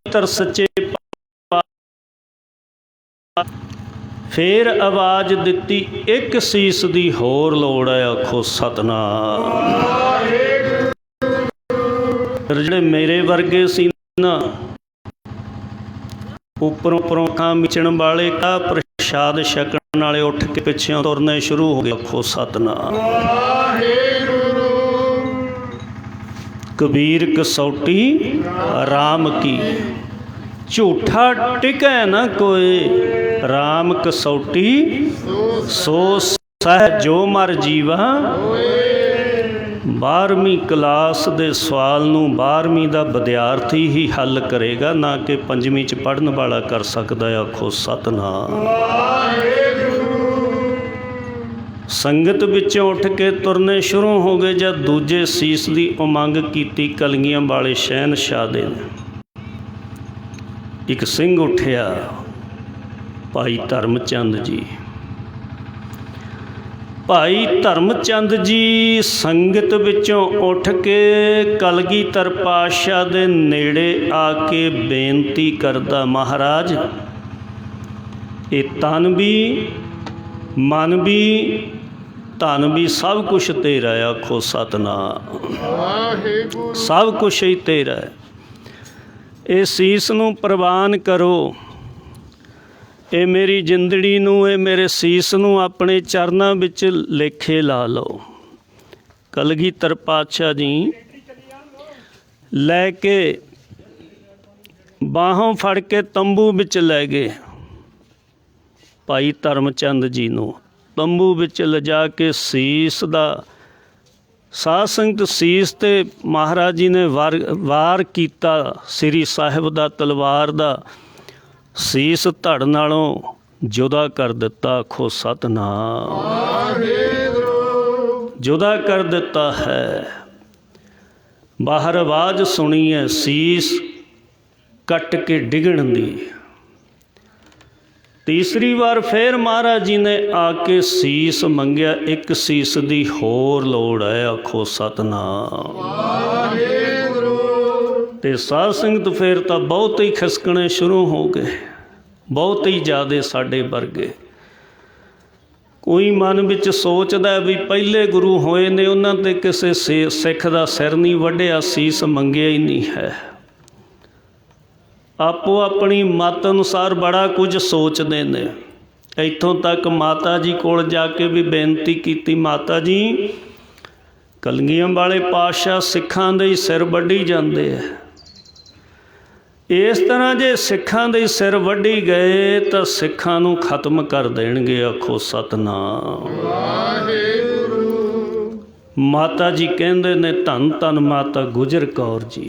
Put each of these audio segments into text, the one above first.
तर सच्चे फिर आवाज़ दिती एक सीस दी होर लोड़ है, आखो सतनाम। जिहड़े मेरे वर्गे सी ना उपरों उपरों खां मिचण वाले का प्रसाद छकण वाले उठ के पिछों तुरने शुरू हो गए, आखो सतनाम। कबीर कसौटी राम की, झूठा टिकै न कोई, राम कसौटी सो सह जो मर जीवा। 12ਵੀਂ क्लास के सवाल नूं 12ਵੀਂ का विद्यार्थी ही हल करेगा, ना कि 5ਵੀਂ च पढ़न वाला कर सकता है, आखो सतनाम। संगत विचों उठ के तुरने शुरू हो गए, जब दूजे सीस की उमंग की कलगियां वाले शहनशाह दे एक सिंह उठिया, भाई धर्मचंद जी। भाई धर्मचंद जी संगत विचों उठ के कलगीधर पातशाह दे नेड़े आके बेनती करदा, महाराज ये तन भी मन भी धन भी सब कुछ तेरा है, आखो सतनाम। सब कुछ ही तेरा है, ये सीस नूं प्रवान करो, ये मेरी जिंदड़ी नूं, ये मेरे सीस नूं अपने चरनां विच लेखे ला लो। कलगीधर पातशाह जी लैके बाहों फड़ के तंबू विच लै गए, भाई धर्मचंद जी नूं तंबू विच लिजा के सीस दा साध संगत सीस ते महाराज जी ने वार कीता, श्री साहिब दा तलवार दा सीस धड़ नालों जुदा कर दिता, आखो सतनाम। जुदा कर दिता है। बाहर आवाज़ सुनी है सीस कट के डिगण दी। तीसरी बार फिर महाराज जी ने आके सीस मंगया, एक सीस दी होर लोड़ है, आखो सतनाम। ते साध संगत फिर तो बहुत ही खिसकने शुरू हो गए, बहुत ही ज़्यादा साडे वर्गे। कोई मन विच सोचदा भी पहले गुरु होए ने उन्हां ते किसे सिख दा सिर नहीं वड्ढिया, सीस मंगिया ही नहीं है। आपो अपनी मत अनुसार बड़ा कुछ सोचते ने। इत्थों तक माता जी कोल जाके भी बेनती की, माता जी कलगियां वाले पातशाह सिखां दे सिर वड्ढी जाते हैं, इस तरह जे सिखां दे सिर वड्ढी गए तो सिखां नूं खत्म कर देणगे, आखो सतनाम। माता जी कहंदे ने धन धन माता गुजर कौर जी,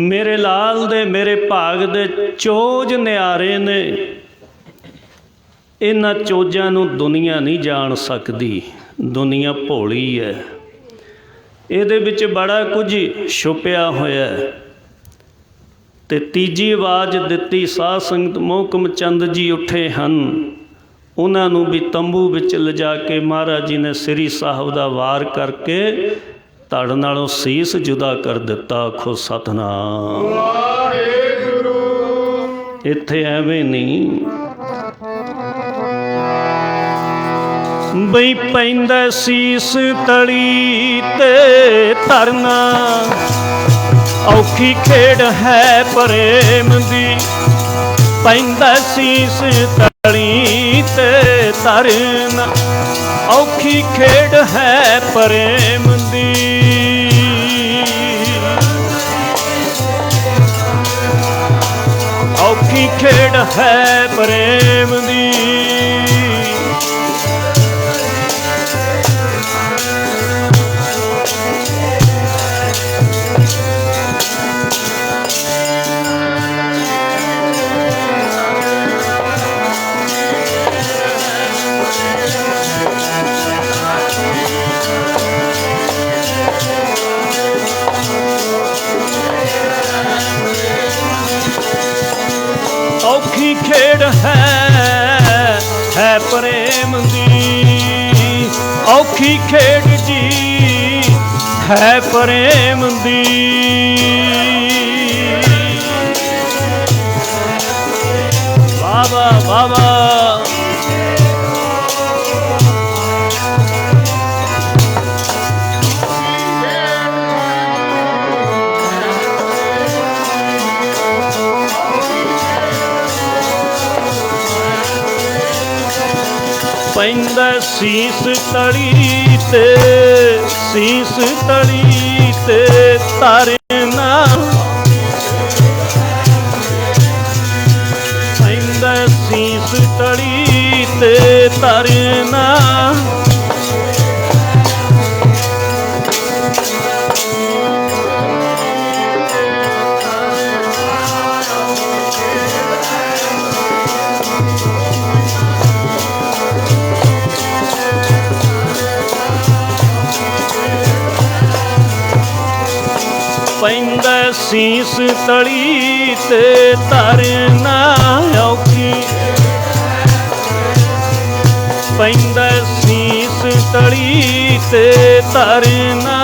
मेरे लाल दे मेरे भाग दे चोज न्यारे ने, इन्हां चोजां नूं दुनिया नहीं जान सकती, दुनिया भोली है, इहदे विच बड़ा कुछ छुपिया होया है। ते तीजी आवाज़ दिती, साध संगत मोहकम चंद जी उठे हन, उन्हां नूं भी तंबू विच लिजा के महाराज जी ने श्री साहब दा वार करके धड़ नालों सीस जुदा कर दिता, आखो सतनाम। इत्थे एवें नहीं बई पैंदा सीस तली ते धरना, औखी खेड़ है प्रेम दी। पैंदा सीस तली ते धरना, औखी खेड़ है प्रेम दी। औखी खेड़ है प्रेम दी। औखी खेड़ है प्रेम दी, औखी खेड़ जी है प्रेम दी। ਵਾਹ ਵਾਹ। ਪੈਂਦਾ ਸੀਸ ਤਲੀ ਤੇ, ਸੀਸ ਤਲੀ ਤੇ ਧਰਨਾ, ਪੈਂਦਾ ਸੀਸ ਤਲੀ ਤੇ ਧਰਨਾ, ਪੈਂਦਾ ਸੀਸ ਤਲੀ ਤੇ ਧਰਨਾ ਔਖੀ, ਪੈਂਦਾ ਸੀਸ ਤਲੀ ਤੇ ਧਰਨਾ,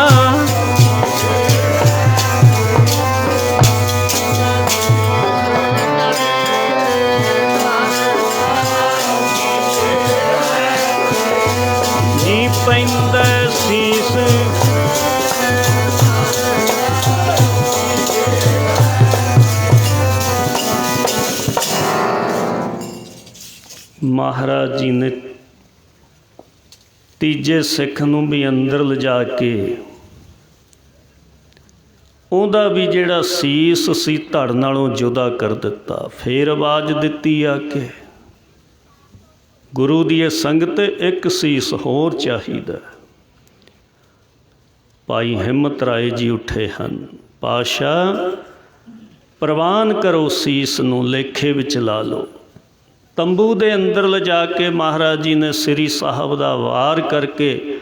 ਜੀ ਪੈਂਦਾ ਸੀਸ ਮਹਾਰਾਜ ਜੀ ਨੇ ਤੀਜੇ ਸਿੱਖ ਨੂੰ ਵੀ ਅੰਦਰ ਲਿਜਾ ਕੇ ਉਹਦਾ ਵੀ ਜਿਹੜਾ ਸੀਸ ਸੀ ਧੜ ਨਾਲੋਂ ਜੁਦਾ ਕਰ ਦਿੱਤਾ। ਫੇਰ ਆਵਾਜ਼ ਦਿੱਤੀ ਆ ਕੇ ਗੁਰੂ ਦੀ ਇਹ ਸੰਗਤ ਇੱਕ ਸੀਸ ਹੋਰ ਚਾਹੀਦਾ। ਭਾਈ ਹਿੰਮਤ ਰਾਏ ਜੀ ਉੱਠੇ ਹਨ, ਪਾਤਸ਼ਾਹ ਪ੍ਰਵਾਨ ਕਰੋ ਸੀਸ ਨੂੰ, ਲੇਖੇ ਵਿੱਚ ਲਾ ਲਓ। ਤੰਬੂ ਦੇ ਅੰਦਰ ਲਿਜਾ ਕੇ ਮਹਾਰਾਜ ਜੀ ਨੇ ਸ੍ਰੀ ਸਾਹਿਬ ਦਾ ਵਾਰ ਕਰਕੇ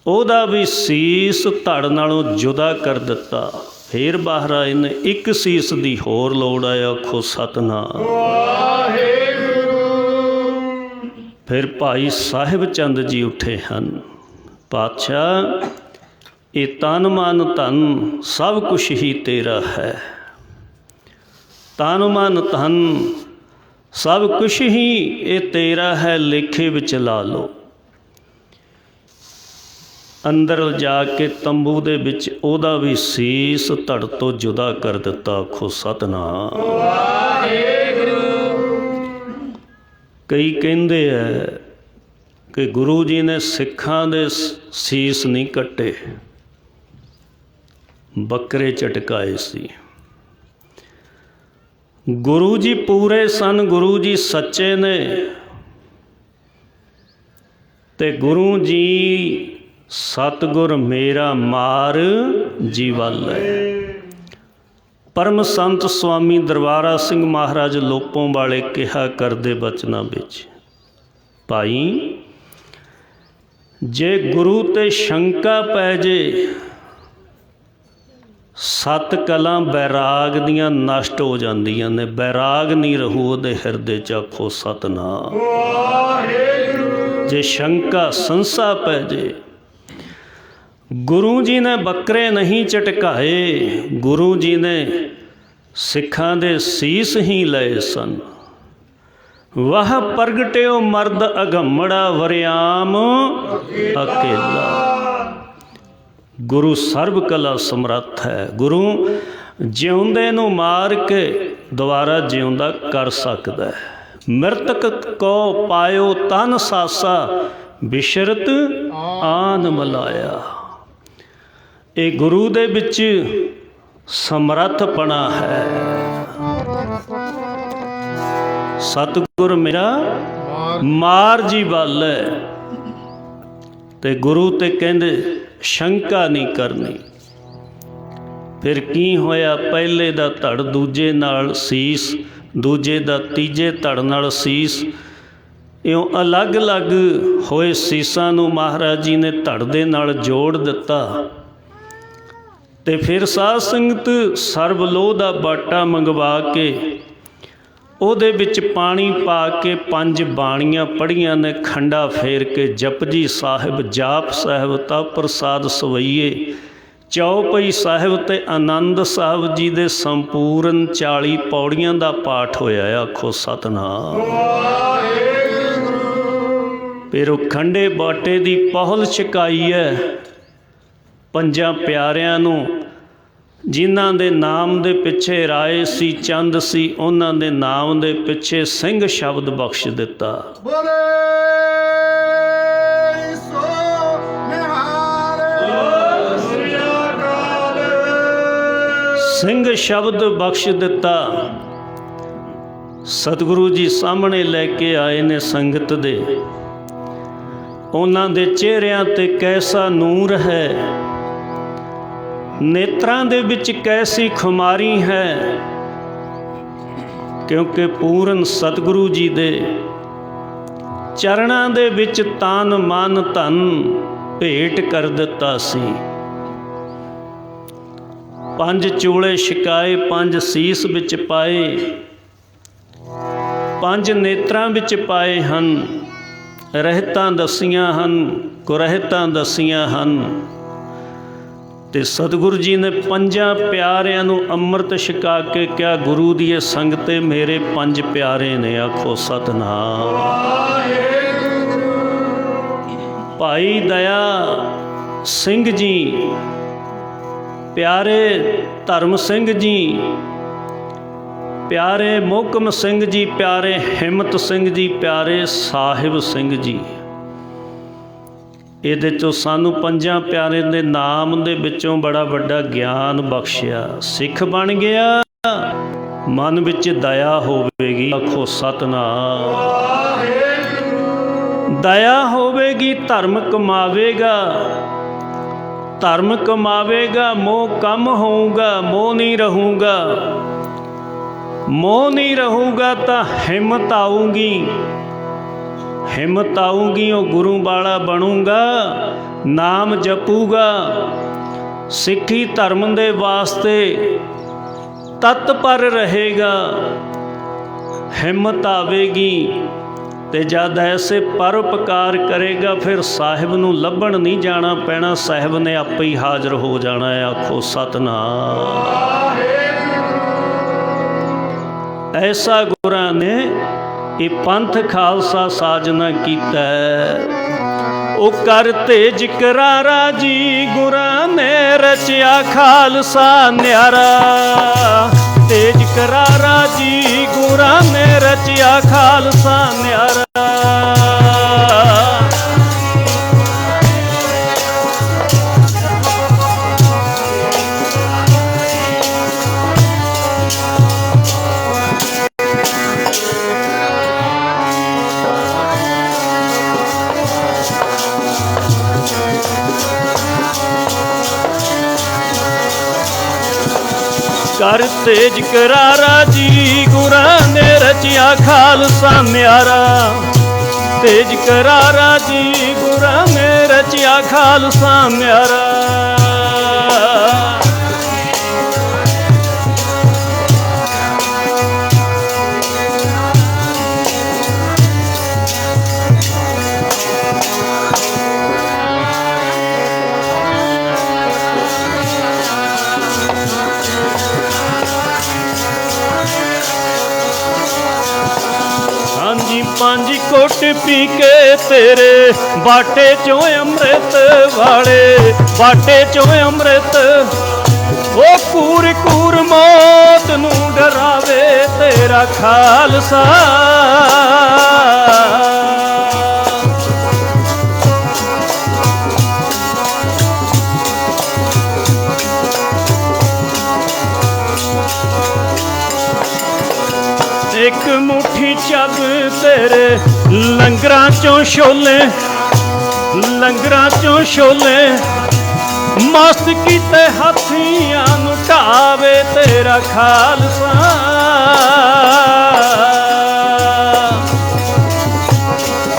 ਉਹਦਾ ਵੀ ਸੀਸ ਧੜ ਨਾਲੋਂ ਜੁਦਾ ਕਰ ਦਿੱਤਾ। ਫਿਰ ਬਾਹਰ ਆਏ ਨੇ, ਇੱਕ ਸੀਸ ਦੀ ਹੋਰ ਲੋੜ ਆ, ਆਖੋ ਸਤਿਨਾਮ ਵਾਹਿਗੁਰੂ। ਫਿਰ ਭਾਈ ਸਾਹਿਬ ਚੰਦ ਜੀ ਉੱਠੇ ਹਨ, ਪਾਤਸ਼ਾਹ ਇਹ ਤਨ ਮਨ ਧਨ ਸਭ ਕੁਛ ਹੀ ਤੇਰਾ ਹੈ, ਤਨ ਮਨ ਧਨ ਸਭ ਕੁਛ ਹੀ ਇਹ ਤੇਰਾ ਹੈ, ਲੇਖੇ ਵਿੱਚ ਲਾ ਲਓ। ਅੰਦਰ ਜਾ ਕੇ ਤੰਬੂ ਦੇ ਵਿੱਚ ਉਹਦਾ ਵੀ ਸੀਸ ਧੜ ਤੋਂ ਜੁਦਾ ਕਰ ਦਿੱਤਾ। ਆਖੋ ਸਤਿਨਾਮ ਵਾਹਿਗੁਰੂ। ਕਈ ਕਹਿੰਦੇ ਹੈ ਕਿ ਗੁਰੂ ਜੀ ਨੇ ਸਿੱਖਾਂ ਦੇ ਸੀਸ ਨਹੀਂ ਕੱਟੇ, ਬੱਕਰੇ ਝਟਕਾਏ ਸੀ। ਗੁਰੂ ਜੀ ਪੂਰੇ ਸਨ, ਗੁਰੂ ਜੀ ਸੱਚੇ ਨੇ, ਤੇ ਗੁਰੂ ਜੀ ਸਤਿਗੁਰ ਮੇਰਾ ਮਾਰ ਜੀਵਲ ਹੈ। ਪਰਮ ਸੰਤ ਸਵਾਮੀ ਦਰਬਾਰਾ ਸਿੰਘ ਮਹਾਰਾਜ ਲੋਪੋਂ ਵਾਲੇ ਕਿਹਾ ਕਰਦੇ ਬਚਨਾਂ ਵਿੱਚ, ਭਾਈ ਜੇ ਗੁਰੂ ਤੇ ਸ਼ੰਕਾ ਪੈ ਜੇ, ਸੱਤ ਕਲਾਂ ਬੈਰਾਗ ਦੀਆਂ ਨਸ਼ਟ ਹੋ ਜਾਂਦੀਆਂ ਨੇ, ਬੈਰਾਗ ਨਹੀਂ ਰਹੂ ਉਹਦੇ ਹਿਰਦੇ 'ਚ। ਆਖੋ ਸਤਿਨਾਮ ਵਾਹਿਗੁਰੂ। ਜੇ ਸ਼ੰਕਾ ਸੰਸਾ ਪੈ ਜੇ, ਗੁਰੂ ਜੀ ਨੇ ਬੱਕਰੇ ਨਹੀਂ ਝਟਕਾਏ, ਗੁਰੂ ਜੀ ਨੇ ਸਿੱਖਾਂ ਦੇ ਸੀਸ ਹੀ ਲਏ ਸਨ। ਵਾਹ ਪ੍ਰਗਟਿਓ ਮਰਦ ਅਗੰਮੜਾ, ਵਰਿਆਮ ਅਕੇਲਾ। ਗੁਰੂ ਸਰਬ ਕਲਾ ਸਮਰੱਥ ਹੈ। ਗੁਰੂ ਜਿਉਂਦੇ ਨੂੰ ਮਾਰ ਕੇ ਦੁਬਾਰਾ ਜਿਉਂਦਾ ਕਰ ਸਕਦਾ ਹੈ। ਮ੍ਰਿਤਕ ਕੋ ਪਾਇਓ ਤਨ ਸਾਸਾ, ਬਿਸ਼ਰਤ ਆਨ ਮਲਾਇਆ। ਇਹ ਗੁਰੂ ਦੇ ਵਿੱਚ ਸਮਰੱਥਪਣਾ ਹੈ। ਸਤਿਗੁਰ ਮੇਰਾ ਮਾਰ ਜੀ ਵੱਲ ਹੈ, ਤੇ ਗੁਰੂ ਤੇ ਕਹਿੰਦੇ ਸ਼ੰਕਾ ਨਹੀਂ ਕਰਨੀ। ਫਿਰ ਕੀ ਹੋਇਆ, ਪਹਿਲੇ ਦਾ ਧੜ ਦੂਜੇ ਨਾਲ ਸੀਸ, ਦੂਜੇ ਦਾ ਤੀਜੇ ਧੜ ਨਾਲ ਸੀਸ, ਇਉਂ ਅਲੱਗ-ਅਲੱਗ ਹੋਏ ਸੀਸਾਂ ਨੂੰ ਮਹਾਰਾਜ ਜੀ ਨੇ ਧੜ ਦੇ ਨਾਲ ਜੋੜ ਦਿੱਤਾ। ਤੇ ਫਿਰ ਸਾਧ ਸੰਗਤ ਸਰਬ ਲੋਹ ਦਾ ਬਾਟਾ ਮੰਗਵਾ ਕੇ ਉਹਦੇ ਵਿੱਚ ਪਾਣੀ ਪਾ ਕੇ 5 ਬਾਣੀਆਂ ਪੜ੍ਹੀਆਂ ਨੇ, ਖੰਡਾ ਫੇਰ ਕੇ ਜਪਜੀ ਸਾਹਿਬ, ਜਾਪ ਸਾਹਿਬ, ਤਪ ਪ੍ਰਸਾਦ ਸਵਈਏ, ਚੌਪਈ ਸਾਹਿਬ ਤੇ ਆਨੰਦ ਸਾਹਿਬ ਜੀ ਦੇ ਸੰਪੂਰਨ 40 ਪੌੜੀਆਂ ਦਾ ਪਾਠ ਹੋਇਆ। ਆਖੋ ਸਤਿਨਾਮ। ਫਿਰ ਉਹ ਖੰਡੇ ਬਾਟੇ ਦੀ ਪਹੁਲ ਛਕਾਈ ਹੈ ਪੰਜਾਂ ਪਿਆਰਿਆਂ ਨੂੰ, ਜਿਨ੍ਹਾਂ ਦੇ ਨਾਮ ਦੇ ਪਿੱਛੇ ਰਾਏ ਸੀ, ਚੰਦ ਸੀ, ਉਹਨਾਂ ਦੇ ਨਾਮ ਦੇ ਪਿੱਛੇ ਸਿੰਘ ਸ਼ਬਦ ਬਖਸ਼ ਦਿੱਤਾ। ਸਿੰਘ ਸ਼ਬਦ ਬਖਸ਼ ਦਿੱਤਾ। ਸਤਿਗੁਰੂ ਜੀ ਸਾਹਮਣੇ ਲੈ ਕੇ ਆਏ ਨੇ ਸੰਗਤ ਦੇ। ਉਹਨਾਂ ਦੇ ਚਿਹਰਿਆਂ ਤੇ ਕੈਸਾ ਨੂਰ ਹੈ, ਨੇਤਰਾਂ ਦੇ ਵਿੱਚ ਕੈਸੀ ਖੁਮਾਰੀ ਹੈ, ਕਿਉਂਕਿ ਪੂਰਨ ਸਤਿਗੁਰੂ ਜੀ ਦੇ ਚਰਨਾਂ ਦੇ ਵਿੱਚ ਤਨ ਮਨ ਧਨ ਭੇਟ ਕਰ ਦਿੱਤਾ ਸੀ। 5 ਚੂਲੇ ਛਕਾਏ, 5 ਸੀਸ ਵਿੱਚ ਪਾਏ, 5 ਨੇਤਰਾਂ ਵਿੱਚ ਪਾਏ ਹਨ, ਰਹਿਤਾਂ ਦਸੀਆਂ ਹਨ, ਕੁਰਹਿਤਾਂ ਦਸੀਆਂ ਹਨ। ਤੇ ਸਤਿਗੁਰੂ ਜੀ ਨੇ 5 ਪਿਆਰਿਆਂ ਨੂੰ ਅੰਮ੍ਰਿਤ ਛਕਾ ਕੇ ਕਿਹਾ, ਗੁਰੂ ਦੀ ਇਹ ਸੰਗਤੇ ਮੇਰੇ 5 ਪਿਆਰੇ ਨੇ। ਆਖੋ ਸਤਿਨਾਮ। ਭਾਈ ਦਇਆ ਸਿੰਘ ਜੀ ਪਿਆਰੇ, ਧਰਮ ਸਿੰਘ ਜੀ ਪਿਆਰੇ, ਮੋਹਕਮ ਸਿੰਘ ਜੀ ਪਿਆਰੇ, ਹਿੰਮਤ ਸਿੰਘ ਜੀ ਪਿਆਰੇ, ਸਾਹਿਬ ਸਿੰਘ ਜੀ। ਇਹਦੇ 'ਚੋਂ ਸਾਨੂੰ 5 ਪਿਆਰੇ ਦੇ ਨਾਮ ਦੇ ਵਿੱਚੋਂ ਬੜਾ ਵੱਡਾ ਗਿਆਨ ਬਖਸ਼ਿਆ। ਸਿੱਖ ਬਣ ਗਿਆ, ਮਨ ਵਿੱਚ ਦਇਆ ਹੋਵੇਗੀ। ਆਖੋ ਸਤਿਨਾਮ। ਦਇਆ ਹੋਵੇਗੀ, ਧਰਮ ਕਮਾਵੇਗਾ, ਧਰਮ ਕਮਾਵੇਗਾ, ਮੋਹ ਕਮ ਹੋਊਗਾ, ਮੋਹ ਨਹੀਂ ਰਹੂਗਾ। ਮੋਹ ਨਹੀਂ ਰਹੂਗਾ ਤਾਂ ਹਿੰਮਤ ਆਊਗੀ, ਹਿੰਮਤ ਆਊਗੀ, ਉਹ ਗੁਰੂ ਵਾਲਾ ਬਣੂਗਾ, ਨਾਮ ਜਪੂਗਾ, ਸਿੱਖੀ ਧਰਮ ਦੇ ਵਾਸਤੇ ਤਤਪਰ ਰਹੇਗਾ। ਹਿੰਮਤ ਆਵੇਗੀ ਤੇ ਜਦ ਐਸੇ ਪਰਉਪਕਾਰ ਕਰੇਗਾ ਫਿਰ ਸਾਹਿਬ ਨੂੰ ਲੱਭਣ ਨਹੀਂ ਜਾਣਾ ਪੈਣਾ, ਸਾਹਿਬ ਨੇ ਆਪੇ ਹੀ ਹਾਜ਼ਰ ਹੋ ਜਾਣਾ ਹੈ। ਆਖੋ ਸਤਿਨਾਮ। ਐਸਾ ਗੁਰਾਂ ਨੇ ਇਹ ਪੰਥ ਖਾਲਸਾ ਸਾਜਨਾ ਕੀਤਾ। ਉਹ ਕਰ ਤੇਜ ਕਰਾਰਾ ਜੀ, ਗੁਰਾਂ ਨੇ ਰਚਿਆ ਖਾਲਸਾ ਨਿਆਰਾ। ਤੇਜ ਕਰਾਰਾ ਜੀ, ਗੁਰਾਂ ਨੇ ਰਚਿਆ ਖਾਲਸਾ ਨਿਆਰਾ। ਕਰ ਤੇਜ ਕਰਾਰਾ ਜੀ, ਗੁਰਾਂ ਨੇ ਰਚਿਆ ਖਾਲਸਾ ਨਿਆਰਾ। ਤੇਜ ਕਰਾਰਾ ਜੀ, ਗੁਰਾਂ ਨੇ ਰਚਿਆ ਖਾਲਸਾ ਨਿਆਰਾ। ਹਾਂਜੀ 5 ਘੁੱਟ ਪੀ ਕੇ ਤੇਰੇ ਬਾਟੇ ਚੋਂ ਅੰਮ੍ਰਿਤ ਵਾਲੇ, ਬਾਟੇ ਚੋਂ ਅੰਮ੍ਰਿਤ। ਉਹ ਕੂਰ ਕੂਰ ਮੌਤ ਨੂੰ ਡਰਾਵੇ ਤੇਰਾ ਖਾਲਸਾ। ਇੱਕ ਮੁੱਠੀ ਚੱਬ ਤੇਰੇ ਲੰਗਰਾਂ ਚੋਂ ਛੋਲੇ, ਲੰਗਰਾਂ ਚੋਂ ਛੋਲੇ। ਮਸਤ ਕੀਤੇ ਹਾਥੀਆਂ ਨੂੰ ਢਾਵੇ ਤੇਰਾ ਖਾਲਸਾ।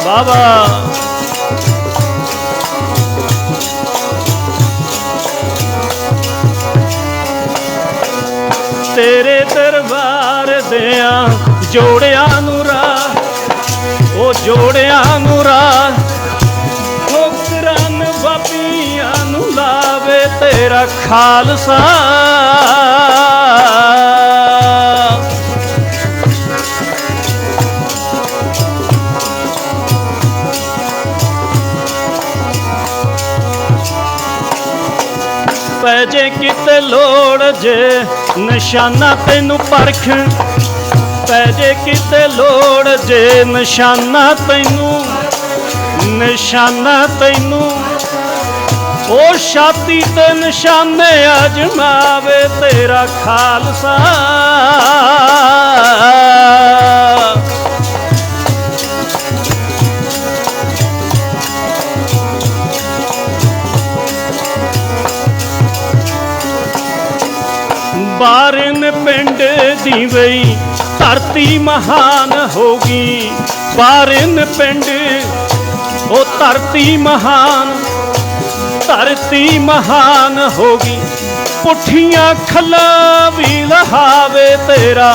ਬਾਬਾ ਤੇਰੇ ਦਰਬਾਰ ਦਿਆਂ ਜੋੜਿਆਂ ਨੂੰ ਰਾਹ, ਉਹ ਜੋੜਿਆਂ ਨੂੰ ਰਾਹ। ਠੋਕਰਾਂ ਬਾਬੀਆਂ ਨੂੰ बुलावे तेरा खालसा। पै जे किते लोड़ जे निशाना तैनू परख, पै जे किते लोड़ जे निशाना तैनू, निशाना तैनू ओ छाती ते निशाने अजमावे तेरा खालसा। बारिन पिंड दी वई धरती महान होगी, बारिन पिंड ओ धरती महान, धरती महान होगी। पुठियां खला भी लहावे तेरा,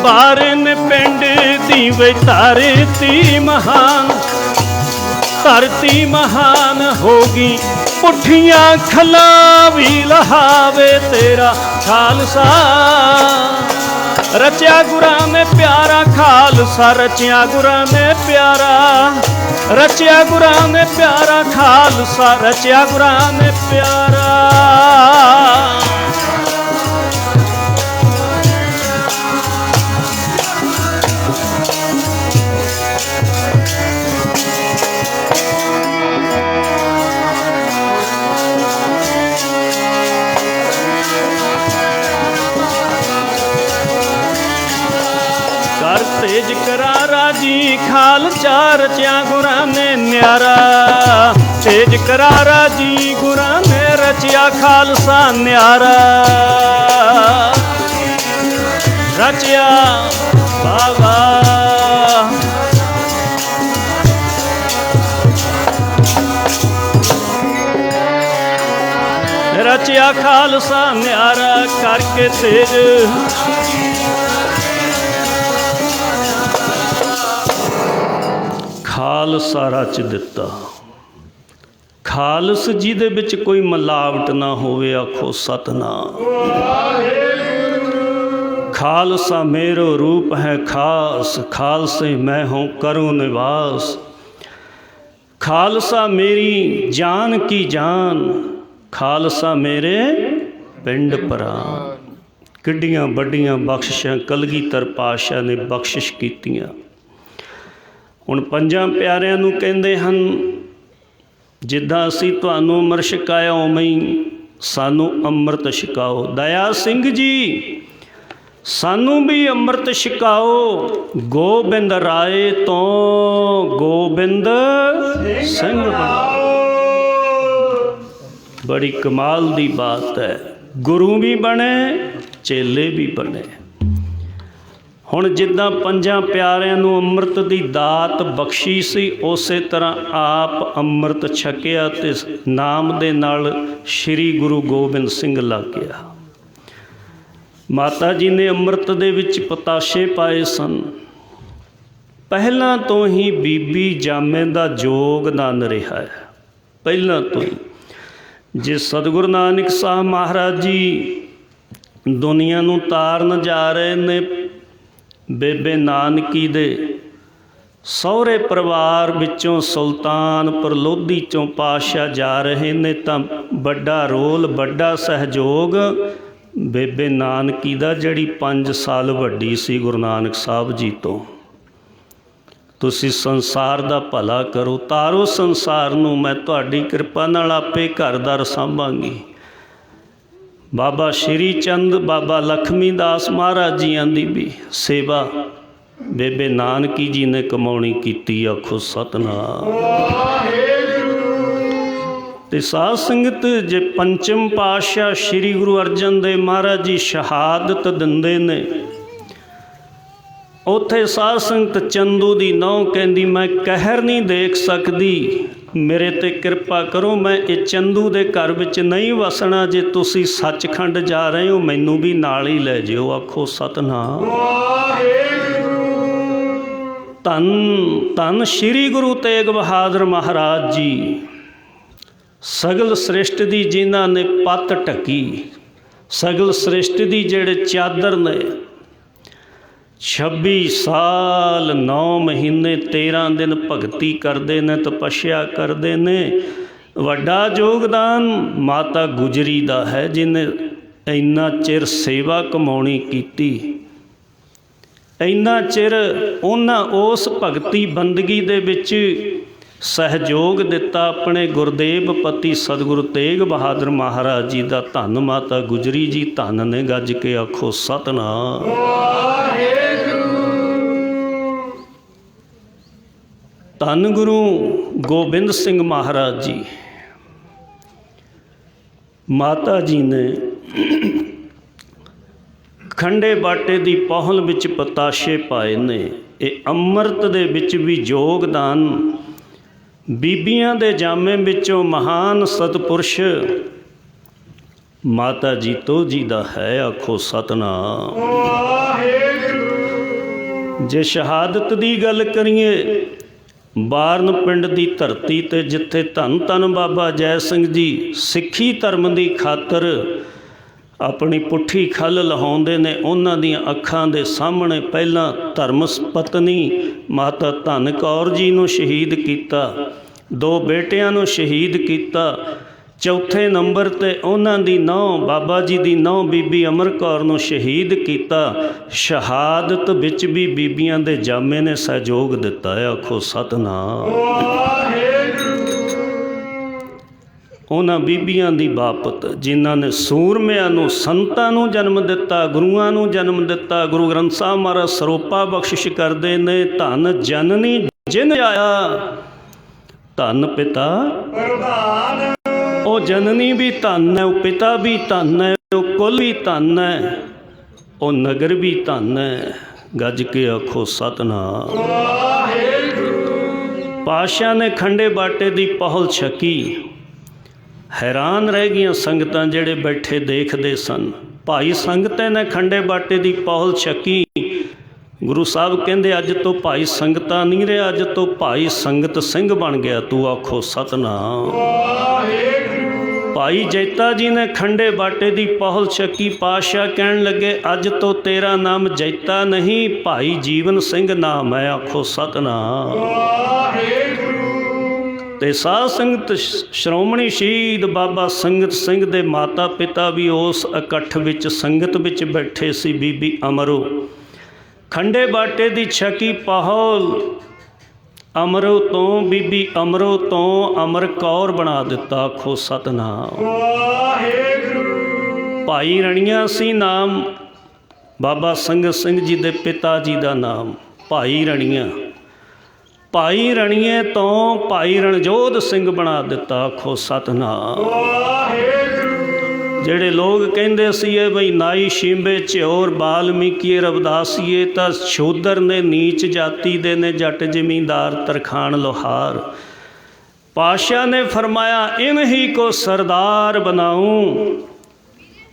बारिन पिंड दी वे धरती महान, धरती महान होगी। पुठियां खला भी लहावे तेरा खालसा। रचिया गुरां ने प्यारा खालसा, रचिया गुरां ने प्यारा, रचिया गुरां ने प्यारा खालसा, रचिया गुरां ने प्यारा। तेज करारा जी खालसा रचिया गुरां ने न्यारा, तेज करारा जी गुरां ने रचिया खालसा न्यारा। रचिया बाबा रचिया खालसा न्यारा करके तेज खालसा रच दिता। खालस जिहदे विच कोई मिलावट ना होवे, आखो सतनाम। खालसा मेरो रूप है खास, खालसे मैं हूँ करूँ निवास। खालसा मेरी जान की जान, खालसा मेरे पिंड प्राण। किड्डियां वड्डियां बख्शिशां कलगीधर पातशाह ने बख्शिश कीतियां। ਹੁਣ ਪੰਜਾਂ ਪਿਆਰਿਆਂ ਨੂੰ ਕਹਿੰਦੇ ਹਨ, ਜਿੱਦਾਂ ਅਸੀਂ ਤੁਹਾਨੂੰ ਅੰਮ੍ਰਿਤ ਛਕਾਇਆ ਉਵੇਂ ਹੀ ਸਾਨੂੰ ਅੰਮ੍ਰਿਤ ਛਕਾਓ। ਦਇਆ ਸਿੰਘ ਜੀ ਸਾਨੂੰ ਵੀ ਅੰਮ੍ਰਿਤ ਛਕਾਓ। ਗੋਬਿੰਦ ਰਾਏ ਤੋਂ ਗੋਬਿੰਦ ਸਿੰਘ ਬਣਾਓ। ਬੜੀ ਕਮਾਲ ਦੀ ਬਾਤ ਹੈ। ਗੁਰੂ ਵੀ ਬਣੇ, ਚੇਲੇ ਵੀ ਬਣੇ। ਹੁਣ ਜਿੱਦਾਂ ਪੰਜਾਂ ਪਿਆਰਿਆਂ ਨੂੰ ਅੰਮ੍ਰਿਤ ਦੀ ਦਾਤ ਬਖਸ਼ੀ ਸੀ, ਉਸੇ ਤਰ੍ਹਾਂ ਆਪ ਅੰਮ੍ਰਿਤ ਛਕਿਆ ਤੇ ਨਾਮ ਦੇ ਨਾਲ ਸ਼੍ਰੀ ਗੁਰੂ ਗੋਬਿੰਦ ਸਿੰਘ ਲੱਗ ਗਿਆ। ਮਾਤਾ ਜੀ ਨੇ ਅੰਮ੍ਰਿਤ ਦੇ ਵਿੱਚ ਪਤਾਸ਼ੇ ਪਾਏ ਸਨ। ਪਹਿਲਾਂ ਤੋਂ ਹੀ ਬੀਬੀ ਜਾਮੇ ਦਾ ਯੋਗਦਾਨ ਰਿਹਾ ਹੈ, ਪਹਿਲਾਂ ਤੋਂ ਹੀ। ਜੇ ਸਤਿਗੁਰੂ ਨਾਨਕ ਸਾਹਿਬ ਮਹਾਰਾਜ ਜੀ ਦੁਨੀਆ ਨੂੰ ਤਾਰਨ ਜਾ ਰਹੇ ਨੇ, ਬੇਬੇ ਨਾਨਕੀ ਦੇ ਸਹੁਰੇ ਪਰਿਵਾਰ ਵਿੱਚੋਂ ਸੁਲਤਾਨਪੁਰ ਲੋਧੀ 'ਚੋਂ ਪਾਤਸ਼ਾਹ ਜਾ ਰਹੇ ਨੇ, ਤਾਂ ਵੱਡਾ ਰੋਲ, ਵੱਡਾ ਸਹਿਯੋਗ ਬੇਬੇ ਨਾਨਕੀ ਦਾ, ਜਿਹੜੀ 5 ਸਾਲ ਵੱਡੀ ਸੀ ਗੁਰੂ ਨਾਨਕ ਸਾਹਿਬ ਜੀ ਤੋਂ। ਤੁਸੀਂ ਸੰਸਾਰ ਦਾ ਭਲਾ ਕਰੋ, ਤਾਰੋ ਸੰਸਾਰ ਨੂੰ, ਮੈਂ ਤੁਹਾਡੀ ਕਿਰਪਾ ਨਾਲ ਆਪੇ ਘਰ-ਦਰ ਸਾਂਭਾਂਗੀ। ਬਾਬਾ ਸ਼੍ਰੀ ਚੰਦ, ਬਾਬਾ ਲਖਮੀ ਦਾਸ ਮਹਾਰਾਜ ਜੀਆਂ ਦੀ ਵੀ ਸੇਵਾ ਬੇਬੇ ਨਾਨਕੀ ਜੀ ਨੇ ਕਮਾਉਣੀ ਕੀਤੀ। ਆਖੋ ਸਤਨਾਮ। ਤੇ ਸਾਧ ਸੰਗਤ, ਜੇ ਪੰਚਮ ਪਾਤਸ਼ਾਹ ਸ਼੍ਰੀ ਗੁਰੂ ਅਰਜਨ ਦੇਵ ਮਹਾਰਾਜ ਜੀ ਸ਼ਹਾਦਤ ਦਿੰਦੇ ਨੇ, ਉੱਥੇ ਸਾਧ ਸੰਗਤ ਚੰਦੂ ਦੀ ਨਹੁੰ ਕਹਿੰਦੀ, ਮੈਂ ਕਹਿਰ ਨਹੀਂ ਦੇਖ ਸਕਦੀ, मेरे ते कृपा करो, मैं ये चंदू दे घर विच नहीं वसना। जे तुसी सचखंड जा रहे हो मैनू भी नाल ही लै जिओ। आखो सतनाम। धन धन श्री गुरु तेग बहादुर महाराज जी, सगल सृष्टि दी जिन्हां ने पत ढकी, सगल सृष्टि दी जेड़े चादर ने 26 साल 9 महीने 13 दिन भगती करते ने, तपस्या करते ने। वड्डा योगदान माता गुजरी दा है, जिन्हें इन्ना चिर सेवा कमाउणी कीती, इन्ना चिर उन्हां उस भगती बंदगी दे विच सहयोग दिता अपने गुरदेव पति सतगुरु तेग बहादुर महाराज जी का। धन माता गुजरी जी, धन ने। गज के आखो सतनाम। धन गुरु गोबिंद सिंह महाराज जी, माता जी ने खंडे बाटे की पहल विच पताशे पाए ने। ये अमृत दे विच भी योगदान बीबियां दे जामे विचों महान सतपुरुष माता जीतो जी दा है। आखो सतनाम। जे शहादत की गल करिए, बारन पिंड की धरती ते जिथे धन धन बाबा जय सिंह जी सिੱਖੀ धर्म की खातर अपनी पुट्ठी खल लहाउंदे ने, उन्हां दीयां अखां दे सामने पहला धर्म पत्नी माता धन कौर जी नूं शहीद किया, 2 बेटियां नूं शहीद किया। चौथे नंबर ते उन्हां दी नौं बाबा जी दी नौं बीबी अमर कौर नूं शहीद किया। शहादत विच भी बीबियां दे जामे ने सहयोग दिता है। आखो सतनाम। उन्हां बीबियां दी बापत जिन्हां ने सूरमिਆਂ नूं संतां नूं जन्म दिता, गुरुआं नूं जन्म दिता। गुरु ग्रंथ साहब महाराज सरोपा बख्शिश करते ने, धन जननी जिन आया धन पिता प्रधान। ओ जननी भी धन है, ओ पिता भी धन है, ओ कुल भी धन है, ओ नगर भी धन है। गज के आखो सतनाम। पातशाह ने खंडे बाटे की पहल छकी। हैरान रह गई संगतां जेड़े बैठे देखते सन। भाई संगते ने खंडे बाटे की पहल छकी। गुरु साहब कहते अज तो भाई संगतां नहीं रहा, अज तो भाई संगत सिंह बन गया। तू आखो सतनाम। भाई जैता जी ने खंडे बाटे की पहल छकी। पातशाह कहन लगे अज तो तेरा नाम जैता नहीं, भाई जीवन सिंह नाम है। आखो सतनाम। ते साध संगत श्रोमणी शहीद बाबा संगत सिंह दे माता पिता भी उस इकट्ठ विच संगत विच बैठे सी। बीबी अमरो खंडे बाटे दी छकी पहल अमरो तो बीबी अमरो तो अमर कौर बना दिता। आखो सतनाम। भाई रणिया सी नाम, बाबा संगत सिंह जी दे पिता जी का नाम भाई रणिया। भाई रणिए तो भाई रणजोध सिंह बना दिता। आखो सतनाम। जेड़े लोग कहते सी बई नाई शिंबे च्योर बाल्मीकी रविदासीए, तो शूदर ने नीच जाति दे ने, जट जमींदार तरखान लोहार। पातशाह ने फरमाया इन्हीं को सरदार बनाऊं,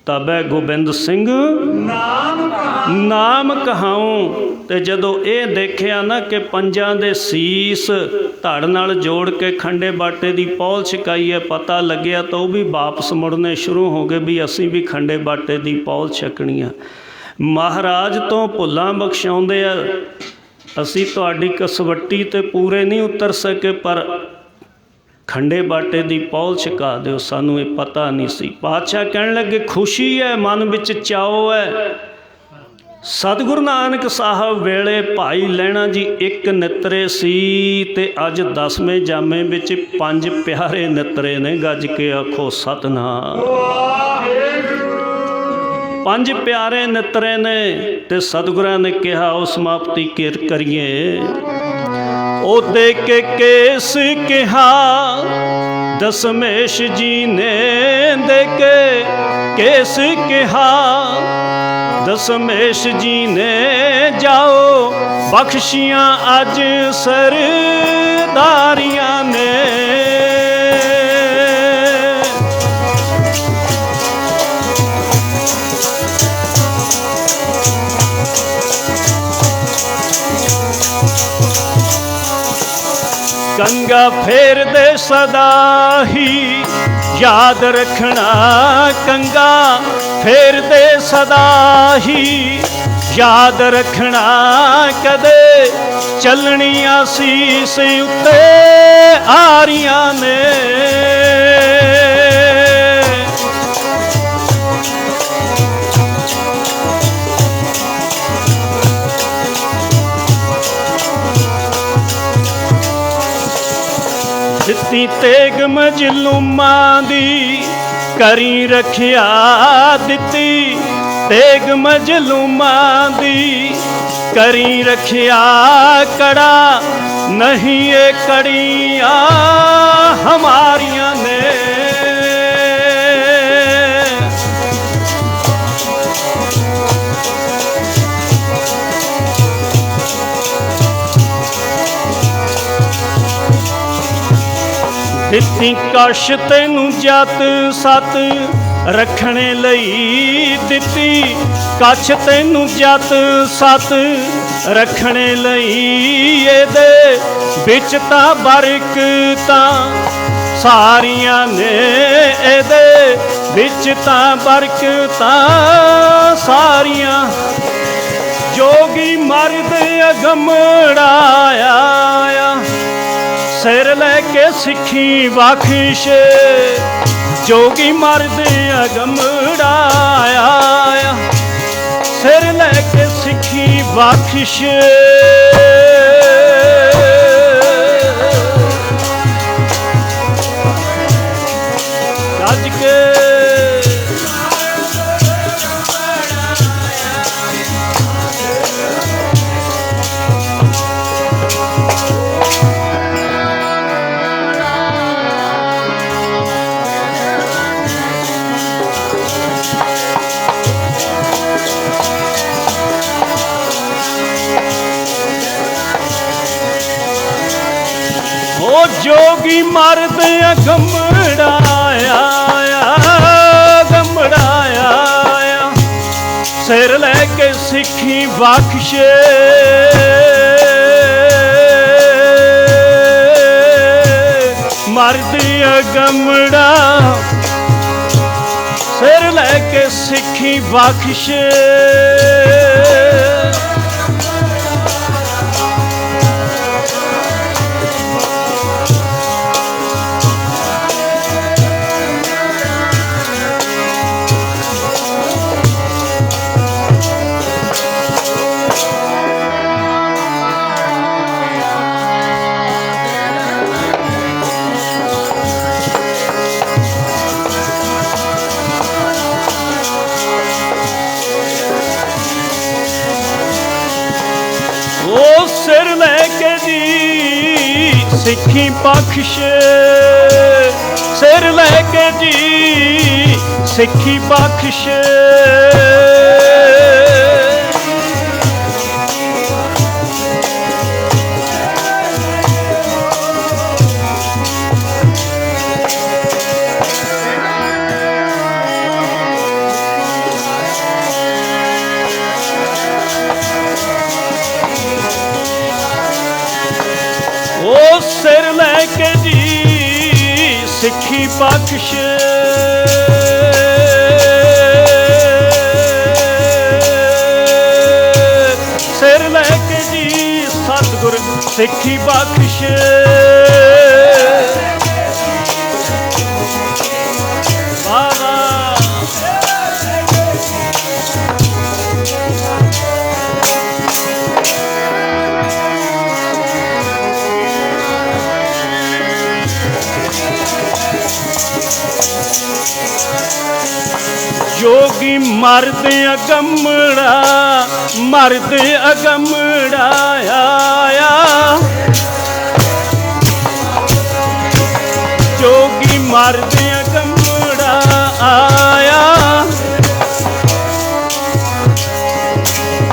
तबै गोबिंद सिंह नाम कहाऊं। ते जदों ये देखिया ना कि पंजां दे सीस धड़ नाल जोड़ के खंडे बाटे की पौल छकाई है, पता लग्या तो वह भी वापस मुड़ने शुरू हो गए भी असीं भी खंडे बाटे की पौल छकनी आ। महाराज तो भुल्लां बख्शाउंदे आ, असीं तुहाडी कसवट्टी ते पूरे नहीं उतर सके, पर खंडे बाटे की पौल छका दो, सानू ये पता नहीं सी। पातशाह कहन लगे खुशी है, मन विच चाओ है। सतगुरु नानक साहब वेले भाई लैणा जी एक नितरे सी, ते अज 10वें जामे विच 5 प्यारे नितरे ने। गज के आखो सतनाम। 5 प्यारे नितरे ने, ते सतगुरां ने कहा उस समाप्ति करिए। ओ दे के केस कहा दशमेश जी ने, दे के केस कहा दशमेश जी ने, जाओ बख्शियां अज सरदारियां ने। गंगा फेर दे सदा ही याद रखना, गंगा फेर दे सदा ही याद रखना, कदे चलनी आसीस उत्ते आरियां ने। दित्ती तेग मजलूमां दी करी रखिया, दित्ती तेग मजलूमां दी करी रखिया, कड़ा नहीं ये कड़ियां हमारियां ने। दित्ती कश तैनू जत सत रखने लई, दित्ती कछ तैनू जत सत रखने लई, एदे बिच तां बरकतां सारियां ने, एदे बिच तां बरकतां सारियां। जोगी मर्द अगमड़ाया, सिर लैके सिखी बख्श, जोगी मर्द अगमड़ाया, सिर लैके सिखी बख्श। गज के जोगी मर्द अगमड़ाया, गमड़ाया, सिर लैके सिखी बख्श। मर्द अगमड़ा सिर लैके सिखी बख्श। सिर लैके जी सिखी बख्श, सिर लैके जी सिखी बख्श। सिर लैके जी सिखी बख्श। सिर लैके जी सतगुर सिखी बख्श। जोगी मर्द अगमड़ा, मर्द अगमड़ाया, जोगी मर्द अगमड़ा आया,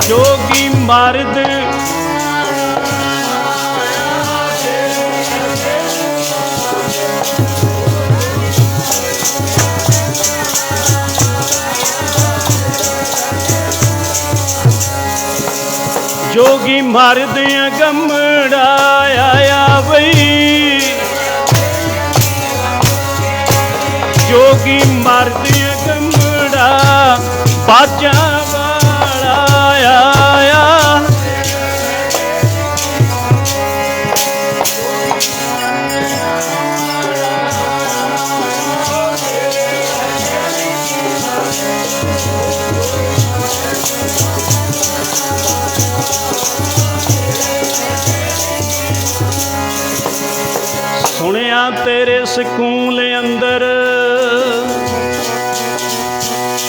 जोगी मर्द जोगी मारदियां गमड़ा आया बई, जोगी मारदियां गमड़ा बाजा वाला आया। सुनिया तेरे सकूल अंदर,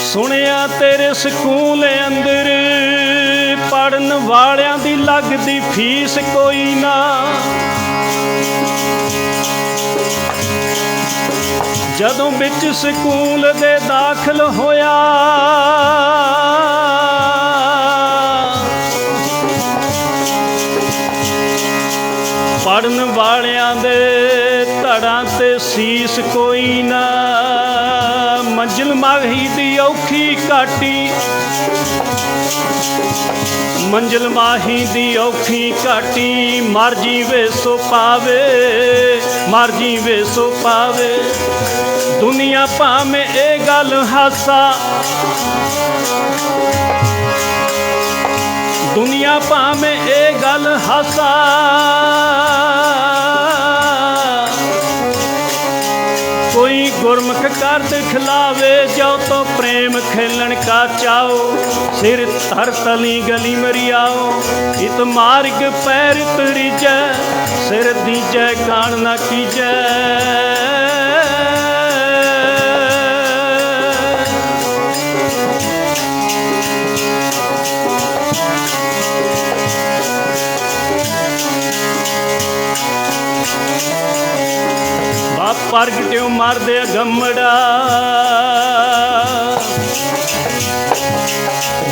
सुनिया तेरे सकूल अंदर पढ़न वालियां दी लगदी फीस कोई ना। जदों बिच सकूल दे दाखल होया, पढ़न वालियां दे धड़ां ते सीस कोई ना। मंजिल माही दी औखी घाटी, मंजिल माही दी औखी घाटी, मर जीवे सो पावे, मर जीवे सो पावे। दुनिया भावें ए गल हासा, दुनिया भावें ए गल हासा, कोई गुरमुख कर दिखलावे। जो तो प्रेम खेलन का चाओ, सिर धर तली गली मरियाओ। इत मार्ग पैर तरीजै, सिर दीजै कान ना कीजै। प्रगट्यो मार दे गमड़ा,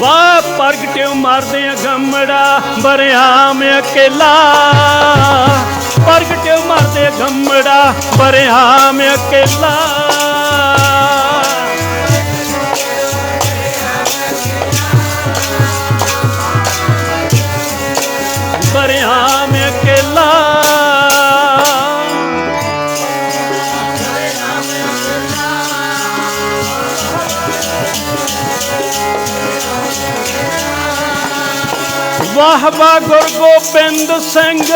वाह प्रगट्यो मार दे गमड़ा, बरियाम अकेला। प्रगट्यो मार दे गमड़ा, बरियाम अकेला। बरियाम अकेला। वाह वाह गुरु गोबिंद सिंह,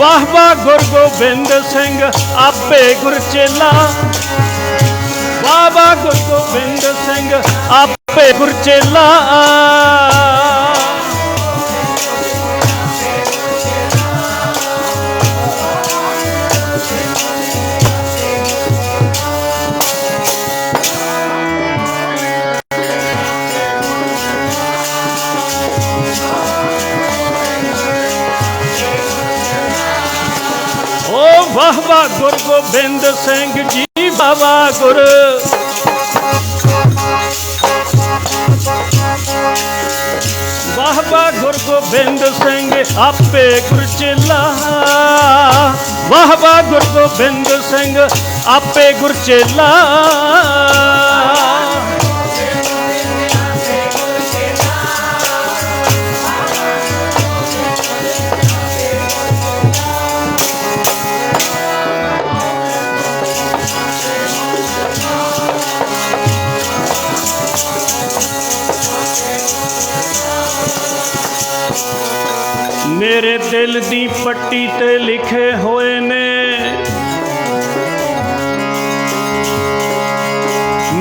वाह वाह गुरु गोबिंद सिंह आपे गुर चेला। वाह वाह गुरु गोबिंद सिंह आपे गुर चेला। वाह वाह गुरु गोबिंद सिंह जी, वाह वाह गुरु। वाह वाह गुरु गोबिंद सिंह आपे गुर चेला। वाह वाह गुरु गोबिंद सिंह आपे गुर चेला। मेरे दिल दी पट्टी ते लिखे होए ने,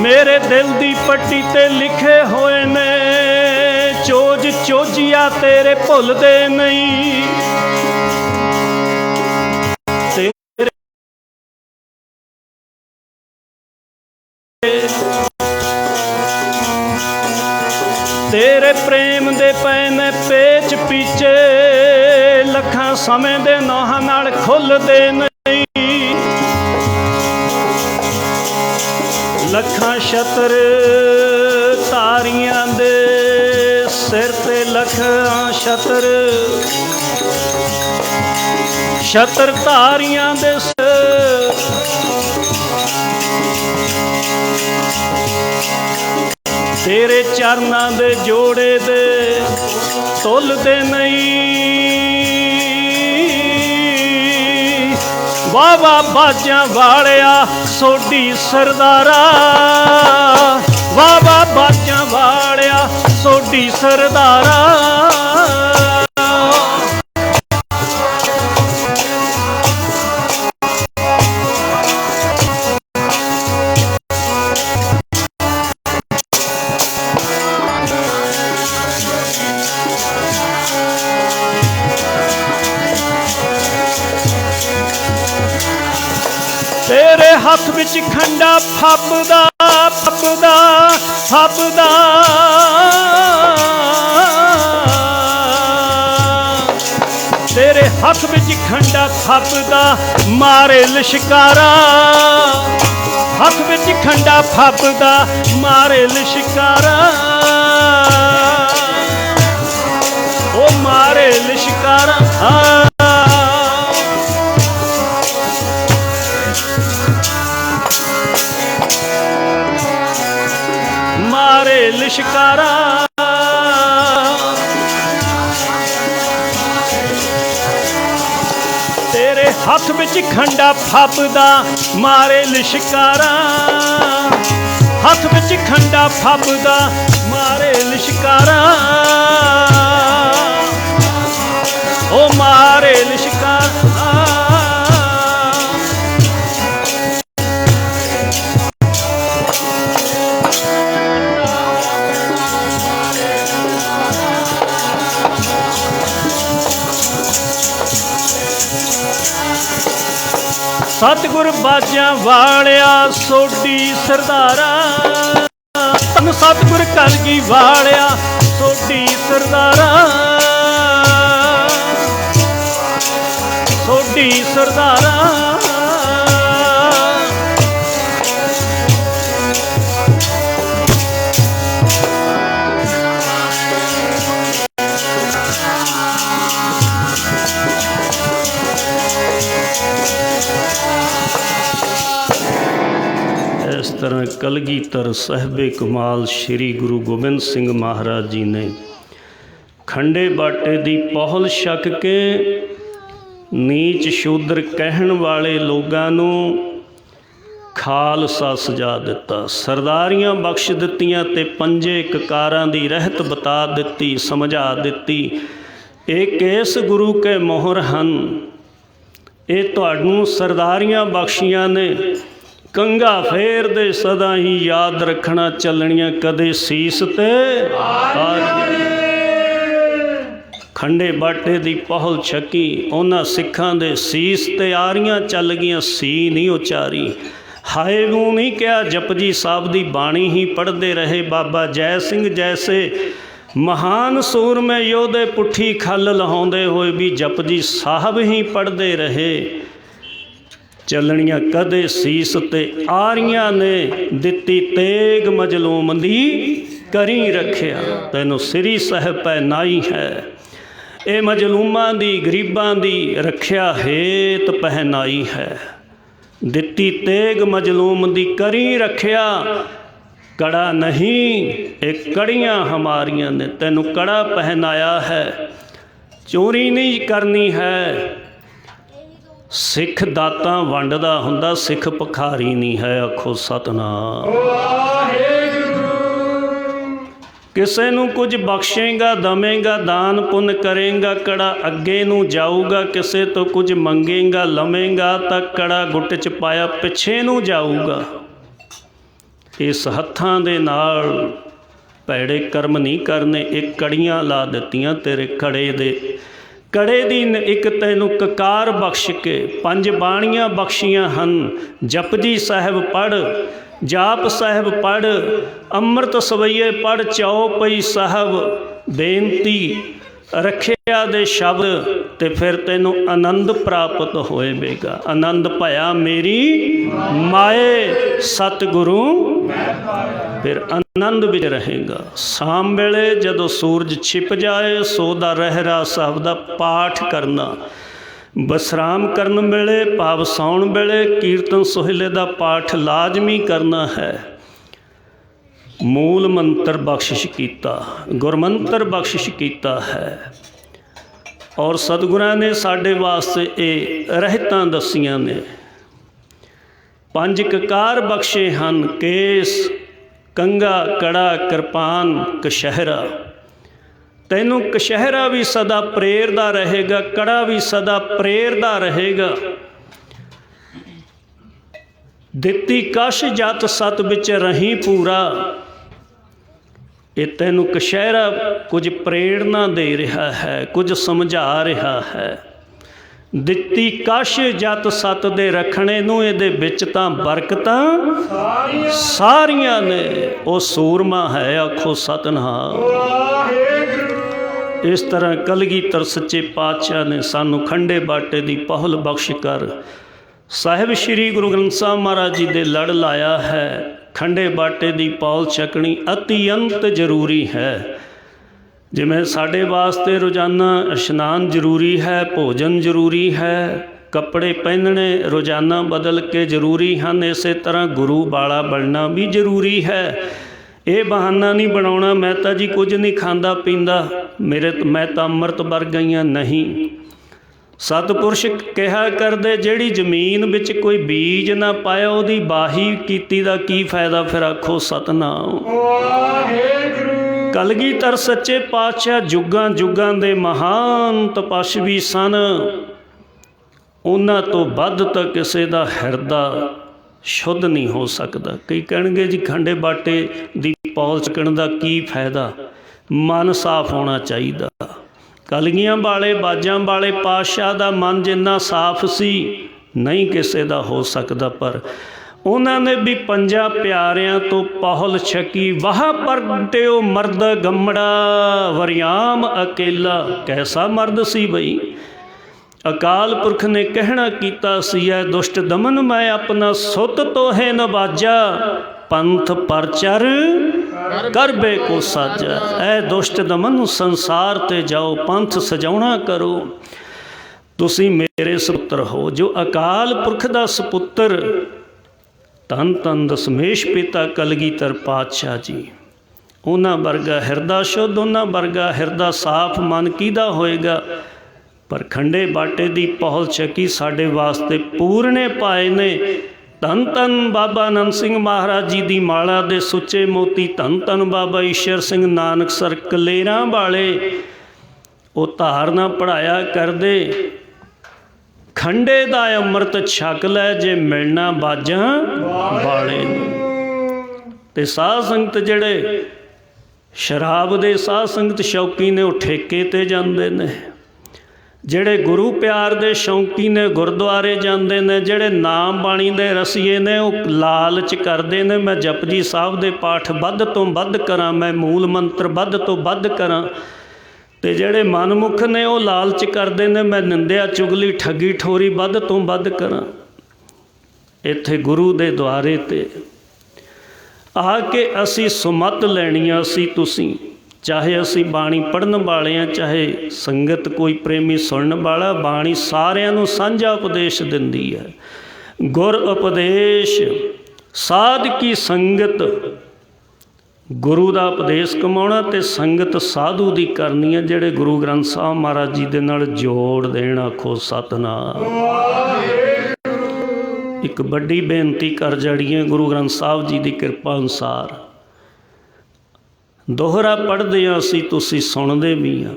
मेरे दिल दी पट्टी ते लिखे होए ने। चोज चोजिया तेरे भुलदे नहीं, तेरे प्रेम दे पै ने पेच पीछे। लखां समय दे नौहां नाल खुलदे नहीं। लखां छतर तारियां दे सिर ते, लखां छतर छतर तारियां दे सिर तेरे चरना दे जोड़े दे तुलदे नहीं। बाबा बाजां वालिया सोडी सरदारा, बाबा बाजां वालिया सोडी सरदारा। तेरे हथ विच खंडा फबदा फबदा फबदा, तेरे हथ विच खंडा फबदा मारे लिशकारा। हथ विच खंडा फबदा मारे लिशकारा, ओ मारे लिशकारा। मारे लिशकारा, तेरे हथ विच खंडा फबदा मारे लिशकारा। हथ विच खंडा फबदा मारे लिशकारा, ओ मारे लिशकारा। सतगुर बाजां वालिया सोडी सरदारा, धन सतगुर कलगी वालिया सोडी सरदारा, सोडी सरदारा। इस तरह कलगीधर साहिबे कमाल श्री गुरु गोबिंद सिंह महाराज जी ने खंडे बाटे दी पहल छक के नीच शूद्र कहण वाले लोगां नूं खालसा सजा दिता, सरदारियां बख्श दित्तियां ते पंजे ककारां दी रहत बता दित्ती, समझा दित्ती। एक इस गुरु के मोहर हन, ये तुहानूं सरदारियां बख्शियां ने, कंगा फेर दे सदा ही याद रखना, चलनियां कदे सीस ते खंडे बाटे दी पहल छकी, उन्हां सिखां दे सीस ते आरियां चल गईयां, सी नहीं उचारी। हाय नूं नहीं कहा, जपजी साहब दी बाणी ही पढ़ते रहे। बाबा जय सिंह जैसे महान सूरमे योधे पुट्ठी खल लहाउंदे होए भी जपजी साहब ही पढ़ते रहे। चलनियां कदे सीस ते आरियां ने, दित्ती तेग मजलूम दी करी रखिया। तैनूं सिरी साहिब पहनाई है, ये मजलूमां दी गरीबां दी रखिया हेत पहनाई है। दित्ती तेग मजलूम दी करी रखिया, कड़ा नहीं एक कड़ियां हमारियां ने, तैनूं कड़ा पहनाया है। चोरी नहीं करनी है, सिख दाता वंडदा हुंदा, सिख भखारी नहीं है। आखो सतनाम। किसे नूं कुछ बख्शेगा दवेगा, दान पुन करेगा, कड़ा अगे नूं जाऊगा। किसे तो कुछ मंगेगा लवेगा, तां कड़ा गुट च पाया पिछे नूं जाऊगा। इस हत्थां दे नाल भैड़े कर्म नहीं करने, एक कड़ियां ला दित्तियां तेरे कड़े दे। कड़े दी एक तैनूं ककार बख्श के पंज बाणियां बख्शियां हन। जपजी साहिब पढ़, जाप साहिब पढ़, अमृत सवैये पढ़, चौपई साहिब बेनती रखिया दे शब्द, ते फिर तैनूं आनंद प्राप्त होएगा। आनंद पाया मेरी माए सतगुरु, फिर आनंद विच रहेगा। शाम वेले जदों सूरज छिप जाए, सोदा रहरा साहब दा पाठ करना। विश्राम करन वेले भाव सौण वेले कीर्तन सोहले दा पाठ लाजमी करना है। मूल मंत्र बख्शिश कीता, गुरमंत्र बख्शिश कीता है। और सतगुरां ने साडे वास्ते ये रहतां दसियां ने। पंज ककार बख्शे हन, केस, कंगा, कड़ा, किरपान, कशहरा। तैनूं कशहरा भी सदा प्रेरदा रहेगा, कड़ा भी सदा प्रेरदा रहेगा। दित्ती कश जत सत बिच रही पूरा। ये तैनूं कशहरा कुछ प्रेरणा दे रहा है, कुछ समझा रहा है। दित्ती कश जत सत दे रखने नूं इहदे विच तां बरकतां सारियां ने। वो सूरमा है, आखो सतनाम। इस तरह कलगीधर सच्चे पातशाह ने सानू खंडे बाटे दी पहल बख्श कर साहिब श्री गुरु ग्रंथ साहिब महाराज जी दे लड़ लाया है। खंडे बाटे दी पौल छकनी अतिअंत जरूरी है। जिमें साढ़े वास्ते रोज़ाना इशनान जरूरी है, भोजन जरूरी है, कपड़े पहनने रोज़ाना बदल के जरूरी हैं, इस तरह गुरु बाला बनना भी जरूरी है। ये बहाना नहीं बनाना मैं तो जी कुछ नहीं खाता पींदा, मैं तो अमृत वर्गा ही नहीं। सतपुरुष कहा करदे जिहड़ी जमीन विच कोई बीज ना पाया उहदी बाही कीती दा की फायदा। फिर आखो सतनाम। कलगीधर सच्चे पातशाह जुगां जुगां दे महान तपस्वी सन। उन्हां तो वध तां किसे दा हिरदा शुद्ध नहीं हो सकता। कई कहणगे जी खंडे बाटे दी पौल चकण दा की फायदा, मन साफ होना चाहिए। कलगियां वाले बाजां वाले पातशाह दा मन जिन्ना साफ सी नहीं किसे दा हो सकता। पर उन्होंने भी पंजा प्यारियां तो पहल छकी। वाह परगटियो मर्द गमड़ा वरियाम अकेला। कैसा मर्द सी बई। अकाल पुरख ने कहना कीता सी है दुष्ट दमन मैं अपना सुत तो है नवाजा पंथ परचर करबे को साजा। ऐ दुष्ट दमन संसार ते जाओ पंथ सजाउणा करो। तुसी मेरे सपुत्र हो। जो अकाल पुरख दा सपुत्र धन धन दशमेश पिता कलगीधर पातशाह जी, उन्हां वर्गा हिरदा शुद्ध, उन्हां वर्गा हिरदा साफ मन किहदा होएगा। पर खंडे बाटे दी पहल छकी साडे वास्ते पूरने पाए ने। धन धन बाबा आनंद सिंह महाराज जी दी माला दे सुच्चे मोती, धन धन बाबा ईश्वर सिंह नानक सर कलेरां वाले वो धारना पढ़ाया करदे। खंडे दा अमृत छक लै जे मिलना बाजां वाले ते साध संगत जिहड़े शराब दे साध संगत शौकी ने वो ठेके ते जांदे ने। ਜਿਹੜੇ गुरु प्यार दे शौकी ने गुरुद्वारे जाते हैं। ਜਿਹੜੇ नाम बाणी दे रसीए ने वो लालच करते हैं मैं जपजी साहब दे पाठ वध तो वध करा, मैं मूल मंत्र वध तो वध करा। ते ਜਿਹੜੇ मनमुख ने वो लालच करते हैं मैं निंदिया चुगली ठगी ठोरी वध तो वध करा। इत्थे गुरु दे द्वारे ते आके असी सुमत लैनी असी तुसी, चाहे असी बाणी पढ़न वाले हैं चाहे संगत कोई प्रेमी सुनने वाला, बाणी सारिਆਂ ਨੂੰ ਸਾਂਝਾ उपदेश दिंदी है। गुर उपदेश साध की संगत, गुरु का उपदेश कमाउणा ते संगत साधु की करनी है जिहड़े गुरु ग्रंथ साहब महाराज जी दे नाल जोड़ देण। आखो सतनाम। एक बड़ी बेनती कर जड़िए गुरु ग्रंथ साहब जी की कृपा अनुसार दोहरा पढ़ते हैं असी, तुसी सुनते भी हाँ।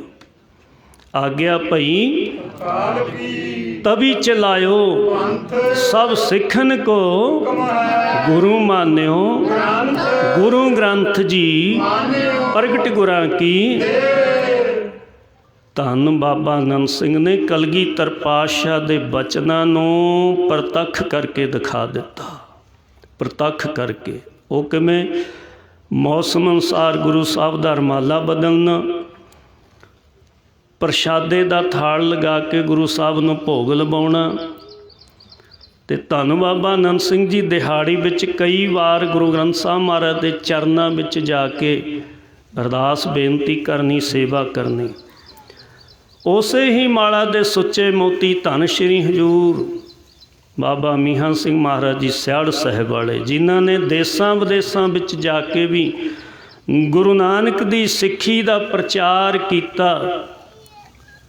आग्या भई तभी चलायो सब सिखन को गुरु मान्यो। गुरु ग्रंथ जी प्रगट गुरां की। धन बाबा आनंद सिंह ने कलगीधर पातशाह दे बचनां नूं प्रतख करके दिखा दिता। प्रतख करके वो किवें मौसम अनुसार गुरु साहब का रमाला बदलना, प्रशादे का थाल लगा के गुरु साहब नूं भोग लवाउणा। ते धन बाबा आनंद सिंह जी दिहाड़ी विच कई वार गुरु ग्रंथ साहब महाराज के चरनां विच जाके अरदास बेनती करनी, सेवा करनी। उसे ही माला दे सुच्चे मोती धन श्री हजूर ਬਾਬਾ ਮੀਹਾਂ ਸਿੰਘ ਮਹਾਰਾਜ ਜੀ ਸਿਆੜ ਸਾਹਿਬ ਵਾਲੇ, ਜਿਨ੍ਹਾਂ ਨੇ ਦੇਸਾਂ ਵਿਦੇਸਾਂ ਵਿੱਚ ਜਾ ਕੇ ਵੀ ਗੁਰੂ ਨਾਨਕ ਦੀ ਸਿੱਖੀ ਦਾ ਪ੍ਰਚਾਰ ਕੀਤਾ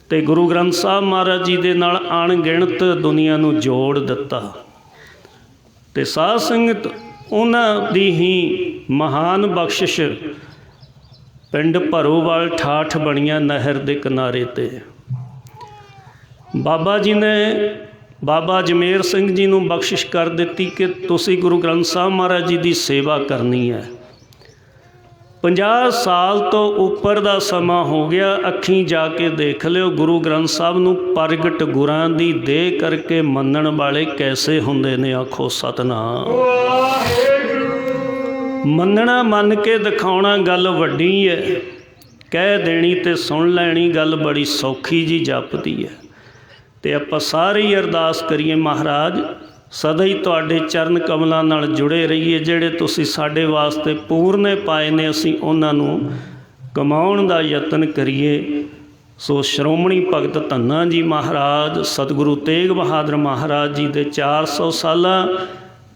ਅਤੇ ਗੁਰੂ ਗ੍ਰੰਥ ਸਾਹਿਬ ਮਹਾਰਾਜ ਜੀ ਦੇ ਨਾਲ ਅਣਗਿਣਤ ਦੁਨੀਆ ਨੂੰ ਜੋੜ ਦਿੱਤਾ। ਅਤੇ ਸਾਧ ਸੰਗਤ ਉਹਨਾਂ ਦੀ ਹੀ ਮਹਾਨ ਬਖਸ਼ਿਸ਼ ਪਿੰਡ ਭਰੋਵਾਲ ਠਾਠ ਬਣੀਆਂ ਨਹਿਰ ਦੇ ਕਿਨਾਰੇ 'ਤੇ ਬਾਬਾ ਜੀ ਨੇ ਬਾਬਾ ਅਜਮੇਰ ਸਿੰਘ ਜੀ ਨੂੰ ਬਖਸ਼ਿਸ਼ ਕਰ ਦਿੱਤੀ ਕਿ ਤੁਸੀਂ ਗੁਰੂ ਗ੍ਰੰਥ ਸਾਹਿਬ ਮਹਾਰਾਜ ਜੀ ਦੀ ਸੇਵਾ ਕਰਨੀ ਹੈ। 50 ਸਾਲ ਤੋਂ ਉੱਪਰ ਦਾ ਸਮਾਂ ਹੋ ਗਿਆ, ਅੱਖੀਂ ਜਾ ਕੇ ਦੇਖ ਲਿਓ ਗੁਰੂ ਗ੍ਰੰਥ ਸਾਹਿਬ ਨੂੰ ਪ੍ਰਗਟ ਗੁਰਾਂ ਦੀ ਦੇਹ ਕਰਕੇ ਮੰਨਣ ਵਾਲੇ ਕੈਸੇ ਹੁੰਦੇ ਨੇ। ਆਖੋ ਸਤਿਨਾਮ। ਮੰਨਣਾ ਮੰਨ ਕੇ ਦਿਖਾਉਣਾ ਗੱਲ ਵੱਡੀ ਹੈ, ਕਹਿ ਦੇਣੀ ਤੇ ਸੁਣ ਲੈਣੀ ਗੱਲ ਬੜੀ ਸੌਖੀ ਜੀ ਜਾਪਦੀ ਹੈ। ਅਤੇ ਆਪਾਂ ਸਾਰੇ ਹੀ ਅਰਦਾਸ ਕਰੀਏ ਮਹਾਰਾਜ ਸਦਾ ਹੀ ਤੁਹਾਡੇ ਚਰਨ ਕਮਲਾਂ ਨਾਲ ਜੁੜੇ ਰਹੀਏ। ਜਿਹੜੇ ਤੁਸੀਂ ਸਾਡੇ ਵਾਸਤੇ ਪੂਰਨੇ ਪਾਏ ਨੇ ਅਸੀਂ ਉਹਨਾਂ ਨੂੰ ਕਮਾਉਣ ਦਾ ਯਤਨ ਕਰੀਏ। ਸੋ ਸ਼੍ਰੋਮਣੀ ਭਗਤ ਧੰਨਾ ਜੀ ਮਹਾਰਾਜ ਸਤਿਗੁਰੂ ਤੇਗ ਬਹਾਦਰ ਮਹਾਰਾਜ ਜੀ ਦੇ 400 ਸਾਲਾ,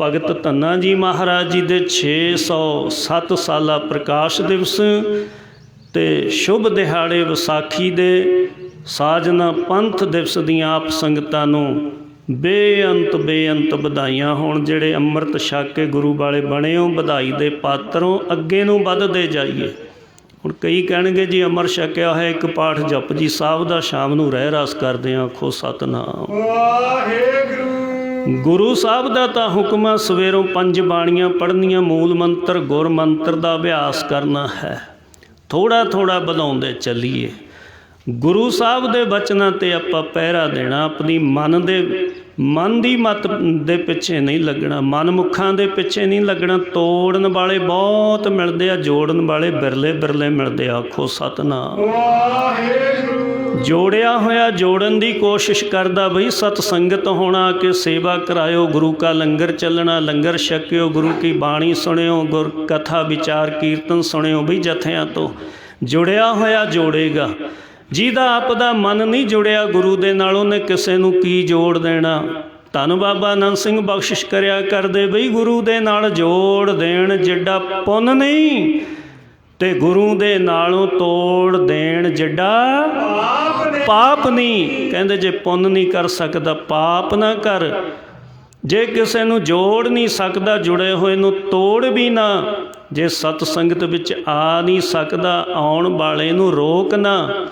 ਭਗਤ ਧੰਨਾ ਜੀ ਮਹਾਰਾਜ ਜੀ ਦੇ 607 ਸਾਲਾ ਪ੍ਰਕਾਸ਼ ਦਿਵਸ ਅਤੇ ਸ਼ੁਭ ਦਿਹਾੜੇ ਵਿਸਾਖੀ ਦੇ ਸਾਜਨਾ ਪੰਥ ਦਿਵਸ ਦੀਆਂ ਆਪ ਸੰਗਤਾਂ ਨੂੰ ਬੇਅੰਤ ਵਧਾਈਆਂ ਹੋਣ। ਜਿਹੜੇ ਅੰਮ੍ਰਿਤ ਛਕ ਕੇ ਗੁਰੂ ਵਾਲੇ ਬਣੇ ਹੋ, ਵਧਾਈ ਦੇ ਪਾਤਰੋਂ, ਅੱਗੇ ਨੂੰ ਵੱਧਦੇ ਜਾਈਏ। ਹੁਣ ਕਈ ਕਹਿਣਗੇ ਜੀ ਅੰਮ੍ਰਿਤ ਛਕਿਆ ਹੋਇਆ ਇੱਕ ਪਾਠ ਜਪਜੀ ਸਾਹਿਬ ਦਾ ਸ਼ਾਮ ਨੂੰ ਰਹਿ ਰਸ ਕਰਦੇ ਹਾਂ। ਆਖੋ ਸਤਿਨਾਮ। ਗੁਰੂ ਸਾਹਿਬ ਦਾ ਤਾਂ ਹੁਕਮ ਆ ਸਵੇਰੋਂ 5 ਬਾਣੀਆਂ ਪੜ੍ਹਨੀਆਂ, ਮੂਲ ਮੰਤਰ ਗੁਰ ਮੰਤਰ ਦਾ ਅਭਿਆਸ ਕਰਨਾ ਹੈ। ਥੋੜ੍ਹਾ ਥੋੜ੍ਹਾ ਵਧਾਉਂਦੇ ਚੱਲੀਏ। ਗੁਰੂ ਸਾਹਿਬ ਦੇ ਬਚਨਾਂ 'ਤੇ ਆਪਾਂ ਪਹਿਰਾ ਦੇਣਾ। ਆਪਣੀ ਮਨ ਦੀ ਮੱਤ ਦੇ ਪਿੱਛੇ ਨਹੀਂ ਲੱਗਣਾ, ਮਨਮੁੱਖਾਂ ਦੇ ਪਿੱਛੇ ਨਹੀਂ ਲੱਗਣਾ। ਤੋੜਨ ਵਾਲੇ ਬਹੁਤ ਮਿਲਦੇ ਆ, ਜੋੜਨ ਵਾਲੇ ਬਿਰਲੇ ਮਿਲਦੇ ਆ। ਆਖੋ ਸਤਿਨਾਮ। ਜੋੜਿਆ ਹੋਇਆ ਜੋੜਨ ਦੀ ਕੋਸ਼ਿਸ਼ ਕਰਦਾ ਬਈ ਸਤ ਸੰਗਤ ਹੋਣਾ, ਕਿ ਸੇਵਾ ਕਰਾਇਓ, ਗੁਰੂ ਕਾ ਲੰਗਰ ਚੱਲਣਾ, ਲੰਗਰ ਛਕਿਓ, ਗੁਰੂ ਕੀ ਬਾਣੀ ਸੁਣਿਓ, ਗੁਰ ਕਥਾ ਵਿਚਾਰ ਕੀਰਤਨ ਸੁਣਿਓ। ਬਈ ਜਥਿਆਂ ਤੋਂ ਜੁੜਿਆ ਹੋਇਆ ਜੋੜੇਗਾ। ਜਿਹਦਾ ਆਪ ਦਾ ਮਨ ਨਹੀਂ ਜੁੜਿਆ ਗੁਰੂ ਦੇ ਨਾਲ, ਉਹਨੇ ਕਿਸੇ ਨੂੰ ਕੀ ਜੋੜ ਦੇਣਾ। ਧੰਨ ਬਾਬਾ ਆਨੰਦ ਸਿੰਘ ਬਖਸ਼ਿਸ਼ ਕਰਿਆ ਕਰਦੇ ਬਈ ਗੁਰੂ ਦੇ ਨਾਲ ਜੋੜ ਦੇਣ ਜਿੱਡਾ ਪੁੰਨ ਨਹੀਂ, ਤੇ ਗੁਰੂ ਦੇ ਨਾਲੋਂ ਤੋੜ ਦੇਣ ਜਿੱਡਾ ਪਾਪ ਨਹੀਂ। ਕਹਿੰਦੇ ਜੇ ਪੁੰਨ ਨਹੀਂ ਕਰ ਸਕਦਾ ਪਾਪ ਨਾ ਕਰ। ਜੇ ਕਿਸੇ ਨੂੰ ਜੋੜ ਨਹੀਂ ਸਕਦਾ ਜੁੜੇ ਹੋਏ ਨੂੰ ਤੋੜ ਵੀ ਨਾ। ਜੇ ਸਤ ਸੰਗਤ ਵਿੱਚ ਆ ਨਹੀਂ ਸਕਦਾ ਆਉਣ ਵਾਲੇ ਨੂੰ ਰੋਕ ਨਾ।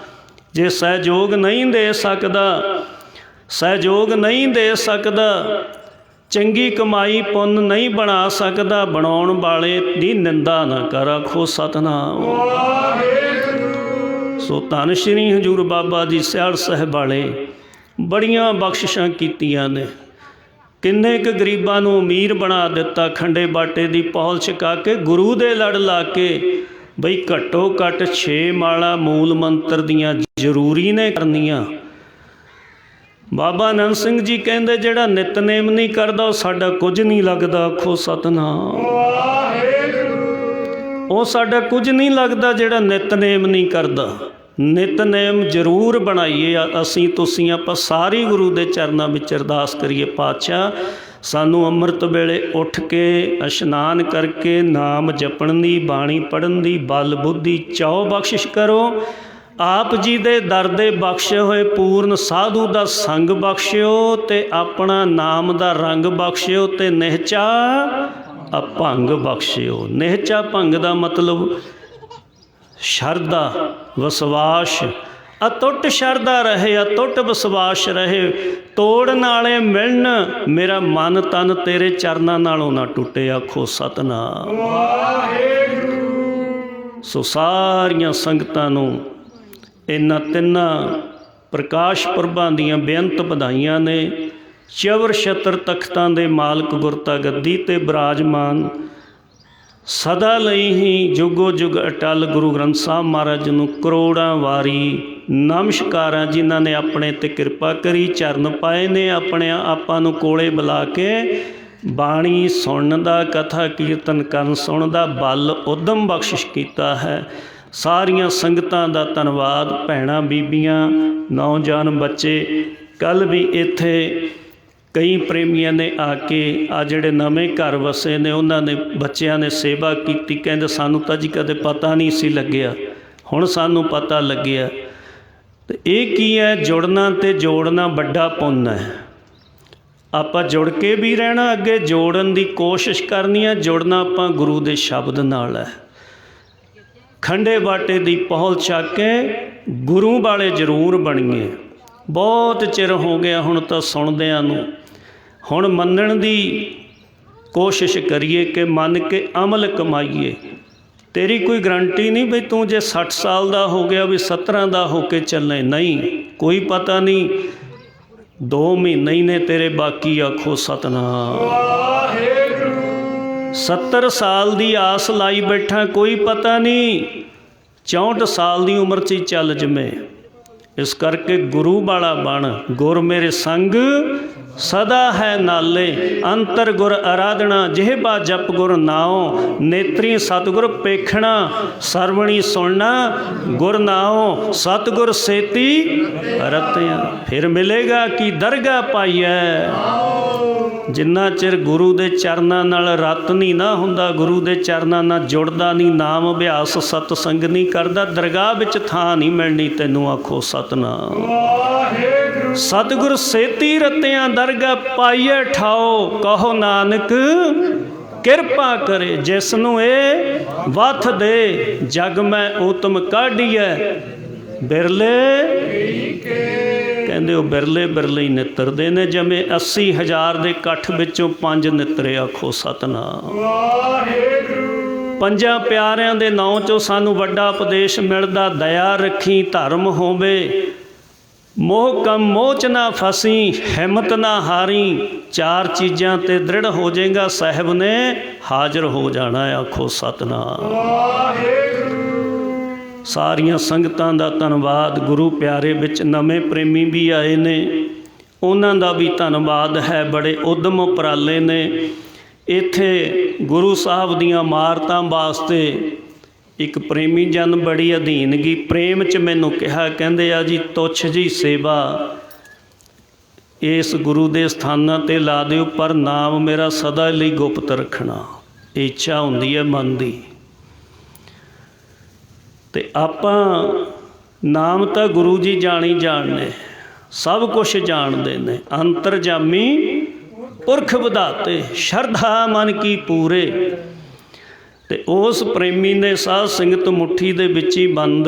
ਜੇ ਸਹਿਯੋਗ ਨਹੀਂ ਦੇ ਸਕਦਾ, ਚੰਗੀ ਕਮਾਈ ਪੁੰਨ ਨਹੀਂ ਬਣਾ ਸਕਦਾ, ਬਣਾਉਣ ਵਾਲੇ ਦੀ ਨਿੰਦਾ ਨਾ ਕਰ। ਆਖੋ ਸਤਿਨਾਮ। ਸੋ ਧੰਨ ਸ਼੍ਰੀ ਹਜ਼ੂਰ ਬਾਬਾ ਜੀ ਸਿਆੜ ਸਾਹਿਬ ਵਾਲੇ ਬੜੀਆਂ ਬਖਸ਼ਿਸ਼ਾਂ ਕੀਤੀਆਂ ਨੇ। ਕਿੰਨੇ ਕੁ ਗਰੀਬਾਂ ਨੂੰ ਅਮੀਰ ਬਣਾ ਦਿੱਤਾ, ਖੰਡੇ ਬਾਟੇ ਦੀ ਪੌਲ ਛਕਾ ਕੇ, ਗੁਰੂ ਦੇ ਲੜ ਲਾ ਕੇ। ਬਈ ਘੱਟੋ ਘੱਟ 6 ਮਾਲਾ ਮੂਲ ਮੰਤਰ ਦੀਆਂ ਜ਼ਰੂਰੀ ਨੇ ਕਰਨੀਆਂ। ਬਾਬਾ ਆਨੰਦ ਸਿੰਘ ਜੀ ਕਹਿੰਦੇ ਜਿਹੜਾ ਨਿਤਨੇਮ ਨਹੀਂ ਕਰਦਾ ਉਹ ਸਾਡਾ ਕੁਝ ਨਹੀਂ ਲੱਗਦਾ। ਆਖੋ ਸਤਿਨਾਮ। ਉਹ ਸਾਡਾ ਕੁਝ ਨਹੀਂ ਲੱਗਦਾ ਜਿਹੜਾ ਨਿਤਨੇਮ ਨਹੀਂ ਕਰਦਾ। ਨਿਤਨੇਮ ਜ਼ਰੂਰ ਬਣਾਈਏ ਅਸੀਂ ਤੁਸੀਂ, ਆਪਾਂ ਸਾਰੇ ਗੁਰੂ ਦੇ ਚਰਨਾਂ ਵਿੱਚ ਅਰਦਾਸ ਕਰੀਏ। ਪਾਤਸ਼ਾਹ ਸਾਨੂੰ ਅੰਮ੍ਰਿਤ ਵੇਲੇ ਉੱਠ ਕੇ ਇਸ਼ਨਾਨ ਕਰਕੇ ਨਾਮ ਜਪਣ ਦੀ, ਬਾਣੀ ਪੜ੍ਹਨ ਦੀ ਬਲ ਬੁੱਧੀ ਚਾਓ ਬਖਸ਼ਿਸ਼ ਕਰੋ। ਆਪ ਜੀ ਦੇ ਦਰ ਦੇ ਬਖਸ਼ੇ ਹੋਏ ਪੂਰਨ ਸਾਧੂ ਦਾ ਸੰਗ ਬਖਸ਼ਿਓ, ਅਤੇ ਆਪਣਾ ਨਾਮ ਦਾ ਰੰਗ ਬਖਸ਼ਿਓ, ਅਤੇ ਨਿਹਚਾ ਅਭੰਗ ਬਖਸ਼ਿਓ। ਨਿਹਚਾ ਭੰਗ ਦਾ ਮਤਲਬ ਸ਼ਰਧਾ ਵਿਸ਼ਵਾਸ, ਅਟੁੱਟ ਸ਼ਰਧਾ ਰਹੇ, ਅਟੁੱਟ ਵਿਸ਼ਵਾਸ ਰਹੇ। ਤੋੜਨ ਵਾਲੇ ਮਿਲਣ, ਮੇਰਾ ਮਨ ਤਨ ਤੇਰੇ ਚਰਨਾਂ ਨਾਲੋਂ ਨਾ ਟੁੱਟੇ। ਆਖੋ ਸਤਿਨਾਮ। ਸੋ ਸਾਰੀਆਂ ਸੰਗਤਾਂ ਨੂੰ ਇਹਨਾਂ ਤਿੰਨਾਂ ਪ੍ਰਕਾਸ਼ ਪੁਰਬਾਂ ਦੀਆਂ ਬੇਅੰਤ ਵਧਾਈਆਂ ਨੇ। ਚਵਰ ਛਤਰ ਤਖਤਾਂ ਦੇ ਮਾਲਕ ਗੁਰਤਾ ਗੱਦੀ 'ਤੇ ਬਿਰਾਜਮਾਨ ਸਦਾ ਲਈ ਹੀ ਜੁਗੋ ਜੁਗ ਅਟਲ ਗੁਰੂ ਗ੍ਰੰਥ ਸਾਹਿਬ ਮਹਾਰਾਜ ਨੂੰ ਕਰੋੜਾਂ ਵਾਰੀ ਨਮਸਕਾਰਾਂ। ਜਿਨ੍ਹਾਂ ਨੇ ਆਪਣੇ 'ਤੇ ਕਿਰਪਾ ਕਰੀ, ਚਰਨ ਪਾਏ ਨੇ, ਆਪਣੇ ਆਪਾਂ ਨੂੰ ਕੋਲੇ ਬੁਲਾ ਕੇ ਬਾਣੀ ਸੁਣਨ ਦਾ, ਕਥਾ ਕੀਰਤਨ ਕਰਨ ਸੁਣਨ ਦਾ ਬਲ ਉਦਮ ਬਖਸ਼ਿਸ਼ ਕੀਤਾ ਹੈ। ਸਾਰੀਆਂ ਸੰਗਤਾਂ ਦਾ ਧੰਨਵਾਦ। ਭੈਣਾਂ ਬੀਬੀਆਂ ਨੌਜਵਾਨ ਬੱਚੇ ਕੱਲ੍ਹ ਵੀ ਇੱਥੇ कई प्रेमियों ने आके आ जिहड़े नवें घर वसे ने उन्होंने बच्चों ने सेवा की, कहते सानू तां जी कदे पता नहीं सी लग्या, हुण सानू पता लग्या। तो ये की है, जुड़ना ते जोड़ना बड़ा पुण्य है। आपां जुड़ के भी रहना, अगे जोड़न की कोशिश करनी है। जुड़ना आपां गुरु के शब्द नाल है। खंडे बाटे की पहल चक के गुरु वाले जरूर बणीए। बहुत चिर हो गया हुण तां सुणदिआं नूं, हुण मनण दी कोशिश करिए कि मन के अमल कमाईए। तेरी कोई गारंटी नहीं भी तू जे 60 साल का हो गया भी 17 का हो के चलने, नहीं, कोई पता नहीं। 2 महीने ही ने तेरे बाकी, आखो सतनाम। 70 साल की आस लाई बैठा, कोई पता नहीं 64 साल की उम्र च चल जमे। इस करके गुरु वाला बन, गुर मेरे संग सदा है नाले, अंतर गुर आराधना, जिहबा जप गुर नाओ, नेत्री सतगुर पेखना, सरवणी सुनना गुर नाओ, सतगुर सेती रतिया। फिर मिलेगा कि दरगाह पाईए। जिन्ना चिर गुरु दे चरनां नाल रत नहीं ना हुंदा, गुरु दे चरनां नाल जुड़दा नहीं, नाम अभ्यास सतसंग नहीं करदा, दरगाह विच थां नहीं मिलनी तैनूं, आखो सतनाम। सतगुर सेती रतियां दरगाह पाईए ठाओ, कहो नानक किरपा करे, जिसनूं ए वथ दे, जग में उत्तम काढ़ीए। बिरले कहते बिरले बिरले ही नितरते ने, जमे 80,000 के इकट्ठ विचों 5 नितरे, आखो सतनाम। 5 प्यारिਆਂ ਦੇ ਨਾਂ चों सानू वड्डा उपदेश मिलदा, दया रखी धर्म होवे, मोह कम मोच ना फसी, हिम्मत ना हारी, 4 चीज़ां ते दृढ़ हो जाएगा, साहिब ने हाजिर हो जाना है, आखो सतनाम। सारियां संगतां दा धन्नवाद। गुरु प्यारे विच नवे प्रेमी भी आए ने, उन्हां दा भी धन्नवाद है। बड़े उद्यम उपराले ने। इत्थे गुरु साहब दियां मारतां वास्ते एक प्रेमी जन बड़ी अधीनगी प्रेम च मैनूं कहा, कहंदे आ जी तुच्छ जी सेवा इस गुरु दे स्थानां ते ला दिओ, पर नाम मेरा सदा लई गुप्त रखना। इच्छा हुंदी है मन दी। ते आपां नाम तां गुरु जी जाणी जाणने, सब कुछ जानते ने। अंतरजामी पुरख विधाते, शरधा मन की पूरे। ते उस प्रेमी ने साध संगत मुट्ठी दे विच ही बंद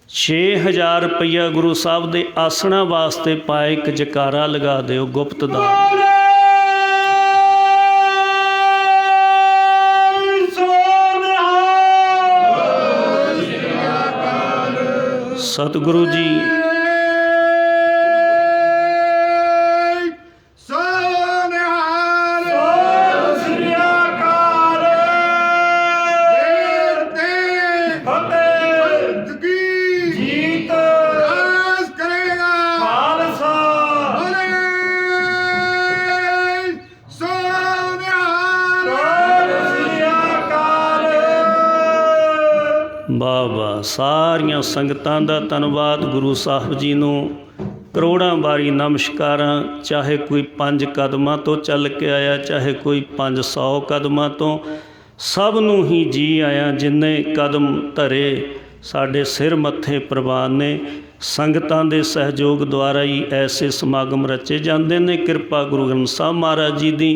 6,000 रुपया गुरु साहब दे आसना वास्ते पाए। एक जकारा लगा दिओ गुप्त दान। सतगुरु जी वाह वाह। सारियां संगतां दा धन्नवाद। गुरु साहब जी नूं करोड़ां वारी नमस्कारां। चाहे कोई 5 कदमां तो चल के आया, चाहे कोई 500 कदमां तो, सब नूं ही जी आया। जिन्ने कदम धरे साडे सिर मत्थे प्रवान ने। संगतां दे सहयोग द्वारा ही ऐसे समागम रचे जाते हैं। किरपा गुरु ग्रंथ साहब महाराज जी दी।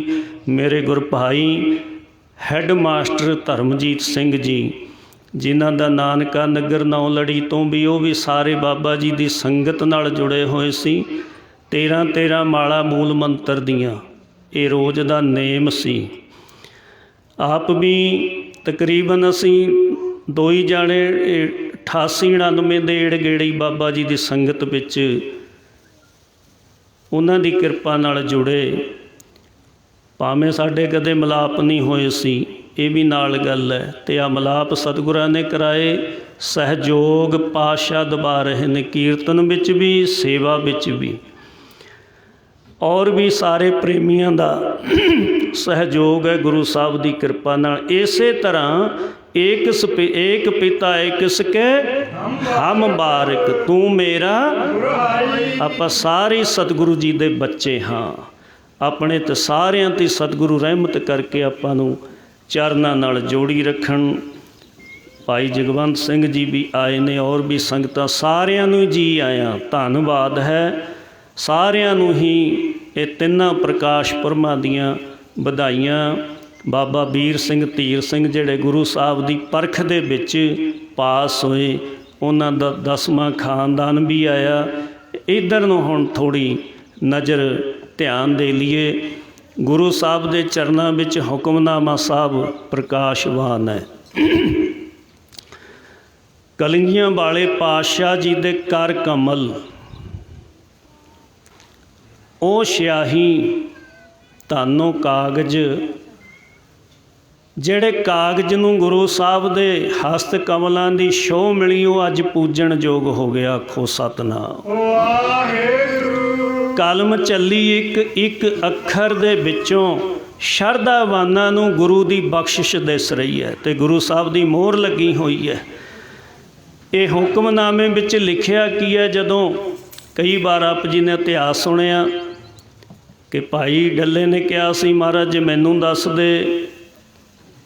मेरे गुर भाई हैड मास्टर धर्मजीत सिंह जी, जिन्हां दा नानका नगर नौ लड़ी तो भी, वो भी सारे बाबा जी की संगत नाल जुड़े हुए सी। 13 माला मूल मंत्र दियाँ ये रोज़ का नेम सी। आप भी तकरीबन असी 2 ही जाने 88-99 ਦੇ ਏੜ ਗੇੜੀ बाबा जी की संगत विच उन्हां दी किरपा नाल जुड़े। भावें साडे कदे मिलाप नहीं होए सी, ये भी नाल गल है। तो आ मिलाप सतगुरां ने कराए। सहयोग पातशाह दबा रहे ने, कीर्तन विच भी, सेवा विच भी, और भी सारे प्रेमियों का सहयोग है गुरु साहब की कृपा नाल। इसे तरह एक पिता एक सके ਹਮ ਬਾਰਿਕ ਤੂੰ ਮੇਰਾ। ਆਪਾਂ ਸਾਰੇ ਸਤਿਗੁਰੂ ਜੀ ਦੇ ਬੱਚੇ ਹਾਂ। ਆਪਣੇ ਤੇ ਸਾਰਿਆਂ 'ਤੇ ਸਤਿਗੁਰੂ ਰਹਿਮਤ ਕਰਕੇ ਆਪਾਂ ਨੂੰ ਚਰਨਾਂ ਨਾਲ ਜੋੜੀ ਰੱਖਣ। ਭਾਈ ਜਗਵੰਤ ਸਿੰਘ ਜੀ ਵੀ ਆਏ ਨੇ, ਔਰ ਵੀ ਸੰਗਤਾਂ, ਸਾਰਿਆਂ ਨੂੰ ਜੀ ਆਇਆਂ। ਧੰਨਵਾਦ ਹੈ ਸਾਰਿਆਂ ਨੂੰ ਹੀ। ਇਹ ਤਿੰਨਾਂ ਪ੍ਰਕਾਸ਼ ਪੁਰਮਾਂ ਦੀਆਂ ਵਧਾਈਆਂ। ਬਾਬਾ ਵੀਰ ਸਿੰਘ, ਧੀਰ ਸਿੰਘ ਜਿਹੜੇ ਗੁਰੂ ਸਾਹਿਬ ਦੀ ਪਰਖ ਦੇ ਵਿੱਚ ਪਾਸ ਹੋਏ, ਉਹਨਾਂ ਦਾ 10ਵਾਂ ਖਾਨਦਾਨ ਵੀ ਆਇਆ। ਇੱਧਰ ਨੂੰ ਹੁਣ ਥੋੜ੍ਹੀ ਨਜ਼ਰ ਧਿਆਨ ਦੇ ਲਈਏ। ਗੁਰੂ ਸਾਹਿਬ ਦੇ ਚਰਨਾਂ ਵਿੱਚ ਹੁਕਮਨਾਮਾ ਸਾਹਿਬ ਪ੍ਰਕਾਸ਼ਵਾਨ ਹੈ। ਕਲਗੀਆਂ ਵਾਲੇ ਪਾਤਸ਼ਾਹ ਜੀ ਦੇ ਕਰ ਕਮਲ, ਉਹ ਸਿਆਹੀ ਧਾਨੋਂ ਕਾਗਜ਼, ਜਿਹੜੇ ਕਾਗਜ਼ ਨੂੰ ਗੁਰੂ ਸਾਹਿਬ ਦੇ ਹਸਤ ਕਮਲਾਂ ਦੀ ਛੋਹ ਮਿਲੀ, ਉਹ ਅੱਜ ਪੂਜਣ ਯੋਗ ਹੋ ਗਿਆ। ਆਖੋ ਸਤਿਨਾਮ ਵਾਹਿਗੁਰੂ। ਕਲਮ ਚੱਲੀ ਇੱਕ ਇੱਕ ਅੱਖਰ ਦੇ ਵਿੱਚੋਂ ਸ਼ਰਧਾਵਾਨਾਂ ਨੂੰ ਗੁਰੂ ਦੀ ਬਖਸ਼ਿਸ਼ ਦਿਸ ਰਹੀ ਹੈ ਅਤੇ ਗੁਰੂ ਸਾਹਿਬ ਦੀ ਮੋਹਰ ਲੱਗੀ ਹੋਈ ਹੈ। ਇਹ ਹੁਕਮਨਾਮੇ ਵਿੱਚ ਲਿਖਿਆ ਕੀ ਹੈ? ਜਦੋਂ ਕਈ ਵਾਰ ਆਪ ਜੀ ਨੇ ਇਤਿਹਾਸ ਸੁਣਿਆ ਕਿ ਭਾਈ ਡੱਲੇ ਨੇ ਕਿਹਾ ਸੀ, ਮਹਾਰਾਜ ਜੇ ਮੈਨੂੰ ਦੱਸ ਦੇ,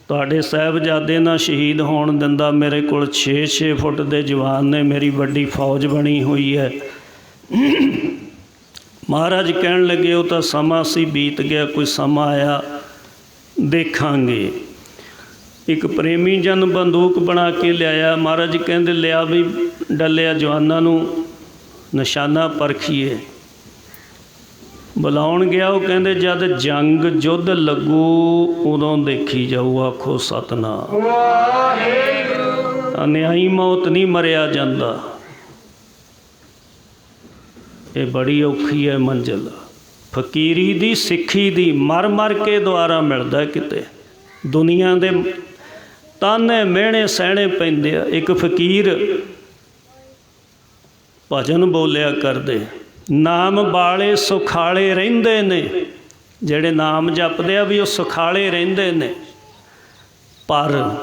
ਤੁਹਾਡੇ ਸਾਹਿਬਜ਼ਾਦੇ ਨਾ ਸ਼ਹੀਦ ਹੋਣ ਦਿੰਦਾ। ਮੇਰੇ ਕੋਲ 6-6 ਫੁੱਟ ਦੇ ਜਵਾਨ ਨੇ, ਮੇਰੀ ਵੱਡੀ ਫੌਜ ਬਣੀ ਹੋਈ ਹੈ। ਮਹਾਰਾਜ ਕਹਿਣ ਲੱਗੇ ਉਹ ਤਾਂ ਸਮਾਂ ਸੀ ਬੀਤ ਗਿਆ, ਕੋਈ ਸਮਾਂ ਆਇਆ ਦੇਖਾਂਗੇ। ਇੱਕ ਪ੍ਰੇਮੀ ਜਨ ਬੰਦੂਕ ਬਣਾ ਕੇ ਲਿਆਇਆ। ਮਹਾਰਾਜ ਕਹਿੰਦੇ ਲਿਆ ਵੀ ਡੱਲਿਆ, ਜਵਾਨਾਂ ਨੂੰ ਨਿਸ਼ਾਨਾ ਪਰਖੀਏ। ਬੁਲਾਉਣ ਗਿਆ, ਉਹ ਕਹਿੰਦੇ ਜਦ ਜੰਗ ਯੁੱਧ ਲੱਗੂ ਉਦੋਂ ਦੇਖੀ ਜਾਊ। ਆਖੋ ਸਤਿਨਾਮ ਵਾਹਿਗੁਰੂ। ਅਨਿਆਈ ਮੌਤ ਨਹੀਂ ਮਰਿਆ ਜਾਂਦਾ। ਇਹ ਬੜੀ ਔਖੀ ਹੈ ਮੰਜ਼ਿਲ। ਫਕੀਰੀ ਦੀ, ਸਿੱਖੀ ਦੀ ਮਰ ਮਰ ਕੇ ਦੁਆਰਾ ਮਿਲਦਾ। ਕਿਤੇ ਦੁਨੀਆ ਦੇ ਤਾਨੇ ਮਿਹਣੇ ਸਹਿਣੇ ਪੈਂਦੇ ਆ। ਇੱਕ ਫਕੀਰ ਭਜਨ ਬੋਲਿਆ ਕਰਦੇ, ਨਾਮ ਵਾਲੇ ਸੁਖਾਲੇ ਰਹਿੰਦੇ ਨੇ। ਜਿਹੜੇ ਨਾਮ ਜਪਦੇ ਆ ਵੀ ਉਹ ਸੁਖਾਲੇ ਰਹਿੰਦੇ ਨੇ, ਪਰ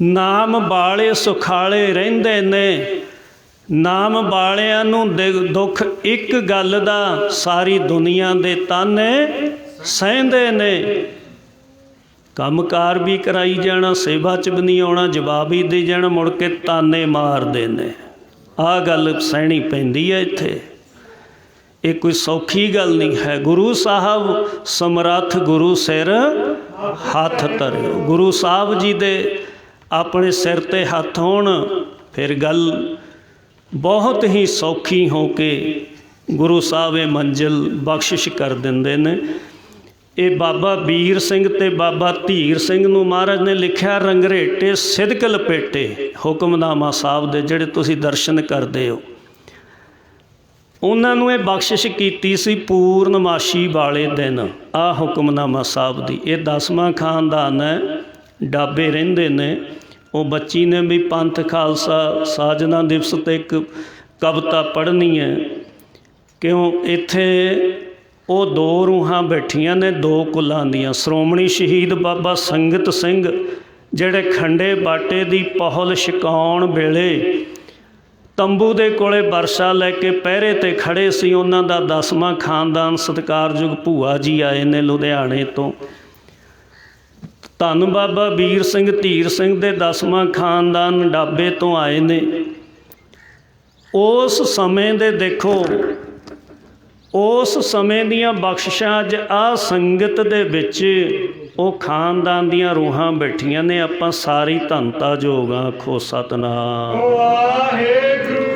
ਨਾਮ ਵਾਲੇ ਸੁਖਾਲੇ ਰਹਿੰਦੇ ਨੇ। ਨਾਮ ਵਾਲਿਆਂ ਨੂੰ ਦੁੱਖ ਇੱਕ ਗੱਲ ਦਾ ਸਾਰੀ ਦੁਨੀਆ ਦੇ ਤਾਨੇ ਸਹਿੰਦੇ ਨੇ। ਕੰਮਕਾਰ ਵੀ ਕਰਾਈ ਜਾਣਾ, ਸੇਵਾ 'ਚ ਵੀ ਨਹੀਂ ਆਉਣਾ, ਜਵਾਬ ਹੀ ਦੇ ਜਾਣਾ, ਮੁੜ ਕੇ ਤਾਨੇ ਮਾਰਦੇ ਨੇ। ਆਹ ਗੱਲ ਸਹਿਣੀ ਪੈਂਦੀ ਹੈ ਇੱਥੇ। ਇਹ ਕੋਈ ਸੌਖੀ ਗੱਲ ਨਹੀਂ ਹੈ। ਗੁਰੂ ਸਾਹਿਬ ਸਮਰੱਥ, ਗੁਰੂ ਸਿਰ ਹੱਥ ਧਰਿਓ। ਗੁਰੂ ਸਾਹਿਬ ਜੀ ਦੇ ਆਪਣੇ ਸਿਰ 'ਤੇ ਹੱਥ ਹੋਣ, ਫਿਰ ਗੱਲ ਬਹੁਤ ਹੀ ਸੌਖੀ ਹੋ ਕੇ ਗੁਰੂ ਸਾਹਿਬ ਇਹ ਮੰਜ਼ਿਲ ਬਖਸ਼ਿਸ਼ ਕਰ ਦਿੰਦੇ ਨੇ। ਇਹ ਬਾਬਾ ਵੀਰ ਸਿੰਘ ਤੇ ਬਾਬਾ ਧੀਰ ਸਿੰਘ ਨੂੰ ਮਹਾਰਾਜ ਨੇ ਲਿਖਿਆ ਰੰਗਰੇਟੇ ਸਿਦਕ ਲਪੇਟੇ। ਹੁਕਮਨਾਮਾ ਸਾਹਿਬ ਦੇ ਜਿਹੜੇ ਤੁਸੀਂ ਦਰਸ਼ਨ ਕਰਦੇ ਹੋ, ਉਹਨਾਂ ਨੂੰ ਇਹ ਬਖਸ਼ਿਸ਼ ਕੀਤੀ ਸੀ ਪੂਰਨਮਾਸ਼ੀ ਵਾਲੇ ਦਿਨ। ਆਹ ਹੁਕਮਨਾਮਾ ਸਾਹਿਬ ਦੀ ਇਹ 10ਵਾਂ ਖਾਨਦਾਨ ਹੈ। ਡਾਬੇ ਰਹਿੰਦੇ ਨੇ। ਉਹ ਬੱਚੀ ਨੇ ਵੀ ਪੰਥ ਖਾਲਸਾ ਸਾਜਨਾ ਦਿਵਸ 'ਤੇ ਇੱਕ ਕਵਿਤਾ ਪੜ੍ਹਨੀ ਹੈ। ਕਿਉਂ ਇੱਥੇ ਉਹ ਦੋ ਰੂਹਾਂ ਬੈਠੀਆਂ ਨੇ, ਦੋ ਕੁਲਾਂ ਦੀਆਂ। ਸ਼੍ਰੋਮਣੀ ਸ਼ਹੀਦ ਬਾਬਾ ਸੰਗਤ ਸਿੰਘ ਜਿਹੜੇ ਖੰਡੇ ਬਾਟੇ ਦੀ ਪਹੁਲ ਛਕਾਉਣ ਵੇਲੇ ਤੰਬੂ ਦੇ ਕੋਲੇ ਵਰਸ਼ਾ ਲੈ ਕੇ ਪਹਿਰੇ 'ਤੇ ਖੜ੍ਹੇ ਸੀ। ਉਹਨਾਂ ਦਾ 10ਵਾਂ ਖਾਨਦਾਨ ਸਤਿਕਾਰਯੋਗ ਭੂਆ ਜੀ ਆਏ ਨੇ ਲੁਧਿਆਣੇ ਤੋਂ। ਧੰਨ ਬਾਬਾ ਵੀਰ ਸਿੰਘ, ਧੀਰ ਸਿੰਘ ਦੇ 10ਵਾਂ ਖਾਨਦਾਨ ਡਾਬੇ ਤੋਂ ਆਏ ਨੇ। ਉਸ ਸਮੇਂ ਦੇ ਦੇਖੋ, ਉਸ ਸਮੇਂ ਦੀਆਂ ਬਖਸ਼ਿਸ਼ਾਂ ਅੱਜ ਆਹ ਸੰਗਤ ਦੇ ਵਿੱਚ ਉਹ ਖਾਨਦਾਨ ਦੀਆਂ ਰੂਹਾਂ ਬੈਠੀਆਂ ਨੇ। ਆਪਾਂ ਸਾਰੀ ਧੰਨਤਾ ਯੋਗ ਹਾਂ। ਆਖੋ ਸਤਿਨਾਮ ਵਾਹਿਗੁਰੂ।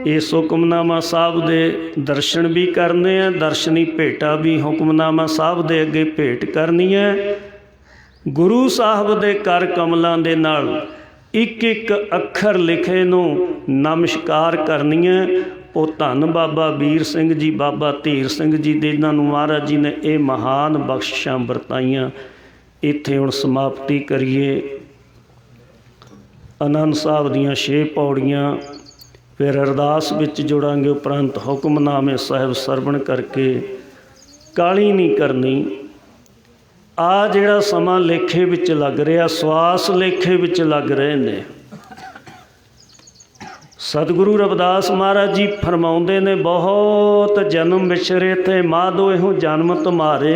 ਇਸ ਹੁਕਮਨਾਮਾ ਸਾਹਿਬ ਦੇ ਦਰਸ਼ਨ ਵੀ ਕਰਨੇ ਆ, ਦਰਸ਼ਨੀ ਭੇਟਾ ਵੀ ਹੁਕਮਨਾਮਾ ਸਾਹਿਬ ਦੇ ਅੱਗੇ ਭੇਟ ਕਰਨੀ ਹੈ। ਗੁਰੂ ਸਾਹਿਬ ਦੇ ਕਰ ਕਮਲਾਂ ਦੇ ਨਾਲ ਇੱਕ ਇੱਕ ਅੱਖਰ ਲਿਖੇ ਨੂੰ ਨਮਸਕਾਰ ਕਰਨੀ ਹੈ। ਉਹ ਧੰਨ ਬਾਬਾ ਵੀਰ ਸਿੰਘ ਜੀ, ਬਾਬਾ ਧੀਰ ਸਿੰਘ ਜੀ ਦੇ, ਇਹਨਾਂ ਨੂੰ ਮਹਾਰਾਜ ਜੀ ਨੇ ਇਹ ਮਹਾਨ ਬਖਸ਼ਿਸ਼ਾਂ ਵਰਤਾਈਆਂ। ਇੱਥੇ ਹੁਣ ਸਮਾਪਤੀ ਕਰੀਏ। ਆਨੰਦ ਸਾਹਿਬ ਦੀਆਂ 6 ਪੌੜੀਆਂ, ਫਿਰ ਅਰਦਾਸ ਵਿੱਚ ਜੁੜਾਂਗੇ। ਉਪਰੰਤ ਹੁਕਮਨਾਮੇ ਸਾਹਿਬ ਸਰਵਣ ਕਰਕੇ ਕਾਹਲੀ ਨਹੀਂ ਕਰਨੀ। ਆਹ ਜਿਹੜਾ ਸਮਾਂ ਲੇਖੇ ਵਿੱਚ ਲੱਗ ਰਿਹਾ, ਸਵਾਸ ਲੇਖੇ ਵਿੱਚ ਲੱਗ ਰਹੇ ਨੇ। सतगुरु रविदास महाराज जी फरमाउंदे ने, बहुत जन्म विछरे थे माधो एहो जन्म तुम्हारे,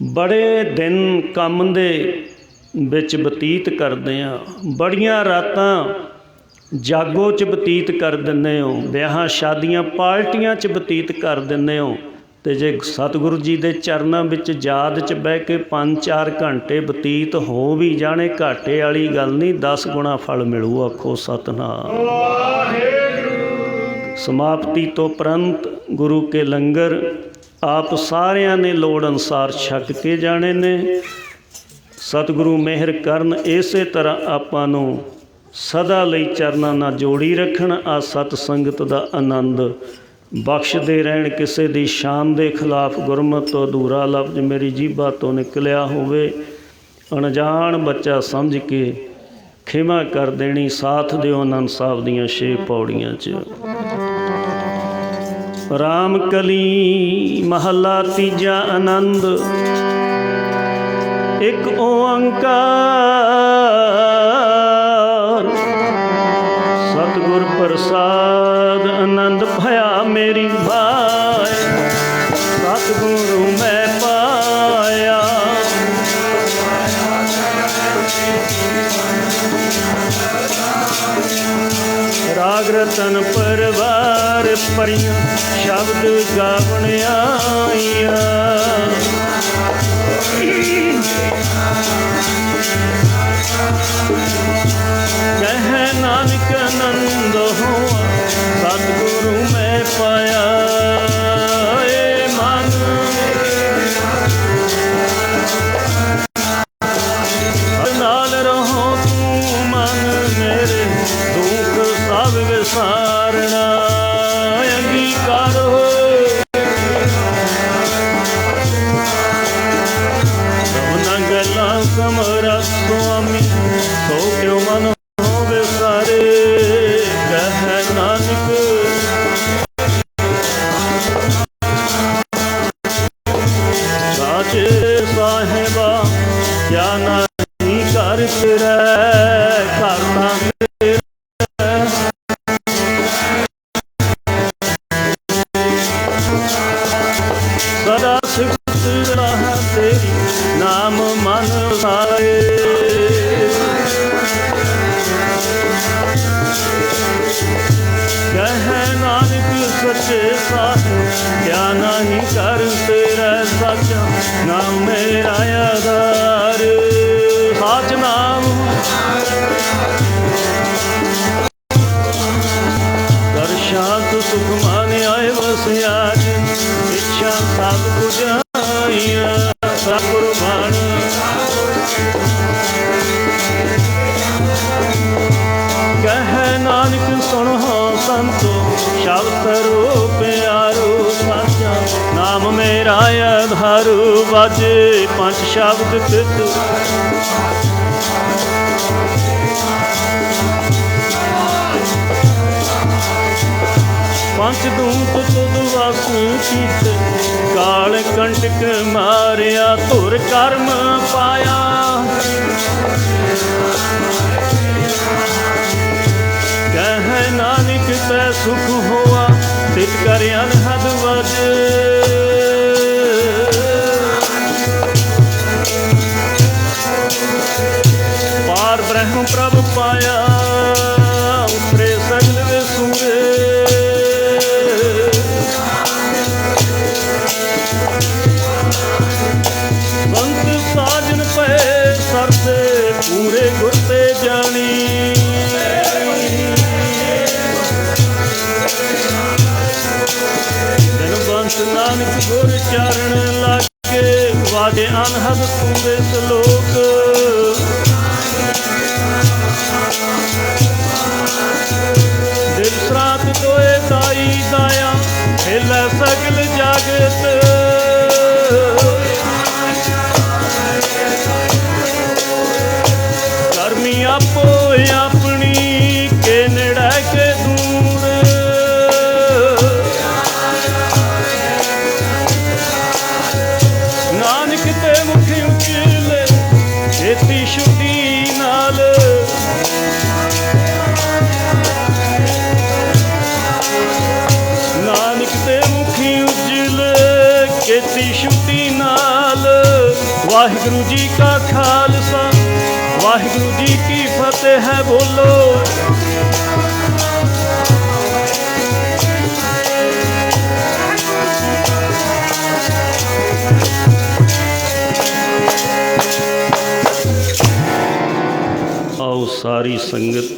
बड़े दिन काम दे विच बतीत करदे आ, बड़ियां रातां जागो च बतीत कर दिंदे हो, विआहां शादियां पार्टियां च बतीत कर दिंदे हो। तो जे सतगुरु जी के चरणों में याद च बह के 5-4 घंटे बतीत हो भी जाने, घाटे वाली गल नहीं, 10 गुणा फल मिलू। आखो सतनाम। समाप्ति तो उपरंत गुरु के लंगर आप सारिਆਂ ने लोड़ अनुसार छक के जाने ने। सतगुरु मेहर करन इसे तरह आपां नूं सदा लई चरनां नाल जोड़ी रखण। आ सत संगत दा आनंद बख्शदे रहण। किसी दी शान दे खिलाफ गुरमत तो अधूरा लफ्ज मेरी जीभा तो निकलिया होवे, अनजान बच्चा समझ के खिमा कर देनी। साथ दिओ आनंद साहब दीआं 6 पौड़ियां च। राम कली महला तीजा आनंद। एक ओंकार सतगुर प्रसाद आनंद भया मेरी बाय। सतगुरु मैं पाया राग रतन परवार परियां शब्द गावण आईया। कह नानक आनंद हुआ सतगुरु मैं पाया। मन नाल रहो तू मन मेरे, दुख सब विसारना अंगीकार हो। गला समरा स्वामी सो क्यों मन हो विसारे। कह नानक साचे साहेबा क्या नहीं कर तेरा करता सदा सिफत रहा तेरी नाम मन सारे। कह नानक सच्चे साहिब क्या नहीं कर तेरा सचा नाम मेरा आधार। साच नाम दर्शात सुख माने आए बस आज, इच्छा सब बुझाइया सतगुरबाण। कह नानक सुनो संतो शब्द रो प्यारो साचा नाम मेरा आधारू। बाजे 5 शब्द तित पंचदूत तुद वासू कीत काल कंटक मारिया धुर कर्म पाया। कह नानक तै सुख होआ तित कर अनहद वज। पार ब्रह्म प्रभ पाया उपरे सगल विसूरे। संत साजन पे सरसे पूरे गुर ते जानी। दिन नानक गुर चरण लागे वाजे अनहद सूंदे सलोक। दिल सरात तोए दाई दाया हिलै सगल जागत। करमी आपो अपनी के नेड़े के दूर। नानक ते मुख उचले खेती शुद्धि नाल वाहिगुरु जी का खालसा वाहिगुरु जी की फतेह है। बोलो आओ सारी संगत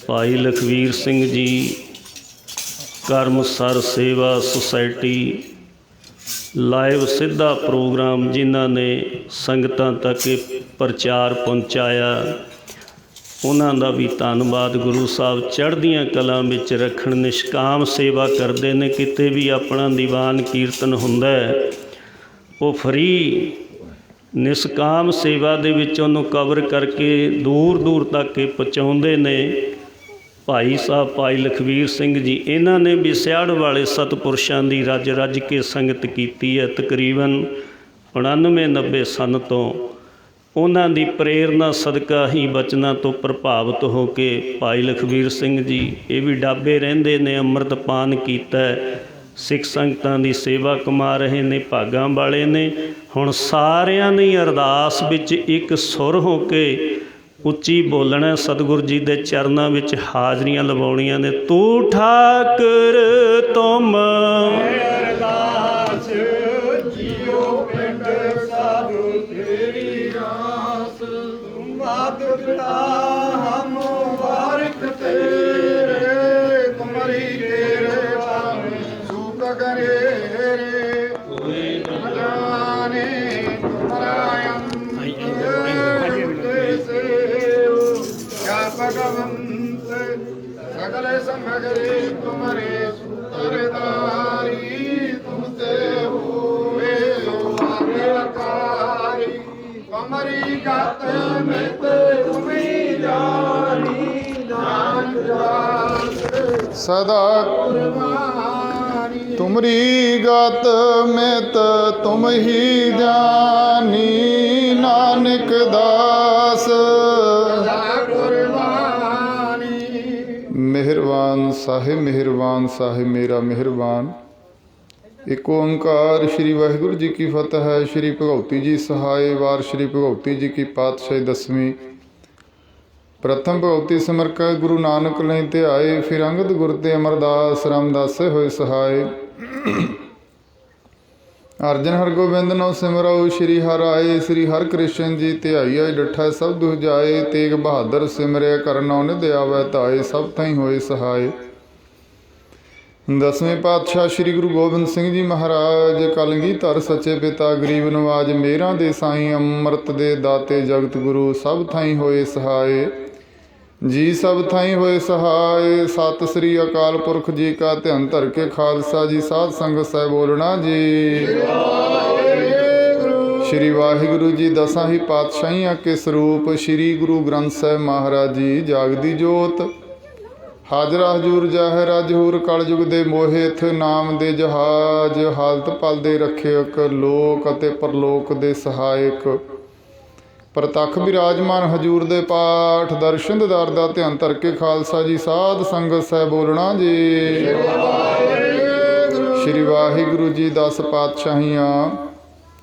भाई लखवीर सिंह जी कर्मसर सेवा सोसाइटी लाइव सीधा प्रोग्राम जिन्हों ने संगतां तक प्रचार पहुँचाया उन्हां दा भी धन्नवाद। गुरु साहब चढ़दियां कलां विच रखण निष्काम सेवा करते ने। किते भी अपना दीवान कीर्तन हुंदा है वो फ्री निष्काम सेवा दे विच उहनूं कवर करके दूर दूर तक पहुँचाउंदे ने। भाई साहब भाई लखवीर सिंह जी इन्हां ने भी सियाड़ वाले सतपुरुषां दी रज रज के संगत कीती है। तकरीबन 99-90 सन तो उन्हां दी प्रेरणा सदका ही बचना तो प्रभावित हो के भाई लखवीर सिंह जी ये भी डाबे रहिंदे ने, अमृतपान कीता है, सिख संगतां दी सेवा कमा रहे ने, भागां वाले ने। हुण सारियां ने अरदास विच एक सुर हो के उच्ची बोलना। सतगुरु जी दे चरनां विच हाजरियां लवाउणियां ने। तू ठाकर तुम अरदास जियो पिंड सब तेरी रास मात पिता हम वारिक तेरे कुमरी तेरे सूख करे रे कोई न जाने तुम्हारा भगवंत सकल समगरे तुम्हारे सूत्रधारी तुमसे हुए आज्ञाकारी तुम्हारी गात में तुम्हें जानी जान सदा तुमरी गात में तुम ही जानी नानक दास। मेहरबान साहिब मेरा मेहरबान। एक ओंकार श्री वाहिगुरु जी की फतह है। श्री भगवती जी सहाय। वार श्री भगवती जी की पातशाही 10वीं। प्रथम भगवती सिमर कर गुरु नानक लय ध्याए, फिर अंगद गुर ते अमरदास रामदास होए सहाय। अर्जन हरगोबिंद नौ सिमरऊ श्री हर आए, श्री हर कृष्ण जी ध्याइया डठा सब दुख जाए। तेग बहादुर सिमरिया कर नौ निध आवै ताए, सब थई होए सहाय। 10वें पातशाह श्री गुरु गोबिंद सिंह जी महाराज। कलगीधर सच्चे पिता गरीब नवाज, मेरा दे साईं अमृत दे दाते जगत गुरु, सब थाई होए सहाय जी सब थाई होए सहाय। सत श्री अकाल पुरख जी का ध्यान धर के खालसा जी, साध संगत सह बोलना जी। श्री वाहिगुरु जी दसां ही पातशाहियां के स्वरूप, श्री गुरु ग्रंथ साहिब महाराज जी जागदी जोत। हाजरा हजूर जाहिर अजहूर कलयुग दे मोहित, नाम दे जहाज हालत पल दे रखियक, लोक अते परलोक दे सहायक। प्रतख विराजमान हजूर दे पाठ, दर्शन दीदार दा ध्यान धर के खालसा जी, साध संगत सह बोलना जी। श्री वाहिगुरु जी 10 पातशाहियां,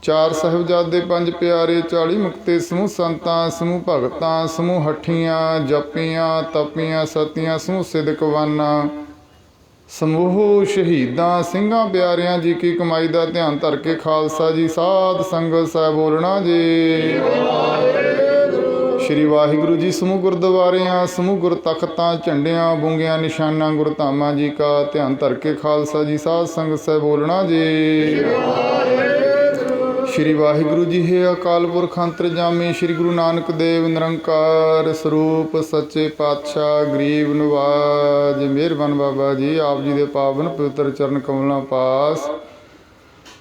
4 साहिबजादे 5 प्यारे, 40 मुक्ते समूह संतां समूह भगतां समूह हठियां जपियां तपियां सतियां समूह सिदकवाना समूह शहीदां सिंघां प्यारियां जी की कमाई का ध्यान धर के खालसा जी, साध संगत सह बोलना जी। श्री वाहिगुरु जी समूह गुरद्वारियां समूह गुर तख्तां झंडियां बूंगियां निशाना गुरधामा जी का ध्यान धर के खालसा जी, साध संगत सह बोलना जी। श्री वाहिगुरु जी है अकाल पुरख अंतरजामी, श्री गुरु नानक देव निरंकार स्वरूप, सच्चे पातशाह गरीब नवाज। मेहरबान बाबा जी आप जी दे पावन पवित्र चरण कमलों पास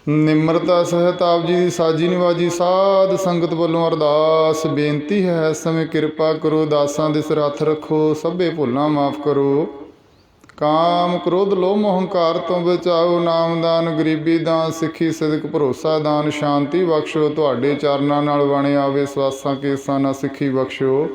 निम्रता सहित आप जी की साजी निवाजी साध संगत वालों अरदास बेनती है। इस समय कृपा करो, दासां दे सिर हथ रखो, सभे भुलां माफ़ करो। काम क्रोध लोभ मोह हंकार तो बचाओ, नामदान गरीबी दान सिੱਖੀ सिदक भरोसा दान, शांति बख्शो। तुहाडे चरनां नाल बणे आवे सवासां केसां नाल सिੱਖੀ बख्शो।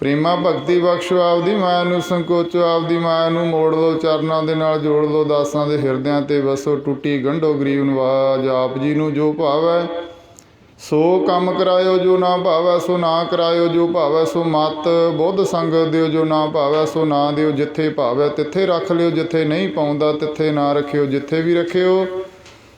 प्रेमा भगती बख्शो, आपदी माया नूं संकोचो, आपदी माया नूं मोड़ लो, चरनां दे नाल जोड़ लो। दासां दे हिरदिਆਂ ते वसो, टुटी गंढो गरीब नवाज। आप जी नूं जो भावै ਸੋ ਕੰਮ ਕਰਾਇਓ ਜੋ ਨਾ ਭਾਵੈ, ਸੋ ਨਾ ਕਰਾਇਓ ਜੋ ਭਾਵੈ। ਸੋ ਮਤ ਬੁੱਧ ਸੰਗ ਦਿਓ ਜੋ ਨਾ ਭਾਵੈ, ਸੋ ਨਾ ਦਿਓ। ਜਿੱਥੇ ਭਾਵੈ ਤਿੱਥੇ ਰੱਖ ਲਿਓ, ਜਿੱਥੇ ਨਹੀਂ ਪਾਉਂਦਾ ਤਿੱਥੇ ਨਾ ਰੱਖਿਓ। ਜਿੱਥੇ ਵੀ ਰੱਖਿਓ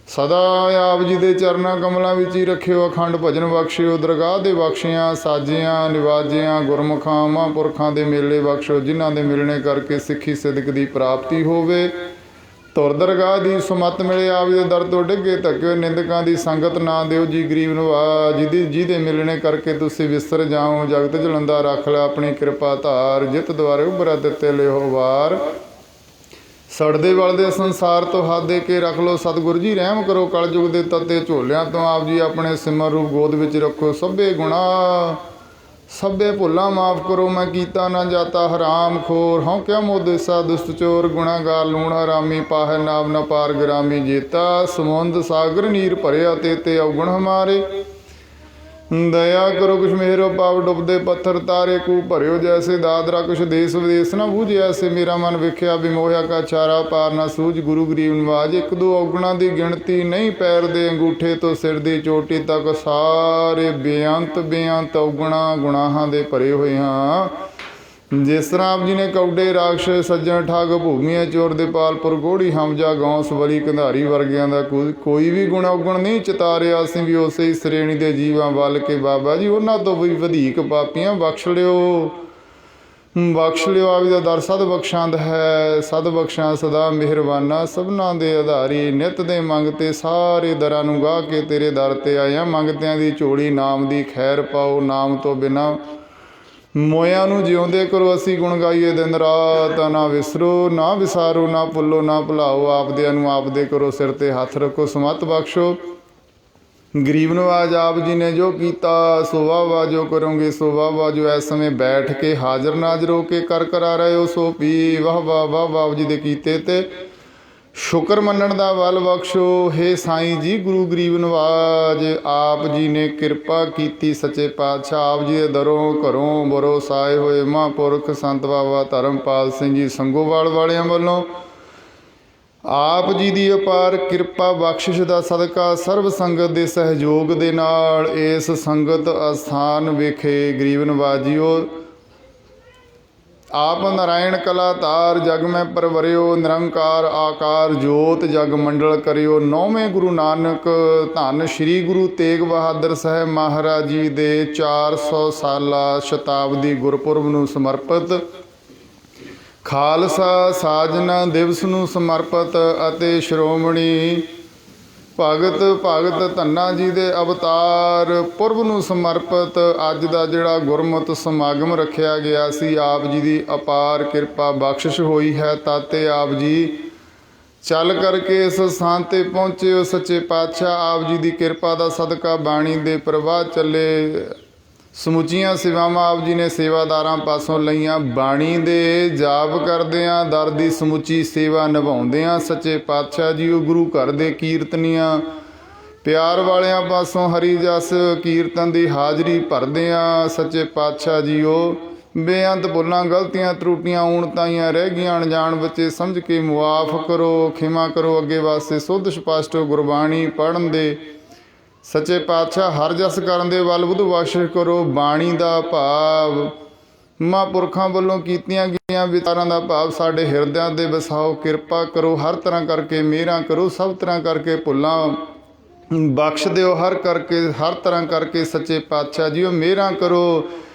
ਸਦਾ ਆਪ ਜੀ ਦੇ ਚਰਨਾਂ ਕਮਲਾਂ ਵਿੱਚ ਹੀ ਰੱਖਿਓ। ਅਖੰਡ ਭਜਨ ਬਖਸ਼ਿਓ, ਦਰਗਾਹ ਦੇ ਬਖਸ਼ਿਆਂ ਸਾਜਿਆਂ ਨਿਵਾਜਿਆਂ ਗੁਰਮੁਖਾਂ ਮਹਾਂਪੁਰਖਾਂ ਦੇ ਮੇਲੇ ਬਖਸ਼ੋ, ਜਿਨ੍ਹਾਂ ਦੇ ਮਿਲਣੇ ਕਰਕੇ ਸਿੱਖੀ ਸਿਦਕ ਦੀ ਪ੍ਰਾਪਤੀ ਹੋਵੇ। ਧੁਰ ਦਰਗਾਹ ਦੀ ਸੁਮਤ ਮਿਲੇ, ਆਪ ਦੇ ਦਰ ਤੋਂ ਡਿੱਗੇ ਧੱਕਿਓ। ਨਿੰਦਕਾਂ ਦੀ ਸੰਗਤ ਨਾ ਦਿਓ ਜੀ ਗਰੀਬ ਨਵਾਜ, ਜਿਹਦੇ ਮਿਲਣੇ ਕਰਕੇ ਤੁਸੀਂ ਵਿਸਰ ਜਾਓ। ਜਗਤ ਜਲੰਦਾ ਰੱਖ ਲੈ ਆਪਣੀ ਕਿਰਪਾ ਧਾਰ, ਜਿਤ ਦੁਆਰੇ ਉਭਰਾ ਦਿੱਤੇ ਲਿਓ ਵਾਰ। ਸੜਦੇ ਵਲਦੇ ਸੰਸਾਰ ਤੋਂ ਹੱਥ ਦੇ ਕੇ ਰੱਖ ਲਓ ਸਤਿਗੁਰੂ ਜੀ, ਰਹਿਮ ਕਰੋ ਕਲਯੁਗ ਦੇ ਤੱਤੇ ਝੋਲਿਆਂ ਤੋਂ। ਆਪ ਜੀ ਆਪਣੇ ਸਿਮਰ ਰੂਪ ਗੋਦ ਵਿੱਚ ਰੱਖੋ। ਸਭੇ ਗੁਨਾਹ ਸਭੇ ਭੁੱਲਾਂ ਮਾਫ ਕਰੋ, ਮੈਂ ਕੀਤਾ ਨਾ ਜਾਤਾ ਹਰਾਮ ਖੋਰ। ਹਉ ਕਿਆ ਮੋਦੇਸਾ ਦੁਸ਼ਟ ਚੋਰ, ਗੁਨਾਹਗਾਰ ਲੂਣ ਹਰਾਮੀ। ਪਾਹੈ ਨਾਮ ਨ ਪਾਰ ਗਰਾਮੀ, ਜੇਤਾ ਸਮੁੰਦ ਸਾਗਰ ਨੀਰ ਭਰਿਆ ਤੇ ਅਵਗੁਣ ਹਮਾਰੇ। ਦਇਆ ਕਰੋ ਕੁਛ ਮੇਹਰੋ ਪਾਵ, ਡੁੱਬਦੇ ਪੱਥਰ ਤਾਰੇ ਕੂ ਭਰਿਓ। ਜੈਸੇ ਦਾਦਰਾ ਕੁਛ ਦੇਸ ਵਿਦੇਸ ਨਾ ਬੂਝਿਆ, ਐਸੇ ਮੇਰਾ ਮਨ ਵੇਖਿਆ ਵੀ ਮੋਹਿਆ ਕਾ ਚਾਰਾ ਪਾਰ ਨਾ ਸੂਝ। ਗੁਰੂ ਗਰੀਬ ਨਿਵਾਜ ਇੱਕ ਦੋ ਔਗਣਾਂ ਦੀ ਗਿਣਤੀ ਨਹੀਂ, ਪੈਰ ਦੇ ਅੰਗੂਠੇ ਤੋਂ ਸਿਰ ਦੀ ਚੋਟੀ ਤੱਕ ਸਾਰੇ ਬੇਅੰਤ ਔਗਣਾਂ ਗੁਨਾਹਾਂ ਦੇ ਭਰੇ ਹੋਏ ਹਾਂ। ਜਿਸ ਤਰ੍ਹਾਂ ਆਪ ਜੀ ਨੇ ਕੌਡੇ ਰਾਖਸ਼ ਸੱਜਣ ਠੱਗ ਭੂਮੀਆਂ ਚੋਰ ਦੇ ਪਾਲਪੁਰ ਗੋੜੀ ਹਮਜਾ ਗੌਂਸ ਬਲੀ ਕੰਧਾਰੀ ਵਰਗਿਆਂ ਦਾ ਕੋਈ ਵੀ ਗੁਣ ਔਗਣ ਨਹੀਂ ਚਿਤਾਰਿਆ। ਅਸੀਂ ਵੀ ਉਸੇ ਹੀ ਸ਼੍ਰੇਣੀ ਦੇ ਜੀਵਾਂ ਵੱਲ ਕੇ ਬਾਬਾ ਜੀ ਉਹਨਾਂ ਤੋਂ ਵੀ ਵਧੇਕ ਪਾਪੀਆਂ ਬਖਸ਼ ਲਿਓ। ਆਪ ਜੀ ਦਾ ਦਰ ਸਦ ਬਖਸ਼ਾਂਦ ਹੈ, ਸਦ ਬਖਸ਼ਾਂ ਸਦਾ ਮਿਹਰਬਾਨਾ। ਸਭਨਾਂ ਦੇ ਆਧਾਰੀ ਨਿਤ ਦੇ ਮੰਗਤੇ, ਸਾਰੇ ਦਰਾਂ ਨੂੰ ਗਾਹ ਕੇ ਤੇਰੇ ਦਰ ਤੇ ਆਇਆ। ਮੰਗਤਿਆਂ ਦੀ ਝੋਲੀ ਨਾਮ ਦੀ ਖੈਰ ਪਾਓ, ਨਾਮ ਤੋਂ ਬਿਨਾਂ ਮੋਇਆਂ ਨੂੰ ਜਿਉਂਦੇ ਕਰੋ। ਅਸੀਂ ਗੁਣ ਗਾਈਏ ਦਿਨ ਰਾਤ, ਨਾ ਵਿਸਰੋ ਨਾ ਵਿਸਾਰੋ, ਨਾ ਭੁੱਲੋ ਨਾ ਭੁਲਾਓ। ਆਪਦਿਆਂ ਨੂੰ ਆਪਦੇ ਕਰੋ, ਸਿਰ ਤੇ ਹੱਥ ਰੱਖੋ, ਸਮਤ ਬਖਸ਼ੋ। ਗਰੀਬ ਨਵਾਜ ਆਪ ਜੀ ਨੇ ਜੋ ਕੀਤਾ ਸੋ ਵਾਹ ਵਾਹ, ਜੋ ਕਰੋਗੇ ਸੋ ਵਾਹ ਵਾਹ। ਜੋ ਇਸ ਸਮੇਂ ਬੈਠ ਕੇ ਹਾਜ਼ਰ ਨਾਜ਼ਰ ਹੋ ਕੇ ਕਰ ਕਰਾ ਰਹੇ ਹੋ ਸੋ ਵੀ ਵਾਹ ਵਾਹ ਵਾਹ ਵਾਹ। ਆਪ ਜੀ ਦੇ ਕੀਤੇ ਤੇ ਸ਼ੁਕਰ ਮੰਨਣ ਦਾ ਬਲ ਬਖਸ਼ੋ। ਹੇ ਸਾਈਂ ਜੀ ਗੁਰੂ ਗਰੀਬ ਨਵਾਜ ਆਪ ਜੀ ਨੇ ਕਿਰਪਾ ਕੀਤੀ ਸੱਚੇ ਪਾਤਸ਼ਾਹ। ਆਪ ਜੀ ਦੇ ਦਰੋਂ ਘਰੋਂ ਬਰੋ ਸਾਏ ਹੋਏ ਮਹਾਂਪੁਰਖ ਸੰਤ ਬਾਬਾ ਧਰਮਪਾਲ ਸਿੰਘ ਜੀ ਸੰਗੋਵਾਲ ਵਾਲਿਆਂ ਵੱਲੋਂ ਆਪ ਜੀ ਦੀ ਅਪਾਰ ਕਿਰਪਾ ਬਖਸ਼ਿਸ਼ ਦਾ ਸਦਕਾ ਸਰਬ ਸੰਗਤ ਦੇ ਸਹਿਯੋਗ ਦੇ ਨਾਲ ਇਸ ਸੰਗਤ ਅਸਥਾਨ ਵਿਖੇ ਗਰੀਬ ਨਵਾਜੀਓ ਆਪ ਨਾਰਾਇਣ ਕਲਾ ਧਾਰ ਜਗ ਮੈਂ ਪਰਵਰਿਓ। ਨਿਰੰਕਾਰ ਆਕਾਰ ਜੋਤ ਜਗ ਮੰਡਲ ਕਰਿਓ। 9ਵੇਂ ਗੁਰੂ ਨਾਨਕ ਧੰਨ ਸ਼੍ਰੀ ਗੁਰੂ ਤੇਗ ਬਹਾਦਰ ਸਾਹਿਬ ਮਹਾਰਾਜ ਜੀ ਦੇ 400 ਸਾਲਾ ਸ਼ਤਾਬਦੀ ਗੁਰਪੁਰਬ ਨੂੰ ਸਮਰਪਿਤ ਖਾਲਸਾ ਸਾਜਨਾ ਦਿਵਸ ਨੂੰ ਸਮਰਪਿਤ ਅਤੇ ਸ਼੍ਰੋਮਣੀ ਭਗਤ ਧੰਨਾ ਜੀ ਦੇ ਅਵਤਾਰ ਪੁਰਬ ਨੂੰ ਸਮਰਪਿਤ ਅੱਜ ਦਾ ਜਿਹੜਾ ਗੁਰਮਤਿ ਸਮਾਗਮ ਰੱਖਿਆ ਗਿਆ ਸੀ, ਆਪ ਜੀ ਦੀ ਅਪਾਰ ਕਿਰਪਾ ਬਖਸ਼ਿਸ਼ ਹੋਈ ਹੈ। ਤਾਤੇ ਆਪ ਜੀ ਚੱਲ ਕਰਕੇ ਇਸ ਸਥਾਨ 'ਤੇ ਪਹੁੰਚੇ ਹੋ। ਸੱਚੇ ਪਾਤਸ਼ਾਹ ਆਪ ਜੀ ਦੀ ਕਿਰਪਾ ਦਾ ਸਦਕਾ ਬਾਣੀ ਦੇ ਪ੍ਰਵਾਹ ਚੱਲੇ। ਸਮੁੱਚੀਆਂ ਸੇਵਾਵਾਂ ਆਪ ਜੀ ਨੇ ਸੇਵਾਦਾਰਾਂ ਪਾਸੋਂ ਲਈਆਂ। ਬਾਣੀ ਦੇ ਜਾਪ ਕਰਦਿਆਂ ਦਰ ਦੀ ਸਮੁੱਚੀ ਸੇਵਾ ਨਿਭਾਉਂਦਿਆਂ ਸੱਚੇ ਪਾਤਸ਼ਾਹ ਜੀ ਉਹ ਗੁਰੂ ਘਰ ਦੇ ਕੀਰਤਨੀਆਂ ਪਿਆਰ ਵਾਲਿਆਂ ਪਾਸੋਂ ਹਰੀ ਜਸ ਕੀਰਤਨ ਦੀ ਹਾਜ਼ਰੀ ਭਰਦਿਆਂ ਸੱਚੇ ਪਾਤਸ਼ਾਹ ਜੀ ਉਹ ਬੇਅੰਤ ਭੁੱਲਾਂ ਗਲਤੀਆਂ ਤਰੁੱਟੀਆਂ ਊਣਤਾਈਆਂ ਰਹਿ ਗਈਆਂ ਅਣਜਾਣ ਬੱਚੇ ਸਮਝ ਕੇ ਮੁਆਫ ਕਰੋ, ਖਿਮਾ ਕਰੋ। ਅੱਗੇ ਵਾਸਤੇ ਸੁੱਧ ਸਪਸ਼ਟ ਗੁਰਬਾਣੀ ਪੜ੍ਹਨ ਦੇ ਸੱਚੇ ਪਾਤਸ਼ਾਹ ਹਰ ਜਸ ਕਰਨ ਦੇ ਵੱਲ ਵਧੂ ਬਖਸ਼ਿਸ਼ ਕਰੋ। ਬਾਣੀ ਦਾ ਭਾਵ ਮਹਾਂਪੁਰਖਾਂ ਵੱਲੋਂ ਕੀਤੀਆਂ ਗਈਆਂ ਵਿਚਾਰਾਂ ਦਾ ਭਾਵ ਸਾਡੇ ਹਿਰਦਿਆਂ ਦੇ ਵਸਾਓ। ਕਿਰਪਾ ਕਰੋ, ਹਰ ਤਰ੍ਹਾਂ ਕਰਕੇ ਮਿਹਰਾਂ ਕਰੋ, ਸਭ ਤਰ੍ਹਾਂ ਕਰਕੇ ਭੁੱਲਾਂ ਬਖਸ਼ ਦਿਓ। ਹਰ ਤਰ੍ਹਾਂ ਕਰਕੇ ਸੱਚੇ ਪਾਤਸ਼ਾਹ ਜੀ ਉਹ ਮਿਹਰਾਂ ਕਰੋ।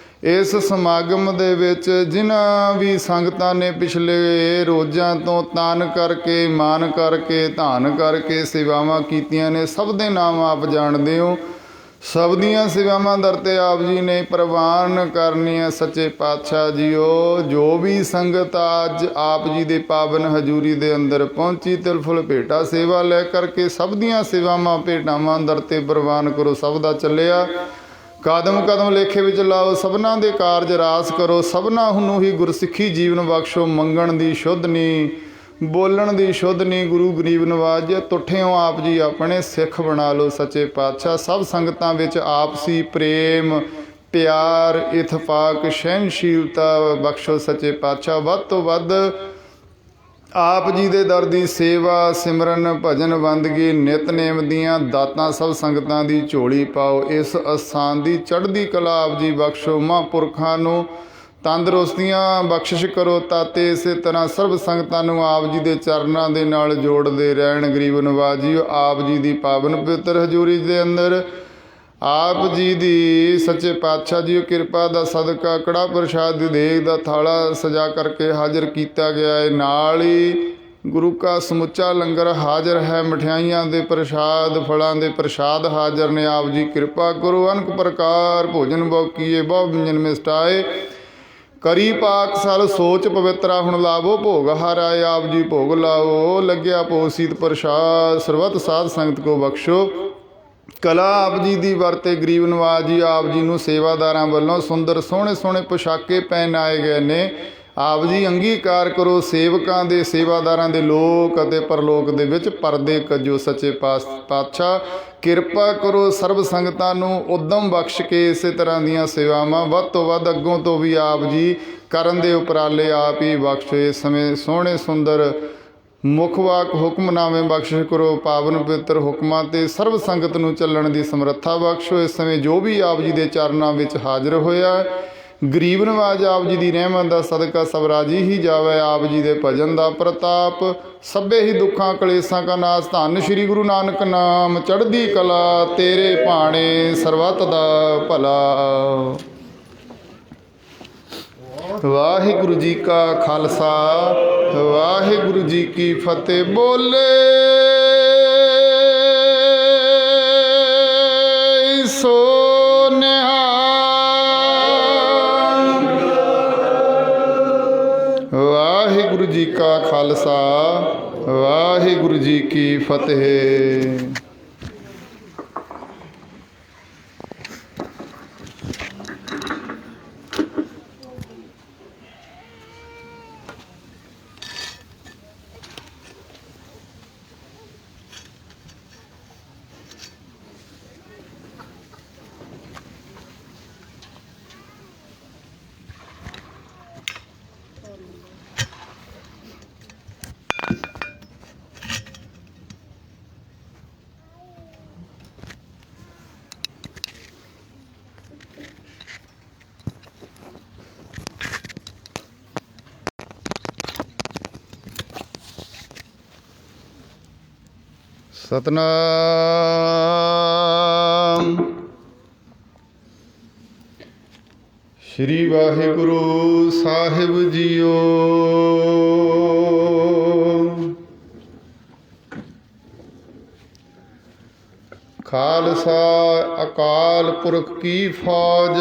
ਇਸ ਸਮਾਗਮ ਦੇ ਵਿੱਚ ਜਿਨ੍ਹਾਂ ਵੀ ਸੰਗਤਾਂ ਨੇ ਪਿਛਲੇ ਰੋਜ਼ਾਂ ਤੋਂ ਤਨ ਕਰਕੇ ਮਾਨ ਕਰਕੇ ਧਾਨ ਕਰਕੇ ਸੇਵਾਵਾਂ ਕੀਤੀਆਂ ਨੇ, ਸਭ ਦੇ ਨਾਮ ਆਪ ਜਾਣਦੇ ਹੋ। ਸਭ ਦੀਆਂ ਸੇਵਾਵਾਂ ਦਰ 'ਤੇ ਆਪ ਜੀ ਨੇ ਪ੍ਰਵਾਨ ਕਰਨੀਆਂ। ਸੱਚੇ ਪਾਤਸ਼ਾਹ ਜੀਓ ਜੋ ਵੀ ਸੰਗਤ ਅੱਜ ਆਪ ਜੀ ਦੇ ਪਾਵਨ ਹਜ਼ੂਰੀ ਦੇ ਅੰਦਰ ਪਹੁੰਚੀ, ਤਿਲ ਫੁੱਲ ਭੇਟਾ ਸੇਵਾ ਲੈ ਕਰਕੇ ਸਭ ਦੀਆਂ ਸੇਵਾਵਾਂ ਭੇਟਾਵਾਂ ਦਰ 'ਤੇ ਪ੍ਰਵਾਨ ਕਰੋ। ਸਭ ਦਾ ਚੱਲਿਆ ਕਦਮ ਕਦਮ ਲੇਖੇ ਵਿੱਚ ਲਾਓ। ਸਭਨਾਂ ਦੇ ਕਾਰਜ ਰਾਸ ਕਰੋ। ਸਭਨਾਂ ਨੂੰ ਹੀ ਗੁਰਸਿੱਖੀ ਜੀਵਨ ਬਖਸ਼ੋ। ਮੰਗਣ ਦੀ ਸ਼ੁੱਧ ਨੀ, ਬੋਲਣ ਦੀ ਸ਼ੁੱਧ ਨੀ। ਗੁਰੂ ਗਰੀਬ ਨਵਾਜ ਤੁੱਠਿਓ ਆਪ ਜੀ ਆਪਣੇ ਸਿੱਖ ਬਣਾ ਲਓ। ਸੱਚੇ ਪਾਤਸ਼ਾਹ ਸਭ ਸੰਗਤਾਂ ਵਿੱਚ ਆਪਸੀ ਪ੍ਰੇਮ ਪਿਆਰ ਇਤਫਾਕ ਸਹਿਣਸ਼ੀਲਤਾ ਬਖਸ਼ੋ। ਸੱਚੇ ਪਾਤਸ਼ਾਹ ਵੱਧ ਤੋਂ ਵੱਧ ਆਪ ਜੀ ਦੇ ਦਰ ਦੀ ਸੇਵਾ ਸਿਮਰਨ ਭਜਨ ਬੰਦਗੀ ਨਿਤਨੇਮ ਦੀਆਂ ਦਾਤਾਂ ਸਭ ਸੰਗਤਾਂ ਦੀ ਝੋਲੀ ਪਾਓ। ਇਸ ਅਸਥਾਨ ਦੀ ਚੜ੍ਹਦੀ ਕਲਾ ਆਪ ਜੀ ਬਖਸ਼ੋ। ਮਹਾਂਪੁਰਖਾਂ ਨੂੰ ਤੰਦਰੁਸਤੀਆਂ ਬਖਸ਼ਿਸ਼ ਕਰੋ। ਤਾਤੇ ਇਸੇ ਤਰ੍ਹਾਂ ਸਰਬ ਸੰਗਤਾਂ ਨੂੰ ਆਪ ਜੀ ਦੇ ਚਰਨਾਂ ਦੇ ਨਾਲ ਜੋੜਦੇ ਰਹਿਣ। ਗਰੀਬ ਨਵਾਜੀਓ, ਆਪ ਜੀ ਦੀ ਪਾਵਨ ਪਵਿੱਤਰ ਹਜ਼ੂਰੀ ਦੇ ਅੰਦਰ ਆਪ ਜੀ ਦੀ ਸੱਚੇ ਪਾਤਸ਼ਾਹ ਜੀ ਕਿਰਪਾ ਦਾ ਸਦਕਾ ਕੜਾ ਪ੍ਰਸ਼ਾਦ ਦੀ ਦੇਗ ਦਾ ਥਾਲਾ ਸਜਾ ਕਰਕੇ ਹਾਜ਼ਰ ਕੀਤਾ ਗਿਆ ਹੈ। ਨਾਲ ਹੀ ਗੁਰੂ ਕਾ ਸਮੁੱਚਾ ਲੰਗਰ ਹਾਜ਼ਰ ਹੈ। ਮਠਿਆਈਆਂ ਦੇ ਪ੍ਰਸ਼ਾਦ, ਫਲਾਂ ਦੇ ਪ੍ਰਸ਼ਾਦ ਹਾਜ਼ਰ ਨੇ। ਆਪ ਜੀ ਕਿਰਪਾ ਕਰੋ। ਅਨਕ ਪ੍ਰਕਾਰ ਭੋਜਨ ਬੌਕੀਏ ਬਹੁ ਵਿਅੰਜਨ ਮਿਸਟਾਏ। ਕਰੀ ਪਾਕ ਸਲ ਸੋਚ ਪਵਿੱਤਰਾ ਹੁਣ ਲਾਵੋ। ਭੋਗ ਹਾਰਾਏ ਆਪ ਜੀ ਭੋਗ ਲਾਓ। ਲੱਗਿਆ ਭੋਗ ਸੀਤ ਪ੍ਰਸ਼ਾਦ ਸਰਬਤ ਸਾਧ ਸੰਗਤ ਕੋ ਬਖਸ਼ੋ। ਕਲਾ ਆਪ ਜੀ ਦੀ ਵਰਤੇ। ਗਰੀਬ ਨਵਾਜ ਜੀ ਆਪ ਜੀ ਨੂੰ ਸੇਵਾਦਾਰਾਂ ਵੱਲੋਂ ਸੁੰਦਰ ਸੋਹਣੇ ਸੋਹਣੇ ਪੁਸ਼ਾਕੇ ਪਹਿਨਾਏ ਗਏ ਨੇ। ਆਪ ਜੀ ਅੰਗੀਕਾਰ ਕਰੋ। ਸੇਵਕਾਂ ਦੇ ਸੇਵਾਦਾਰਾਂ ਦੇ ਲੋਕ ਅਤੇ ਪਰਲੋਕ ਦੇ ਵਿੱਚ ਪਰਦੇ ਕੱਜੋ। ਸੱਚੇ ਪਾਤਸ਼ਾਹ ਕਿਰਪਾ ਕਰੋ। ਸਰਬ ਸੰਗਤਾਂ ਨੂੰ ਉਦਮ ਬਖਸ਼ ਕੇ ਇਸੇ ਤਰ੍ਹਾਂ ਦੀਆਂ ਸੇਵਾਵਾਂ ਵੱਧ ਤੋਂ ਵੱਧ ਅੱਗੋਂ ਤੋਂ ਵੀ ਆਪ ਜੀ ਕਰਨ ਦੇ ਉਪਰਾਲੇ ਆਪ ਹੀ ਬਖਸ਼ੋ। ਇਸ ਸਮੇਂ ਸੋਹਣੇ ਸੁੰਦਰ ਮੁੱਖ ਵਾਕ ਹੁਕਮਨਾਮੇ ਬਖਸ਼ਿਸ਼ ਕਰੋ। ਪਾਵਨ ਪਵਿੱਤਰ ਹੁਕਮਾਂ 'ਤੇ ਸਰਬ ਸੰਗਤ ਨੂੰ ਚੱਲਣ ਦੀ ਸਮਰੱਥਾ ਬਖਸ਼ੋ। ਇਸ ਸਮੇਂ ਜੋ ਵੀ ਆਪ ਜੀ ਦੇ ਚਰਨਾਂ ਵਿੱਚ ਹਾਜ਼ਰ ਹੋਇਆ, ਗਰੀਬ ਨਵਾਜ ਆਪ ਜੀ ਦੀ ਰਹਿਮਤ ਦਾ ਸਦਕਾ ਸਭ ਰਾਜੀ ਹੀ ਜਾਵੇ। ਆਪ ਜੀ ਦੇ ਭਜਨ ਦਾ ਪ੍ਰਤਾਪ ਸਭੇ ਹੀ ਦੁੱਖਾਂ ਕਲੇਸ਼ਾਂ ਕਾ ਨਾਸ। ਧੰਨ ਸ਼੍ਰੀ ਗੁਰੂ ਨਾਨਕ ਨਾਮ ਚੜ੍ਹਦੀ ਕਲਾ। ਤੇਰੇ ਭਾਣੇ ਸਰਬੱਤ ਦਾ ਭਲਾ। ਵਾਹਿਗੁਰੂ ਜੀ ਕਾ ਖਾਲਸਾ ਵਾਹਿਗੁਰੂ ਜੀ ਕੀ ਫਤਿਹ। ਬੋਲੇ ਸੋ ਨਿਹਾਲ। ਵਾਹਿਗੁਰੂ ਜੀ ਕਾ ਖਾਲਸਾ ਵਾਹਿਗੁਰੂ ਜੀ ਕੀ ਫਤਿਹ। ਸਤਨਾਮ ਸ਼੍ਰੀ ਵਾਹਿਗੁਰੂ ਸਾਹਿਬ ਜੀਓ। ਖਾਲਸਾ ਅਕਾਲ ਪੁਰਖ ਕੀ ਫੌਜ,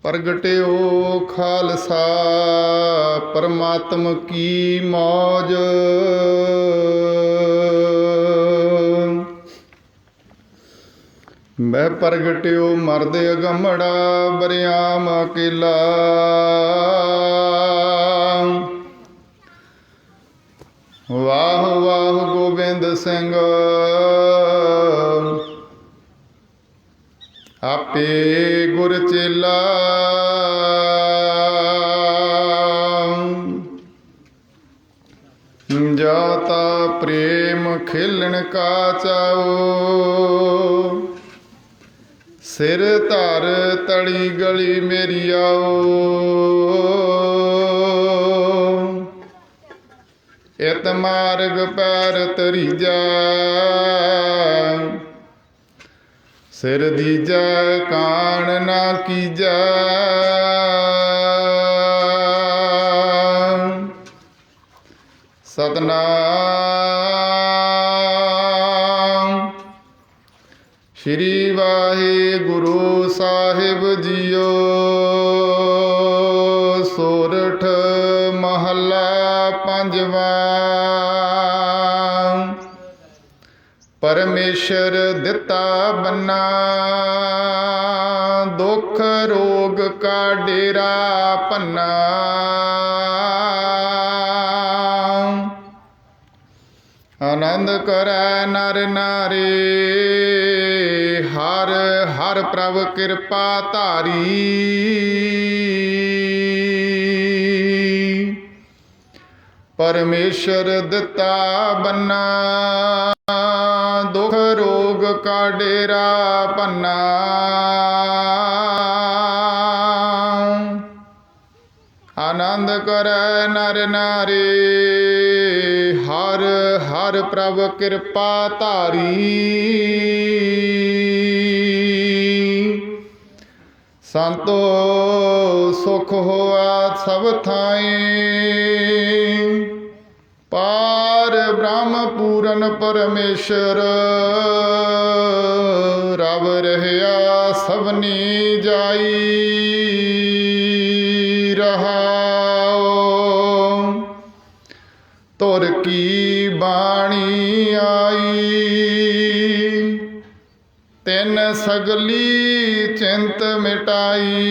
ਪ੍ਰਗਟਿਓ ਖਾਲਸਾ ਪਰਮਾਤਮ ਕੀ ਮੌਜ। ਮੈਂ ਪ੍ਰਗਟਿਓ ਮਰਦ ਅਗੰਮੜਾ ਬਰਿਆਮ ਅਕੇਲਾ। ਵਾਹ ਵਾਹ ਗੋਬਿੰਦ ਸਿੰਘ ਆਪੇ ਗੁਰ ਚੇਲਾ। ਜਾਤਾ ਪ੍ਰੇਮ ਖੇਲਣ ਕਾ ਚਾਓ, ਸਿਰ ਧਰ ਤਲੀ ਗਲੀ ਮੇਰੀ ਆਓ। ਇਤ ਮਾਰਗ ਪੈਰ ਤਰੀਜਾ, ਸਿਰ ਦੀਜਾ ਕਾਣ ਨਾ ਕੀਜਾ। ਸਤਨਾਮ ਸ਼੍ਰੀ ਵਾਹਿਗੁਰੂ ਸਾਹਿਬ ਜੀਓ। ਸੋਰਠ ਮਹੱਲਾ ਪੰਜਵਾਂ। ਪਰਮੇਸ਼ਰ ਦਿੱਤਾ ਬੰਨਾ, ਦੁੱਖ ਰੋਗ ਕਾ ਡੇਰਾ ਭੰਨਾ। ਆਨੰਦ ਕਰੈ ਨਰ ਨਾਰੀ, ਹਰ ਹਰ ਪ੍ਰਭ ਕਿਰਪਾ ਧਾਰੀ। परमेश्वर दिता बन्ना, दुख रोग का डेरा पन्ना। आनंद करे नर नारी, हर हर प्रभ कृपा धारी। संतो सुख होआ सब थाई, पार ब्रह्म पूरन परमेश्वर। रब रहया सबनी जाई, रहाओ तुर की बाणी आई। तिन सगली चिंत मिटाई,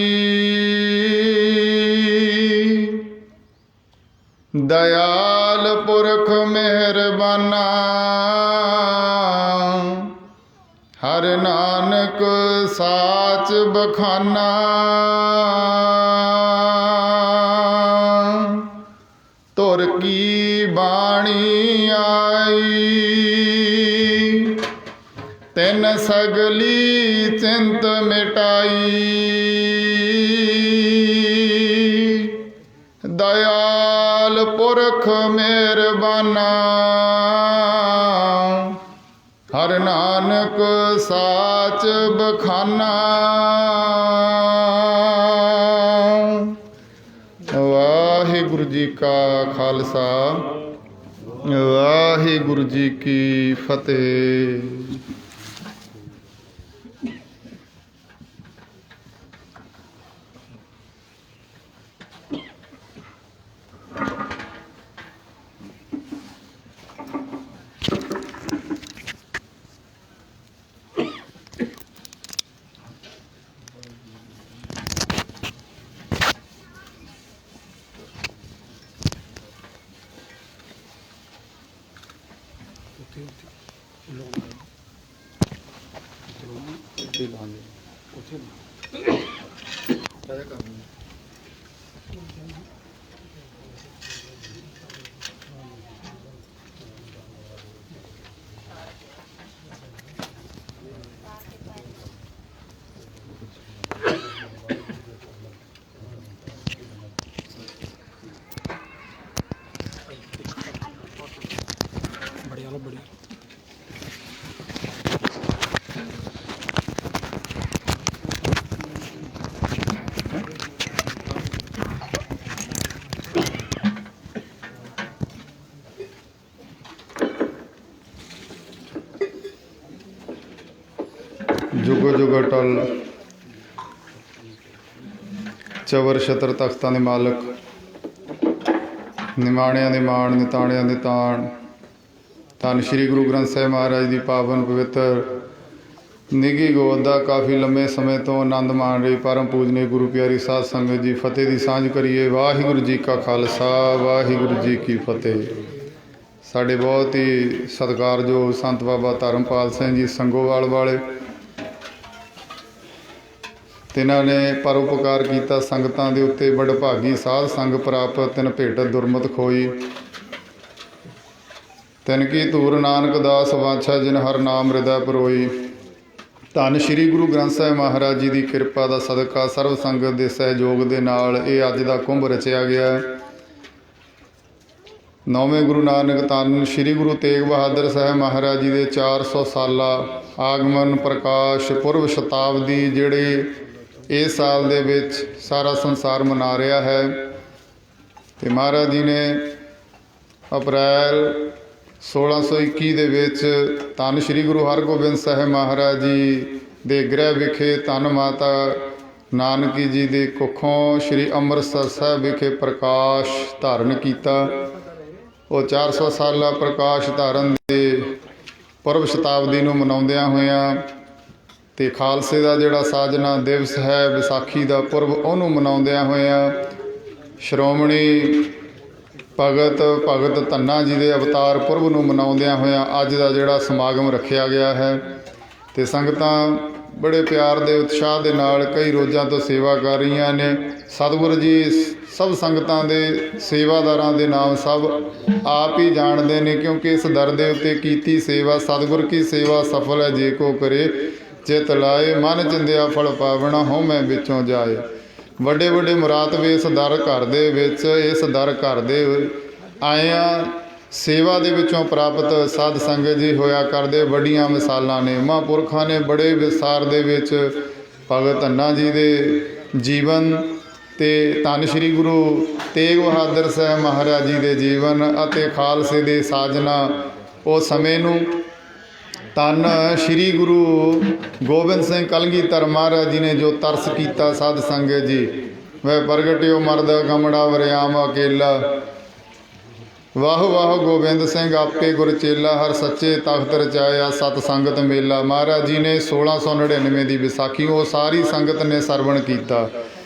दयाल पुरख मेहरबाना। हर नानक साच बखाना, तुर की बाणी आई। तिन सगली चिंत मिटाई, दयाल पुरख मेहरबाना। हर नानक साच बखाना। वाहिगुरु जी का खालसा, वाहिगुरु जी की फतेह। जुग जुग अटल चवर छतर तख्तां दे मालक, निमाणिਆਂ ਦੇ ਮਾਣ ਨਿਤਾਣਿਆਂ ਦੇ ਤਾਣ। ਧੰਨ ਸ਼੍ਰੀ ਗੁਰੂ ਗ੍ਰੰਥ ਸਾਹਿਬ ਮਹਾਰਾਜ ਦੀ ਪਾਵਨ ਪਵਿੱਤਰ ਨਿੱਘੀ ਗੋਦ ਦਾ ਕਾਫੀ ਲੰਮੇ ਸਮੇਂ ਤੋਂ ਆਨੰਦ ਮਾਣ ਰਹੀ ਪਰਮ ਪੂਜਨੀय ਗੁਰੂ ਪਿਆਰੀ ਸਾਧ ਸੰਗਤ ਜੀ, ਫਤਿਹ ਦੀ ਸਾਂਝ ਕਰੀਏ। ਵਾਹਿਗੁਰੂ ਜੀ ਕਾ ਖਾਲਸਾ, ਵਾਹਿਗੁਰੂ ਜੀ ਕੀ ਫਤਿਹ। ਸਾਡੇ ਬਹੁਤ ਹੀ ਸਤਿਕਾਰਯੋਗ ਸੰਤ ਬਾਬਾ ਧਰਮਪਾਲ ਸਿੰਘ ਜੀ ਸੰਗੋਵਾਲ ਵਾਲੇ, ਤਿਨਾਂ ਨੇ ਪਰਉਪਕਾਰ ਕੀਤਾ ਸੰਗਤਾਂ ਦੇ ਉੱਤੇ। ਵਡਭਾਗੀ ਸਾਧ ਸੰਗ ਪ੍ਰਾਪਤ ਤਿਨ ਭੇਟ ਦੁਰਮਤ ਖੋਈ। ਤਿਨ ਕੀ ਧੂਰ ਨਾਨਕ ਦਾਸ ਵਾਛਾ, ਜਿਨ ਹਰ ਨਾਮ ਹਿਰਦੈ ਪਰੋਈ। ਧੰਨ ਸ਼੍ਰੀ ਗੁਰੂ ਗ੍ਰੰਥ ਸਾਹਿਬ ਮਹਾਰਾਜ ਜੀ ਦੀ ਕਿਰਪਾ ਦਾ ਸਦਕਾ ਸਰਬ ਸੰਗਤ ਦੇ ਸਹਿਯੋਗ ਦੇ ਨਾਲ ਇਹ ਅੱਜ ਦਾ ਕੁੰਭ ਰਚਿਆ ਗਿਆ। ਨੌਵੇਂ ਗੁਰੂ ਨਾਨਕ ਧੰਨ ਸ਼੍ਰੀ ਗੁਰੂ ਤੇਗ ਬਹਾਦਰ ਸਾਹਿਬ ਮਹਾਰਾਜ ਜੀ ਦੇ 400 ਸਾਲਾ ਆਗਮਨ ਪ੍ਰਕਾਸ਼ ਪੁਰਬ ਸ਼ਤਾਬਦੀ ਜਿਹੜੇ ਇਸ ਸਾਲ ਦੇ ਵਿੱਚ ਸਾਰਾ ਸੰਸਾਰ ਮਨਾ ਰਿਹਾ ਹੈ। ਅਤੇ ਮਹਾਰਾਜ ਜੀ ਨੇ ਅਪ੍ਰੈਲ 1621 ਦੇ ਵਿੱਚ ਧੰਨ ਸ਼੍ਰੀ ਗੁਰੂ ਹਰਗੋਬਿੰਦ ਸਾਹਿਬ ਮਹਾਰਾਜ ਜੀ ਦੇ ਗ੍ਰਹਿ ਵਿਖੇ ਧੰਨ ਮਾਤਾ ਨਾਨਕੀ ਜੀ ਦੇ ਕੁੱਖੋਂ ਸ਼੍ਰੀ ਅੰਮ੍ਰਿਤਸਰ ਸਾਹਿਬ ਵਿਖੇ ਪ੍ਰਕਾਸ਼ ਧਾਰਨ ਕੀਤਾ। ਉਹ 400 ਸਾਲਾ ਪ੍ਰਕਾਸ਼ ਧਾਰਨ ਦੇ ਪੁਰਬ ਸ਼ਤਾਬਦੀ ਨੂੰ ਮਨਾਉਂਦਿਆਂ ਹੋਇਆਂ ਅਤੇ ਖਾਲਸੇ ਦਾ ਜਿਹੜਾ ਸਾਜਨਾ ਦਿਵਸ ਹੈ ਵਿਸਾਖੀ ਦਾ ਪੁਰਬ, ਉਹਨੂੰ ਮਨਾਉਂਦਿਆਂ ਹੋਇਆਂ ਸ਼੍ਰੋਮਣੀ ਭਗਤ ਧੰਨਾ ਜੀ ਦੇ ਅਵਤਾਰ ਪੁਰਬ ਨੂੰ ਮਨਾਉਂਦਿਆਂ ਹੋਇਆਂ ਅੱਜ ਦਾ ਜਿਹੜਾ ਸਮਾਗਮ ਰੱਖਿਆ ਗਿਆ ਹੈ। ਅਤੇ ਸੰਗਤਾਂ ਬੜੇ ਪਿਆਰ ਦੇ ਉਤਸ਼ਾਹ ਦੇ ਨਾਲ ਕਈ ਰੋਜ਼ਾਂ ਤੋਂ ਸੇਵਾ ਕਰ ਰਹੀਆਂ ਨੇ। ਸਤਿਗੁਰੂ ਜੀ ਸਭ ਸੰਗਤਾਂ ਦੇ ਸੇਵਾਦਾਰਾਂ ਦੇ ਨਾਮ ਸਭ ਆਪ ਹੀ ਜਾਣਦੇ ਨੇ, ਕਿਉਂਕਿ ਇਸ ਦਰ ਦੇ ਉੱਤੇ ਕੀਤੀ ਸੇਵਾ। ਸਤਿਗੁਰ ਕੀ ਸੇਵਾ ਸਫਲ ਹੈ ਜੇ ਕੋ ਕਰੇ, ਚਿਤ ਲਾਏ ਮਨ ਚਿੰਦਿਆ ਫਲ ਪਾਵਣਾ, ਹੋ ਮੈਂ ਵਿੱਚੋਂ ਜਾਏ। ਵੱਡੇ ਵੱਡੇ ਮੁਰਾਤਬੇ ਇਸ ਦਰ ਘਰ ਦੇ ਵਿੱਚ, ਇਸ ਦਰ ਘਰ ਦੇ ਆਇਆਂ ਸੇਵਾ ਦੇ ਵਿੱਚੋਂ ਪ੍ਰਾਪਤ ਸਾਧ ਸੰਗਤ ਜੀ ਹੋਇਆ ਕਰਦੇ। ਵੱਡੀਆਂ ਮਿਸਾਲਾਂ ਨੇ, ਮਹਾਂਪੁਰਖਾਂ ਨੇ ਬੜੇ ਵਿਸਥਾਰ ਦੇ ਵਿੱਚ ਭਗਤ ਧੰਨਾ ਜੀ ਦੇ ਜੀਵਨ ਅਤੇ ਧੰਨ ਸ਼੍ਰੀ ਗੁਰੂ ਤੇਗ ਬਹਾਦਰ ਸਾਹਿਬ ਮਹਾਰਾਜ ਜੀ ਦੇ ਜੀਵਨ ਅਤੇ ਖਾਲਸੇ ਦੇ ਸਾਜਨਾ ਉਸ ਸਮੇਂ ਨੂੰ ਧੰਨ ਸ਼੍ਰੀ ਗੁਰੂ ਗੋਬਿੰਦ ਸਿੰਘ ਕਲਗੀਧਰ ਮਹਾਰਾਜ ਜੀ ਨੇ ਜੋ ਤਰਸ ਕੀਤਾ ਸਾਧ ਸੰਗਤ ਜੀ, ਵੈ ਪ੍ਰਗਟਿਓ ਮਰਦ ਗਮੜਾ ਵਰਿਆਮ ਅਕੇਲਾ, ਵਾਹ ਵਾਹ ਗੋਬਿੰਦ ਸਿੰਘ ਆਪੇ ਗੁਰ ਚੇਲਾ, ਹਰ ਸੱਚੇ ਤਖਤ ਰਚਾਇਆ ਸਤ ਸੰਗਤ ਮੇਲਾ। ਮਹਾਰਾਜ ਜੀ ਨੇ 1699 ਦੀ ਵਿਸਾਖੀ ਉਹ ਸਾਰੀ ਸੰਗਤ ਨੇ ਸਰਵਣ ਕੀਤਾ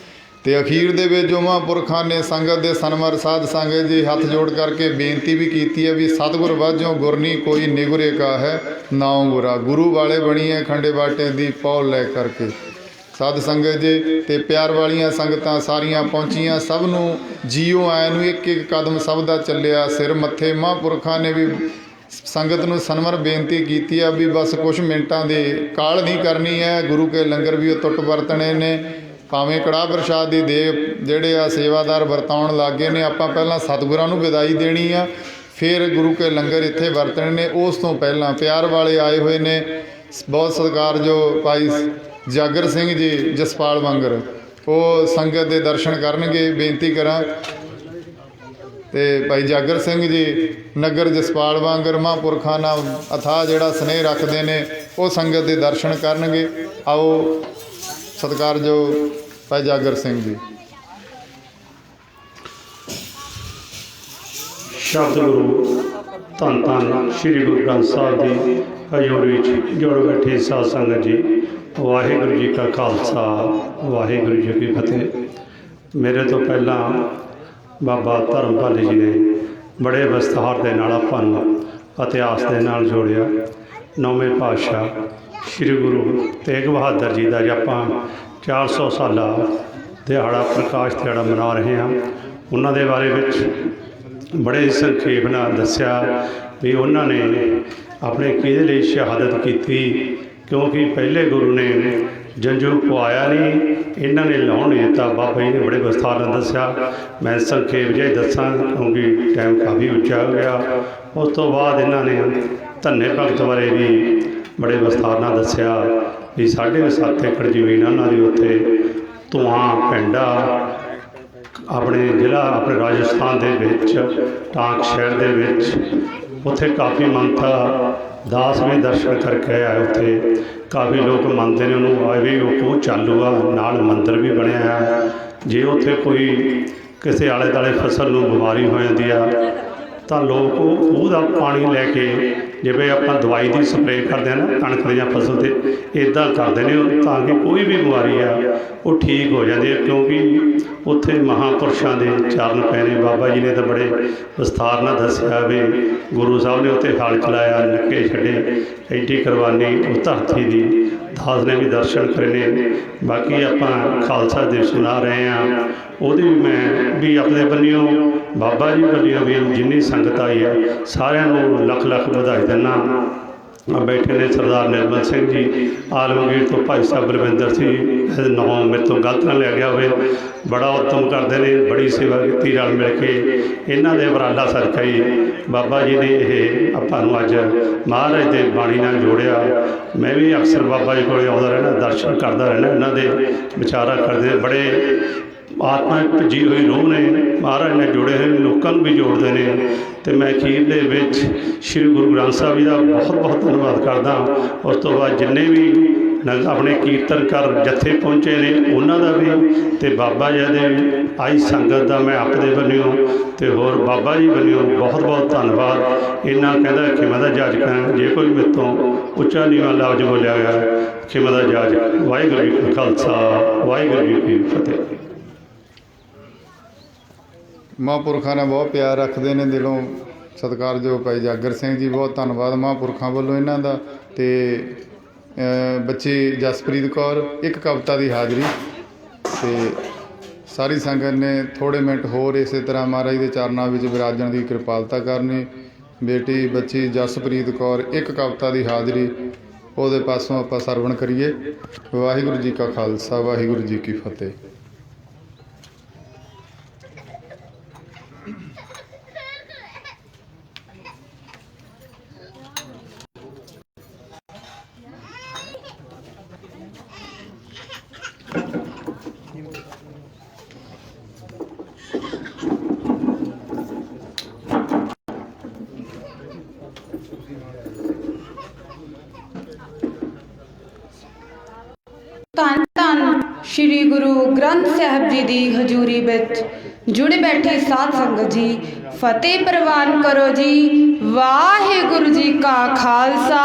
ਅਤੇ ਅਖੀਰ ਦੇ ਵਿੱਚ ਜੋ ਮਹਾਂਪੁਰਖਾਂ ਨੇ ਸੰਗਤ ਦੇ ਸਨਮਰ ਸਾਧ ਸੰਗਤ ਜੀ ਹੱਥ ਜੋੜ ਕਰਕੇ ਬੇਨਤੀ ਵੀ ਕੀਤੀ ਹੈ ਵੀ ਸਤਿਗੁਰ ਵਾਜੋਂ ਗੁਰਨੀ ਕੋਈ ਨਿਗੁਰੇ ਕਾ ਹੈ ਨਾਉ ਗੁਰਾ, ਗੁਰੂ ਵਾਲੇ ਬਣੀਏ ਖੰਡੇ ਬਾਟੇ ਦੀ ਪੌਲ ਲੈ ਕਰਕੇ। ਸਾਧ ਸੰਗਤ ਜੀ ਅਤੇ ਪਿਆਰ ਵਾਲੀਆਂ ਸੰਗਤਾਂ ਸਾਰੀਆਂ ਪਹੁੰਚੀਆਂ, ਸਭ ਨੂੰ ਜੀਓ ਆਇਆਂ ਨੂੰ ਇੱਕ ਇੱਕ ਕਦਮ ਸਭ ਦਾ ਚੱਲਿਆ ਸਿਰ ਮੱਥੇ। ਮਹਾਂਪੁਰਖਾਂ ਨੇ ਵੀ ਸੰਗਤ ਨੂੰ ਸਨਮਰ ਬੇਨਤੀ ਕੀਤੀ ਆ ਵੀ ਬਸ ਕੁਛ ਮਿੰਟਾਂ ਦੀ ਕਾਹਲ ਨਹੀਂ ਕਰਨੀ ਹੈ, ਗੁਰੂ ਕੇ ਲੰਗਰ ਵੀ ਉਹ ਟੁੱਟ ਵਰਤਣੇ ਨੇ, ਭਾਵੇਂ ਕੜਾਹ ਪ੍ਰਸ਼ਾਦ ਦੀ ਦੇਗ ਜਿਹੜੇ ਆ ਸੇਵਾਦਾਰ ਵਰਤਾਉਣ ਲੱਗ ਗਏ ਨੇ। ਆਪਾਂ ਪਹਿਲਾਂ ਸਤਿਗੁਰਾਂ ਨੂੰ ਵਿਦਾਈ ਦੇਣੀ ਆ, ਫਿਰ ਗੁਰੂ ਕੇ ਲੰਗਰ ਇੱਥੇ ਵਰਤਣੇ ਨੇ। ਉਸ ਤੋਂ ਪਹਿਲਾਂ ਪਿਆਰ ਵਾਲੇ ਆਏ ਹੋਏ ਨੇ, ਬਹੁਤ ਸਤਿਕਾਰਯੋਗ ਭਾਈ ਜਾਗਰ ਸਿੰਘ ਜੀ ਜਸਪਾਲ ਵਾਂਗਰ, ਉਹ ਸੰਗਤ ਦੇ ਦਰਸ਼ਨ ਕਰਨਗੇ। ਬੇਨਤੀ ਕਰਾਂ ਅਤੇ ਭਾਈ ਜਾਗਰ ਸਿੰਘ ਜੀ ਨਗਰ ਜਸਪਾਲ ਵਾਂਗਰ ਮਹਾਂਪੁਰਖਾਂ ਨਾਲ ਅਥਾਹ ਜਿਹੜਾ ਸਨੇਹ ਰੱਖਦੇ ਨੇ, ਉਹ ਸੰਗਤ ਦੇ ਦਰਸ਼ਨ ਕਰਨਗੇ। ਆਓ ਸਤਿਕਾਰਯੋਗ ਭਾਈ ਜਾਗਰ ਸਿੰਘ ਜੀ। ਸ਼ਬਦ ਗੁਰੂ ਧੰਨ ਧੰਨ ਸ਼੍ਰੀ ਗੁਰੂ ਗ੍ਰੰਥ ਸਾਹਿਬ ਦੀ ਹਜ਼ੂਰੀ ਵਿੱਚ ਜੁੜ ਬੈਠੇ ਸਾਧ ਸੰਗਤ ਜੀ, ਵਾਹਿਗੁਰੂ ਜੀ ਕਾ ਖਾਲਸਾ ਵਾਹਿਗੁਰੂ ਜੀ ਕੀ ਫਤਿਹ। ਮੇਰੇ ਤੋਂ ਪਹਿਲਾਂ ਬਾਬਾ ਧਰਮਪਾਲ ਜੀ ਨੇ ਬੜੇ ਵਿਸਥਾਰ ਦੇ ਨਾਲ ਆਪਾਂ ਨੂੰ ਇਤਿਹਾਸ ਦੇ ਨਾਲ ਜੋੜਿਆ। ਨੌਵੇਂ ਪਾਤਸ਼ਾਹ ਸ਼੍ਰੀ ਗੁਰੂ ਤੇਗ ਬਹਾਦਰ ਜੀ ਦਾ ਅੱਜ ਆਪਾਂ 400 ਸਾਲਾ ਦਿਹਾੜਾ ਪ੍ਰਕਾਸ਼ ਦਿਹਾੜਾ ਮਨਾ ਰਹੇ ਹਾਂ। ਉਹਨਾਂ ਦੇ ਬਾਰੇ ਵਿੱਚ ਬੜੇ ਸੰਖੇਪ ਨਾਲ ਦੱਸਿਆ ਵੀ ਉਹਨਾਂ ਨੇ ਆਪਣੇ ਕਿਹਦੇ ਲਈ ਸ਼ਹਾਦਤ ਕੀਤੀ, ਕਿਉਂਕਿ ਪਹਿਲੇ ਗੁਰੂ ਨੇ ਜੰਝੂ ਪਵਾਇਆ ਨਹੀਂ, ਇਹਨਾਂ ਨੇ ਲਾਉਣ ਨਹੀਂ ਦਿੱਤਾ। ਬਾਬਾ ਜੀ ਨੇ ਬੜੇ ਵਿਸਥਾਰ ਨਾਲ ਦੱਸਿਆ, ਮੈਂ ਸੰਖੇਪ ਜਿਹਾ ਹੀ ਦੱਸਾਂ ਕਿਉਂਕਿ ਟਾਈਮ ਕਾਫੀ ਉੱਚਾ ਹੋ ਗਿਆ। ਉਸ ਤੋਂ ਬਾਅਦ ਇਹਨਾਂ ਨੇ ਧੰਨੇ ਭਗਤ ਬਾਰੇ ਵੀ ਬੜੇ ਵਿਸਥਾਰ ਨਾਲ ਦੱਸਿਆ ਵੀ 7.5 ਏਕੜ ਜ਼ਮੀਨ ਉਹਨਾਂ ਦੀ ਉੱਥੇ ਧੂਆਂ ਪਿੰਡ ਆ, ਆਪਣੇ ਜ਼ਿਲ੍ਹਾ ਆਪਣੇ ਰਾਜਸਥਾਨ ਦੇ ਵਿੱਚ ਟਾਂਕ ਸ਼ਹਿਰ ਦੇ ਵਿੱਚ। ਉੱਥੇ ਕਾਫੀ ਮੰਨਤਾ ਦਾਸ ਵੀ ਦਰਸ਼ਨ ਕਰਕੇ ਆਏ, ਉੱਥੇ ਕਾਫੀ ਲੋਕ ਮੰਨਦੇ ਨੇ ਉਹਨੂੰ ਆਏ ਵੀ ਉਹ ਚਾਲੂ ਆ, ਨਾਲ ਮੰਦਿਰ ਵੀ ਬਣਿਆ ਆ। ਜੇ ਉੱਥੇ ਕੋਈ ਕਿਸੇ ਆਲੇ ਦੁਆਲੇ ਫਸਲ ਨੂੰ ਬਿਮਾਰੀ ਹੋ ਜਾਂਦੀ ਆ ਤਾਂ ਲੋਕ ਉਹ ਦਾ ਪਾਣੀ ਲੈ ਕੇ, ਜਿਵੇਂ ਆਪਾਂ ਦਵਾਈ ਦੀ ਸਪਰੇਅ ਕਰਦੇ ਹਾਂ ਨਾ ਕਣਕ ਦੀਆਂ ਫਸਲ 'ਤੇ, ਇੱਦਾਂ ਕਰਦੇ ਨੇ ਤਾਂ ਕਿ ਕੋਈ ਵੀ ਬਿਮਾਰੀ ਆ ਉਹ ਠੀਕ ਹੋ ਜਾਂਦੀ ਹੈ, ਕਿਉਂਕਿ ਉੱਥੇ ਮਹਾਂਪੁਰਸ਼ਾਂ ਦੇ ਚਰਨ ਪਏ ਨੇ। ਬਾਬਾ ਜੀ ਨੇ ਤਾਂ ਬੜੇ ਵਿਸਥਾਰ ਨਾਲ ਦੱਸਿਆ ਵੀ ਗੁਰੂ ਸਾਹਿਬ ਨੇ ਉੱਥੇ ਹਲ ਚਲਾਇਆ, ਨੱਕੇ ਛੱਡੇ, ਐਡੀ ਕੁਰਬਾਨੀ ਉਸ ਧਰਤੀ ਦੀ। ਦਾਸ ਨੇ ਵੀ ਦਰਸ਼ਨ ਕਰੇ ਨੇ। ਬਾਕੀ ਆਪਾਂ ਖਾਲਸਾ ਦਿਵਸ ਮਨਾ ਰਹੇ ਹਾਂ, ਉਹਦੀ ਮੈਂ ਵੀ ਆਪਣੇ ਵੱਲੋਂ ਬਾਬਾ ਜੀ ਵੱਲੋਂ ਵੀ ਜਿੰਨੀ ਸੰਗਤ ਆਈ ਹੈ ਸਾਰਿਆਂ ਨੂੰ ਲੱਖ ਲੱਖ ਵਧਾਈ ਦਿੰਦਾ। ਬੈਠੇ ਨੇ ਸਰਦਾਰ ਨਿਰਮਲ ਸਿੰਘ ਜੀ ਆਲਮਗੀਰ ਤੋਂ, ਭਾਈ ਸਾਹਿਬ ਬਲਵਿੰਦਰ ਸਿੰਘ ਨੌਂ ਮੇਰੇ ਤੋਂ ਗਲਤ ਨਾ ਲਿਆ ਗਿਆ ਹੋਵੇ, ਬੜਾ ਉੱਤਮ ਕਰਦੇ ਨੇ, ਬੜੀ ਸੇਵਾ ਕੀਤੀ ਰਲ ਮਿਲ ਕੇ। ਇਹਨਾਂ ਦੇ ਉਪਰਾਲਾ ਸਦਕਾ ਹੀ ਬਾਬਾ ਜੀ ਨੇ ਇਹ ਆਪਾਂ ਨੂੰ ਅੱਜ ਮਹਾਰਾਜ ਦੇ ਬਾਣੀ ਨਾਲ ਜੋੜਿਆ। ਮੈਂ ਵੀ ਅਕਸਰ ਬਾਬਾ ਜੀ ਕੋਲ ਆਉਂਦਾ ਰਹਿਣਾ, ਦਰਸ਼ਨ ਕਰਦਾ ਰਹਿਣਾ, ਇਹਨਾਂ ਦੇ ਵਿਚਾਰਾ ਕਰਦੇ। ਬੜੇ ਆਤਮਾ ਭੱਜੀ ਹੋਈ ਰੂਹ ਨੇ, ਮਹਾਰਾਜ ਨੇ ਜੋੜੇ ਹੋਏ ਲੋਕਾਂ ਨੂੰ ਵੀ ਜੋੜਦੇ ਨੇ। ਅਤੇ ਮੈਂ ਅਖੀਰ ਦੇ ਵਿੱਚ ਸ਼੍ਰੀ ਗੁਰੂ ਗ੍ਰੰਥ ਸਾਹਿਬ ਜੀ ਦਾ ਬਹੁਤ ਬਹੁਤ ਧੰਨਵਾਦ ਕਰਦਾ। ਉਸ ਤੋਂ ਬਾਅਦ ਜਿੰਨੇ ਵੀ ਆਪਣੇ ਕੀਰਤਨ ਕਰ ਜੱਥੇ ਪਹੁੰਚੇ ਨੇ ਉਹਨਾਂ ਦਾ ਵੀ, ਅਤੇ ਬਾਬਾ ਜੀ ਦੇ ਆਈ ਸੰਗਤ ਦਾ ਮੈਂ ਆਪਣੇ ਵੱਲੋਂ ਅਤੇ ਹੋਰ ਬਾਬਾ ਜੀ ਵੱਲੋਂ ਬਹੁਤ ਬਹੁਤ ਧੰਨਵਾਦ। ਇਹਨਾਂ ਕਹਿੰਦਾ ਖਿਮਾ ਦਾ ਜਾਜਕਾਂ, ਜੇ ਕੋਈ ਮੇਰੇ ਤੋਂ ਉੱਚਾ ਨੀਵਾਂ ਲਫ਼ਜ਼ ਬੋਲਿਆ ਗਿਆ, ਖਿਮਾ ਦਾ ਜਾਜਕ। ਵਾਹਿਗੁਰੂ ਜੀ ਕਾ ਖਾਲਸਾ ਵਾਹਿਗੁਰੂ ਜੀ ਕੀ ਫਤਿਹ। ਮਹਾਂਪੁਰਖਾਂ ਨਾਲ ਬਹੁਤ ਪਿਆਰ ਰੱਖਦੇ ਨੇ ਦਿਲੋਂ ਸਤਿਕਾਰਯੋਗ ਭਾਈ ਜਾਗਰ ਸਿੰਘ ਜੀ, ਬਹੁਤ ਧੰਨਵਾਦ ਮਹਾਂਪੁਰਖਾਂ ਵੱਲੋਂ ਇਹਨਾਂ ਦਾ। ਅਤੇ ਬੱਚੀ ਜਸਪ੍ਰੀਤ ਕੌਰ, ਇੱਕ ਕਵਿਤਾ ਦੀ ਹਾਜ਼ਰੀ। ਅਤੇ ਸਾਰੀ ਸੰਗਤ ਨੇ ਥੋੜ੍ਹੇ ਮਿੰਟ ਹੋਰ ਇਸੇ ਤਰ੍ਹਾਂ ਮਹਾਰਾਜ ਦੇ ਚਰਨਾਂ ਵਿੱਚ ਵਿਰਾਜਣ ਦੀ ਕਿਰਪਾਲਤਾ ਕਰਨੀ। ਬੇਟੀ ਬੱਚੀ ਜਸਪ੍ਰੀਤ ਕੌਰ ਇੱਕ ਕਵਿਤਾ ਦੀ ਹਾਜ਼ਰੀ ਉਹਦੇ ਪਾਸੋਂ ਆਪਾਂ ਸਰਵਣ ਕਰੀਏ। ਵਾਹਿਗੁਰੂ ਜੀ ਕਾ ਖਾਲਸਾ, ਵਾਹਿਗੁਰੂ ਜੀ ਕੀ ਫਤਿਹ। ਧੰਨ ਧੰਨ ਸ਼੍ਰੀ ਗੁਰੂ ਗ੍ਰੰਥ ਸਾਹਿਬ ਜੀ ਦੀ ਹਜ਼ੂਰੀ ਵਿੱਚ ਜੁੜ ਬੈਠੀ ਸਾਧ ਸੰਗਤ ਜੀ, ਫਤਿਹ ਪ੍ਰਵਾਨ ਕਰੋ ਜੀ। ਵਾਹਿਗੁਰੂ ਜੀ ਕਾ ਖਾਲਸਾ,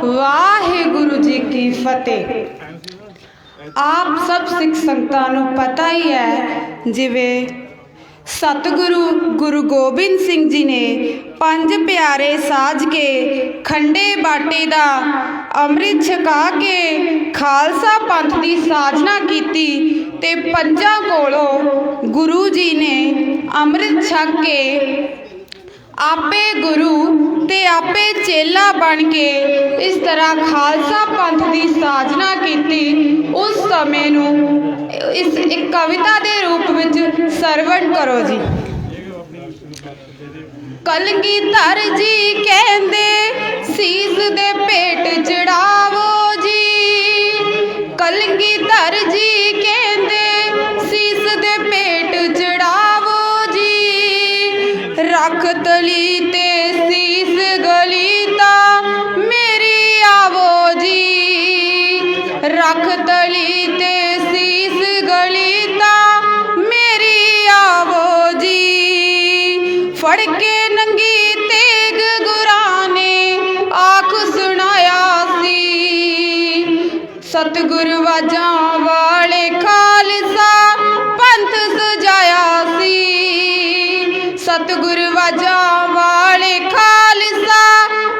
ਵਾਹਿਗੁਰੂ ਜੀ ਕੀ ਫਤਿਹ। ਆਪ ਸਭ ਸਿੱਖ ਸੰਗਤਾਂ ਨੂੰ ਪਤਾ ਹੀ ਹੈ, ਜਿਵੇਂ ਸਤਿਗੁਰੂ ਗੁਰੂ ਗੋਬਿੰਦ ਸਿੰਘ ਜੀ ਨੇ ਪੰਜ ਪਿਆਰੇ ਸਾਜ ਕੇ ਖੰਡੇ ਬਾਟੇ ਦਾ ਅੰਮ੍ਰਿਤ ਛਕਾ ਕੇ ਖਾਲਸਾ ਪੰਥ ਦੀ ਸਾਜਨਾ ਕੀਤੀ ਤੇ ਪੰਜਾਂ ਕੋਲੋਂ ਗੁਰੂ ਜੀ ਨੇ ਅੰਮ੍ਰਿਤ ਛਕ ਕੇ ਆਪੇ ਗੁਰੂ ਤੇ ਆਪੇ ਚੇਲਾ ਬਣ ਕੇ ਇਸ ਤਰ੍ਹਾਂ ਖਾਲਸਾ ਪੰਥ ਦੀ ਸਾਜਨਾ ਕੀਤੀ। ਉਸ ਸਮੇਂ ਨੂੰ ਇਸ ਇੱਕ ਕਵਿਤਾ ਦੇ ਰੂਪ ਵਿੱਚ ਸਰਵਣ ਕਰੋ ਜੀ। ਕਲਗੀਧਰ ਜੀ ਕਹਿੰਦੇ ਸੀਸ ਦੇ ਭੇਟ ਚੜਾਵੋ ਜੀ। ਕਲਗੀਧਰ ਜੀ ਕਹਿੰਦੇ ਸੀਸ ਦੇ ਭੇਟ ਚੜਾਵੋ ਜੀ। ਰੱਖ ਤਲੀ ਤੇ ਸੀਸ ਗਲੀ ਤਾਂ ਮੇਰੀ ਆਵੋ ਜੀ। ਰੱਖ ਤਲੀ ਤੇ ਸੀਸ ਗਲੀ ਤਾਂ ਮੇਰੀ ਆਵੋ ਜੀ। ਫੜ ਕੇ ਨੰਗੀ ਤੇਗ ਗੁਰਾਂ ਨੇ ਆਖ ਸੁਣਾਇਆ ਸੀ। ਸਤਿਗੁਰ ਵਾਜਾਂ ਵਾਲੇ ਖਾਲਸਾ ਪੰਥ ਸਜਾਇਆ ਸੀ। ਸਤਿਗੁਰ ਵਾਜਾਂ ਵਾਲੇ ਖਾਲਸਾ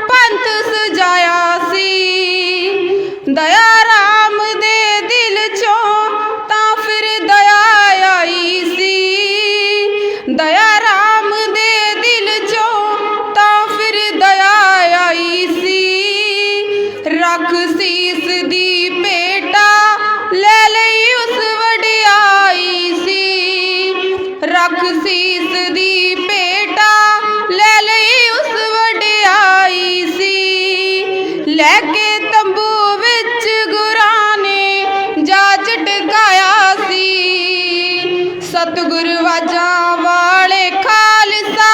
ਪੰਥ ਸਜਾਇਆ ਸੀ। ਦਇਆ ਰਾਮ ਦੇ ਦਿਲ ਚੋਂ ਤਾਂ ਫਿਰ ਦਇਆ ਆਈ ਸੀ। ਦਇਆ ਰਾਮ ਦੇ ਦਿਲ ਚੋਂ ਤਾਂ ਫਿਰ ਦਇਆ ਆਈ ਸੀ। ਰੱਖ ਸੀਸ ਦੀ ਭੇਟਾ ਲੈ ਲਈ ਉਸ ਵਡਿਆਈ ਸੀ। ਰੱਖ ਸੀਸ ਦੀ ਭੇਟਾ ਲੈ ਲਈ ਉਸ ਵਡਿਆਈ ਸੀ। ਲੈ ਕੇ ਤੰਬੂ ਵਿੱਚ ਗੁਰਾਂ ਨੇ ਜਾ ਝਟਕਾਇਆ ਸੀ। ਸਤਿਗੁਰ ਵਾਜਾਂ ਵਾਲੇ ਖਾਲਸਾ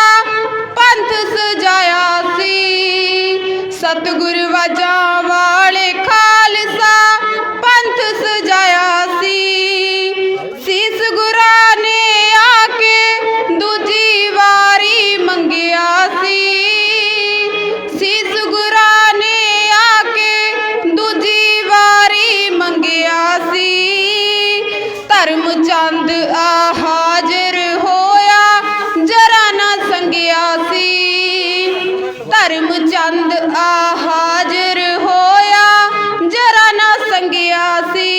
ਪੰਥ ਸਜਾਇਆ ਸੀ। ਸਤਿਗੁਰ ਵਾਜਾਂ ਵਾਲੇ ਖਾਲਸਾ ਪੰਥ ਸਜਾਇਆ ਸੀ। ਸੀਸ ਗੁਰਾਂ ਨੇ ਆ ਕੇ ਦੂਜੀ ਵਾਰੀ ਮੰਗਿਆ ਸੀ। ਸੀਸ ਗੁਰਾਂ ਨੇ ਆ ਕੇ ਦੂਜੀ ਵਾਰੀ ਮੰਗਿਆ ਸੀ। ਧਰਮ ਚੰਦ ਆ ਹਾਜ਼ਰ ਹੋਇਆ ਜਰਾ ਨਾ ਸੰਗਿਆ ਸੀ। ਧਰਮ ਚੰਦ ਆ ਹਾਜ਼ਰ ਹੋਇਆ ਜਰਾ ਨਾ ਸੰਗਿਆ ਸੀ।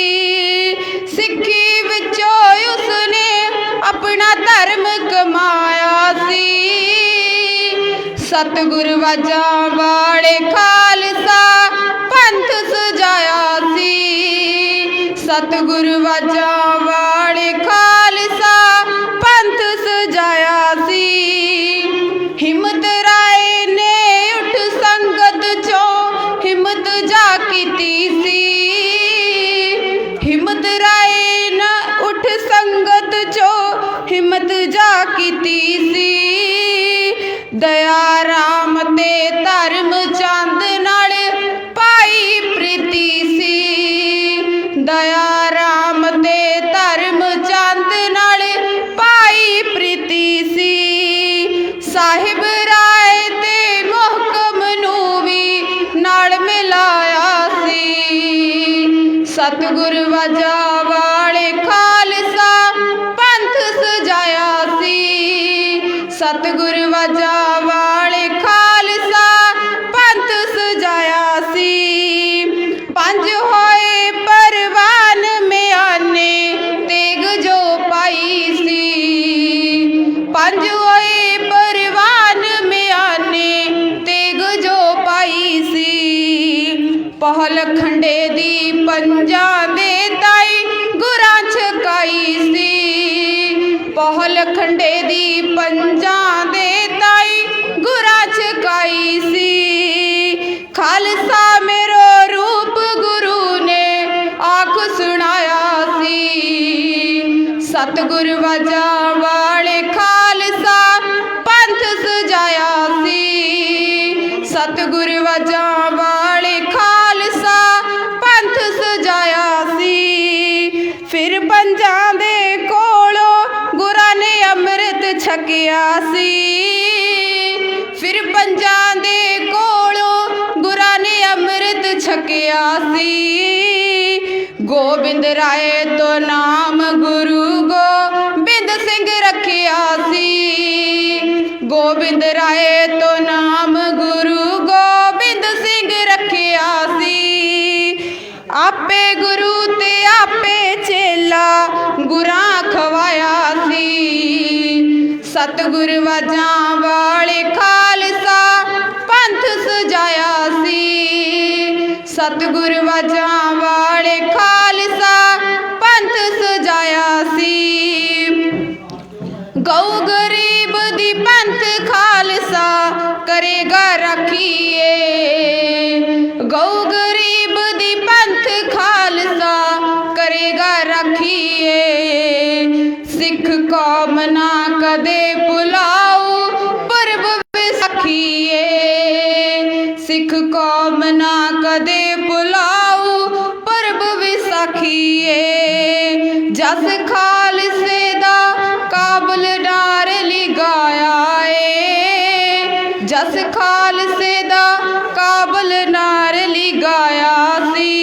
ਸਿੱਖੀ ਵਿੱਚੋਂ ਉਸਨੇ ਆਪਣਾ ਧਰਮ ਕਮਾਇਆ ਸੀ। ਸਤਿਗੁਰ ਵਾਜਾਂ ਵਾਲੇ ਖਾਲਸਾ ਪੰਥ ਸਜਾਇਆ ਸੀ। ਸਤਿਗੁਰ ਵਾਜਾਂ ਵਾਲੇ ਖਾਲਸਾ ਪੰਥ ਸਜਾਇਆ ਸੀ। ਹਿੰਮਤ ਰਾਏ ਨੇ ਉੱਠ ਸੰਗਤ ਚੋਂ ਹਿੰਮਤ ਜਾ ਕੀਤੀ ਸੀ। ਹਿੰਮਤ ਰਾਏ ਨੇ ਉੱਠ ਸੰਗਤ ਚੋਂ ਹਿੰਮਤ ਜਾ ਕੀਤੀ ਸੀ। ਦਇਆ ਰਾਮ ਤੇ ਧਰਮ ਚੰਦ ਨਾਲ ਪਾਈ ਪ੍ਰੀਤੀ ਸੀ। ਦਇਆ ਰਾਮ ਤੇ ਧਰਮ ਚੰਦ ਨਾਲ ਪਾਈ ਪ੍ਰੀਤੀ ਸੀ। ਸਾਹਿਬ ਰਾਏ ਤੇ ਮੁਹਕਮ ਨੂੰ ਵੀ ਨਾਲ ਮਿਲਾਇਆ ਸੀ। ਸਤਿਗੁਰ ਵਾਜਾਂ ਵਾਲੇ ਖਾਲਸਾ ਪੰਥ ਸਜਾਇਆ ਸੀ। ਸਤਿਗੁਰ ਵਾਜਾਂ ਵਾਲੇ ਖਾਲਸਾ ਪੰਥ ਸਜਾਇਆ ਸੀ। ਪੰਜ ਹੋਏ ਪਰਵਾਨ ਮਿਆਨੇ ਤੇਗ ਜੋ ਪਾਈ ਖੰਡੇ ਦੀ ਪੰਜਾਂ ਦੇ ਤਾਈ ਗੁਰਾਂ ਛਕਾਈ ਸੀ। ਪਹਲ ਖੰਡੇ ਦੀ ਪੰਜਾਂ ਦੇ ਤਾਈ ਗੁਰਾਂ ਛਕਾਈ ਸੀ। ਖਾਲਸਾ ਮੇਰੋ ਰੂਪ ਗੁਰੂ ਨੇ ਆਖ ਸੁਣਾਇਆ ਸੀ। ਸਤਿਗੁਰ ਵਾਜਾਂ ਵਾਲੇ ਖਾਲਸਾ ਪੰਥ ਸਜਾਇਆ ਸੀ। ਸਤਿਗੁਰ ਵਾਜਾਂ ਵਾਲੇ ਖਾਲਸਾ ਪੰਥ ਸਜਾਇਆ ਸੀ। ਫਿਰ ਪੰਜਾਂ ਦੇ ਕੋਲੋਂ ਗੁਰਾਂ ਨੇ ਅੰਮ੍ਰਿਤ ਛਕਿਆ ਸੀ। ਫਿਰ ਪੰਜਾਂ ਦੇ ਕੋਲੋਂ ਗੁਰਾਂ ਨੇ ਅੰਮ੍ਰਿਤ ਛਕਿਆ ਸੀ। ਗੋਬਿੰਦ ਰਾਏ ਤੋਂ ਨਾਮ ਗੁਰੂ ਗੋਬਿੰਦ ਸਿੰਘ ਰੱਖਿਆ ਸੀ। ਗੋਬਿੰਦ ਰਾਏ ਤੋਂ ਨਾਮ ਗੁਰੂ ਗੋਬਿੰਦ ਸਿੰਘ ਰੱਖਿਆ ਸੀ। ਆਪੇ ਗੁਰੂ ਤੇ ਆਪੇ ਚੇਲਾ ਗੁਰਾਂ ਖਵਾਇਆ ਸੀ। ਸਤਿਗੁਰ ਵਾਜਾਂ ਵਾਲੇ ਖਾਲਸਾ ਪੰਥ ਸਜਾਇਆ ਸੀ। ਸਤਿਗੁਰ ਵਾਜਾਂ ਵਾਲੇ ਖਾਲਸਾ ਪੰਥ ਸਜਾਇਆ ਸੀ। ਗਊ ਗਰੀਬ ਦੀ ਪੰਥ ਖਾਲਸਾ ਕਰੇਗਾ ਰਾਖੀਏ। ਗਊ ਗਰੀਬ ਦੀ ਪੰਥ ਖਾਲਸਾ ਕਰੇਗਾ ਰਾਖੀਏ। ਸਿੱਖ ਕੌਮ ਨਾ ਕਦੇ ਭੁਲਾਊ ਪੁਰਬ ਵਿਸਾਖੀਏ। ਸਿੱਖ ਕੌਮ ਨਾ ਕਦੇ ਭੁਲਾਊ ਪੁਰਬ ਵਿਸਾਖੀਏ। ਜਸ ਖਾਲਸੇ ਦਾ ਕਾਬਲ ਨਾਰ ਲਿਗਾਇਆ ਏ। ਜਸ ਖਾਲਸੇ ਦਾ ਕਾਬਲ ਨਾਰ ਲਿਗਾਇਆ ਸੀ।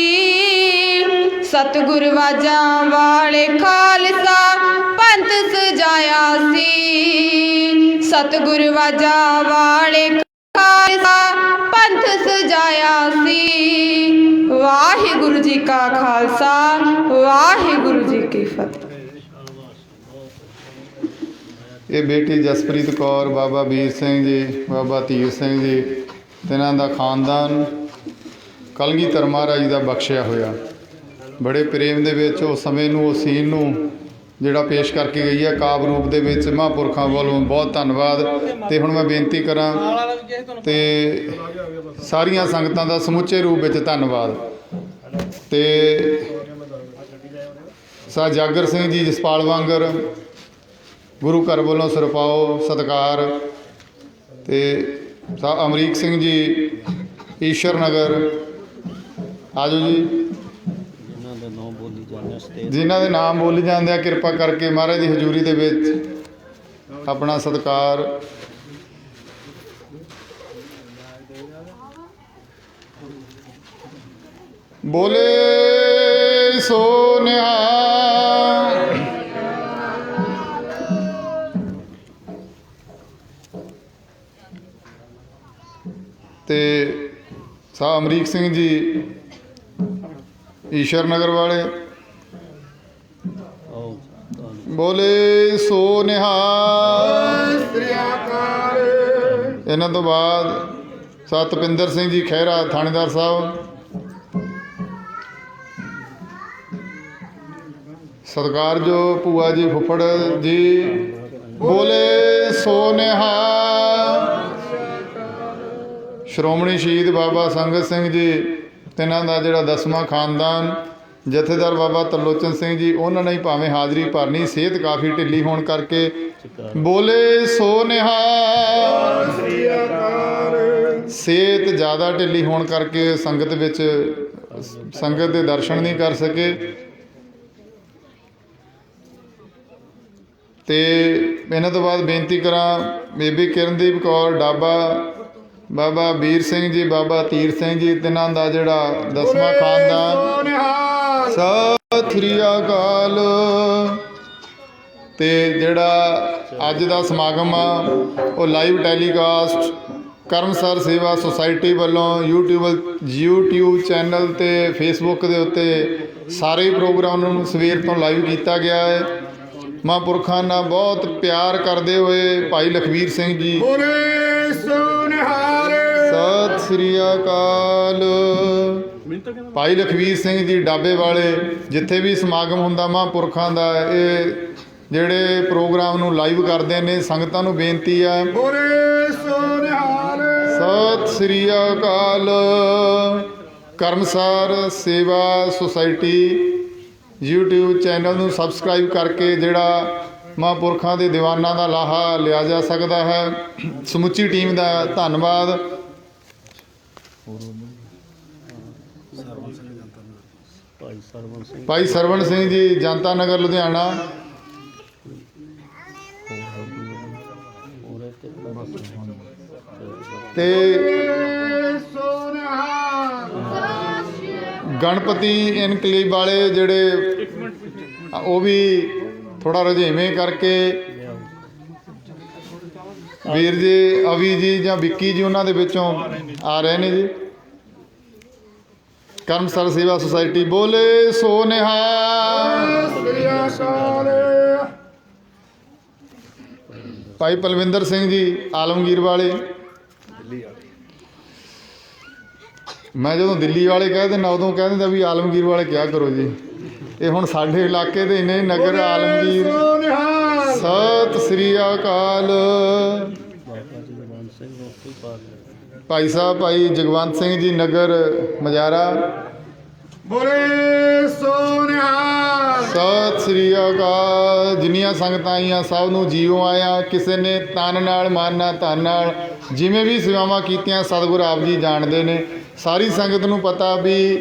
ਸਤਿਗੁਰ ਵਾਜਾਂ ਵਾਲੇ ਖਾਲਸਾ ਪੰਥ ਸਜਾਇਆ ਸੀ। ਸਤਿਗੁਰ ਵਾਜਾਂ ਵਾਲੇ ਖਾਲਸਾ ਪੰਥ ਸਜਾਇਆ ਸੀ। ਵਾਹਿਗੁਰੂ ਜੀ ਕਾ ਖਾਲਸਾ ਵਾਹਿਗੁਰੂ ਜੀ ਕੀ ਫਤਿਹ। ਇਹ ਬੇਟੀ ਜਸਪ੍ਰੀਤ ਕੌਰ, ਬਾਬਾ ਵੀਰ ਸਿੰਘ ਜੀ, ਬਾਬਾ ਧੀਰ ਸਿੰਘ ਜੀ ਤੇ ਇਹਨਾਂ ਦਾ ਖਾਨਦਾਨ ਕਲਗੀਧਰ ਮਹਾਰਾਜ ਦਾ ਬਖਸ਼ਿਆ ਹੋਇਆ। ਬੜੇ ਪ੍ਰੇਮ ਦੇ ਵਿੱਚ ਉਸ ਸਮੇਂ ਨੂੰ, ਉਸ ਸੀਨ ਨੂੰ ਜਿਹੜਾ ਪੇਸ਼ ਕਰਕੇ ਗਈ ਹੈ ਕਾਵਿ ਰੂਪ ਦੇ ਵਿੱਚ। ਮਹਾਂਪੁਰਖਾਂ ਵੱਲੋਂ ਬਹੁਤ ਧੰਨਵਾਦ। ਤੇ ਹੁਣ ਮੈਂ ਬੇਨਤੀ ਕਰਾਂ ਤੇ ਸਾਰੀਆਂ ਸੰਗਤਾਂ ਦਾ ਸਮੁੱਚੇ ਰੂਪ ਵਿੱਚ ਧੰਨਵਾਦ। ਤੇ ਸਾ ਜਾਗਰ ਸਿੰਘ ਜੀ ਜਸਪਾਲ ਵਾਂਗਰ ਗੁਰੂ ਘਰ ਵੱਲੋਂ ਸਿਰਪਾਓ ਸਤਿਕਾਰ। ਤੇ ਸਾ ਅਮਰੀਕ ਸਿੰਘ ਜੀ ਈਸ਼ਰ ਨਗਰ, ਆਜੋ ਜੀ। ਜਿਨ੍ਹਾਂ ਦੇ ਨਾਮ ਬੋਲੀ ਜਾਂਦੇ ਆ, ਕਿਰਪਾ ਕਰਕੇ ਮਹਾਰਾਜ ਦੀ ਹਜ਼ੂਰੀ ਦੇ ਵਿੱਚ ਆਪਣਾ ਸਤਿਕਾਰ। ਬੋਲੇ ਸੋ ਨਿਹਾਲ। ਤੇ ਸਾ ਅਮਰੀਕ ਸਿੰਘ ਜੀ ਈਸ਼ਰ ਨਗਰ ਵਾਲੇ, ਬੋਲੇ ਸੋ ਨਿਹਾਲ। ਇਹਨਾਂ ਤੋਂ ਬਾਅਦ ਸਤਪਿੰਦਰ ਸਿੰਘ ਜੀ ਖਹਿਰਾ ਥਾਣੇਦਾਰ ਸਾਹਿਬ, ਸਤਿਕਾਰਯੋਗ ਭੂਆ ਜੀ ਫੁੱਫੜ ਜੀ, ਬੋਲੇ ਸੋ ਨਿਹਾਲ। ਸ਼੍ਰੋਮਣੀ ਸ਼ਹੀਦ ਬਾਬਾ ਸੰਗਤ ਸਿੰਘ ਜੀ ਤੇ ਇਹਨਾਂ ਦਾ ਜਿਹੜਾ 10ਵਾਂ ਖਾਨਦਾਨ, ਜਥੇਦਾਰ ਬਾਬਾ ਤਰਲੋਚਨ ਸਿੰਘ ਜੀ, ਉਹਨਾਂ ਨੇ ਹੀ ਭਾਵੇਂ ਹਾਜ਼ਰੀ ਭਰਨੀ, ਸਿਹਤ ਕਾਫੀ ਢਿੱਲੀ ਹੋਣ ਕਰਕੇ, ਬੋਲੇ ਸੋ ਨਿਹਾਲ। ਸਿਹਤ ਜ਼ਿਆਦਾ ਢਿੱਲੀ ਹੋਣ ਕਰਕੇ ਸੰਗਤ ਵਿੱਚ ਸੰਗਤ ਦੇ ਦਰਸ਼ਨ ਨਹੀਂ ਕਰ ਸਕੇ। ਤੇ ਇਹਨਾਂ ਤੋਂ ਬਾਅਦ ਬੇਨਤੀ ਕਰਾਂ ਬੀਬੀ ਕਿਰਨਦੀਪ ਕੌਰ ਡਾਬਾ, ਬਾਬਾ ਵੀਰ ਸਿੰਘ ਜੀ, ਬਾਬਾ ਧੀਰ ਸਿੰਘ ਜੀ, ਤਿੰਨਾਂ ਦਾ ਜਿਹੜਾ 10ਵਾਂ ਖਾਨਦਾਨ, ਸਤਿ ਸ੍ਰੀ ਅਕਾਲ। ਤੇ ਜਿਹੜਾ ਅੱਜ ਦਾ ਸਮਾਗਮ ਆ ਉਹ ਲਾਈਵ ਟੈਲੀਕਾਸਟ ਕਰਮਸਰ ਸੇਵਾ ਸੁਸਾਇਟੀ ਵੱਲੋਂ YouTube ਚੈਨਲ ਤੇ ਫੇਸਬੁੱਕ ਦੇ ਉੱਤੇ ਸਾਰੇ ਪ੍ਰੋਗਰਾਮ ਨੂੰ ਸਵੇਰ ਤੋਂ ਲਾਈਵ ਕੀਤਾ ਗਿਆ ਹੈ। ਮਹਾਂਪੁਰਖਾਂ ਨਾਲ ਬਹੁਤ ਪਿਆਰ ਕਰਦੇ ਹੋਏ ਭਾਈ ਲਖਵੀਰ ਸਿੰਘ ਜੀ, ਸਤਿ ਸ੍ਰੀ ਅਕਾਲ। ਭਾਈ ਲਖਵੀਰ ਸਿੰਘ ਜੀ ਡਾਬੇ ਵਾਲੇ, ਜਿੱਥੇ ਵੀ ਸਮਾਗਮ ਹੁੰਦਾ ਮਹਾਂਪੁਰਖਾਂ ਦਾ, ਇਹ ਜਿਹੜੇ ਪ੍ਰੋਗਰਾਮ ਨੂੰ ਲਾਈਵ ਕਰਦੇ ਨੇ, ਸੰਗਤਾਂ ਨੂੰ ਬੇਨਤੀ ਹੈ ਸਤਿ ਸ੍ਰੀ ਅਕਾਲ। ਕਰਮਸਾਰ ਸੇਵਾ ਸੁਸਾਇਟੀ YouTube ਚੈਨਲ ਨੂੰ ਸਬਸਕ੍ਰਾਈਬ ਕਰਕੇ ਜਿਹੜਾ ਮਹਾਂਪੁਰਖਾਂ ਦੇ ਦੀਵਾਨਾਂ ਦਾ ਲਾਹਾ ਲਿਆ ਜਾ ਸਕਦਾ ਹੈ। ਸਮੁੱਚੀ ਟੀਮ ਦਾ ਧੰਨਵਾਦ। ਭਾਈ ਸਰਵਣ ਸਿੰਘ ਜੀ ਜਨਤਾ ਨਗਰ ਲੁਧਿਆਣਾ, ਤੇ ਗਣਪਤੀ ਇਨਕਲੇਵ ਵਾਲੇ ਜਿਹੜੇ ਉਹ ਵੀ ਥੋੜਾ ਰੁਝੇਵੇਂ ਕਰਕੇ ਵੀਰ ਜੀ ਅਵੀ ਜੀ ਜਾਂ ਵਿੱਕੀ ਜੀ ਉਹਨਾਂ ਦੇ ਵਿੱਚੋਂ ਆ ਰਹੇ ਨੇ ਜੀ। ਕਰਮਸਰ ਸੇਵਾ ਸੁਸਾਇਟੀ ਬੋਲੇ ਸੋ ਨਿਹਾਲ। ਭਾਈ ਪਲਵਿੰਦਰ ਸਿੰਘ ਜੀ ਆਲਮਗੀਰ ਵਾਲੇ, ਮੈਂ ਜਦੋਂ ਦਿੱਲੀ ਵਾਲੇ ਕਹਿ ਦਿੰਦਾ ਉਦੋਂ ਕਹਿ ਦਿੰਦਾ ਵੀ ਆਲਮਗੀਰ ਵਾਲੇ ਕਿਆ ਕਰੋ ਜੀ। ਇਹ ਹੁਣ ਸਾਡੇ ਇਲਾਕੇ ਦੇ ਨੇ ਨਗਰ ਆਲਮਗੀਰ। ਸਤਿ ਸ੍ਰੀ ਅਕਾਲ। ਭਾਈ ਸਾਹਿਬ ਭਾਈ ਜਗਵੰਤ ਸਿੰਘ ਜੀ ਨਗਰ ਮਜਾਰਾ, ਬੋਲੇ ਸੋ ਨਿਹਾਲ। ਸਤਿ ਸ੍ਰੀ ਅਕਾਲ। ਜਿੰਨੀਆਂ ਸੰਗਤਾਂ ਆਈਆਂ ਸਭ ਨੂੰ ਜੀਓ ਆਇਆ। ਕਿਸੇ ਨੇ ਤਨ ਨਾਲ ਮਨ ਨਾਲ ਧਨ ਨਾਲ ਜਿਵੇਂ ਵੀ ਸੇਵਾਵਾਂ ਕੀਤੀਆਂ ਸਤਿਗੁਰੂ ਆਪ ਜੀ ਜਾਣਦੇ ਨੇ। ਸਾਰੀ ਸੰਗਤ ਨੂੰ ਪਤਾ ਵੀ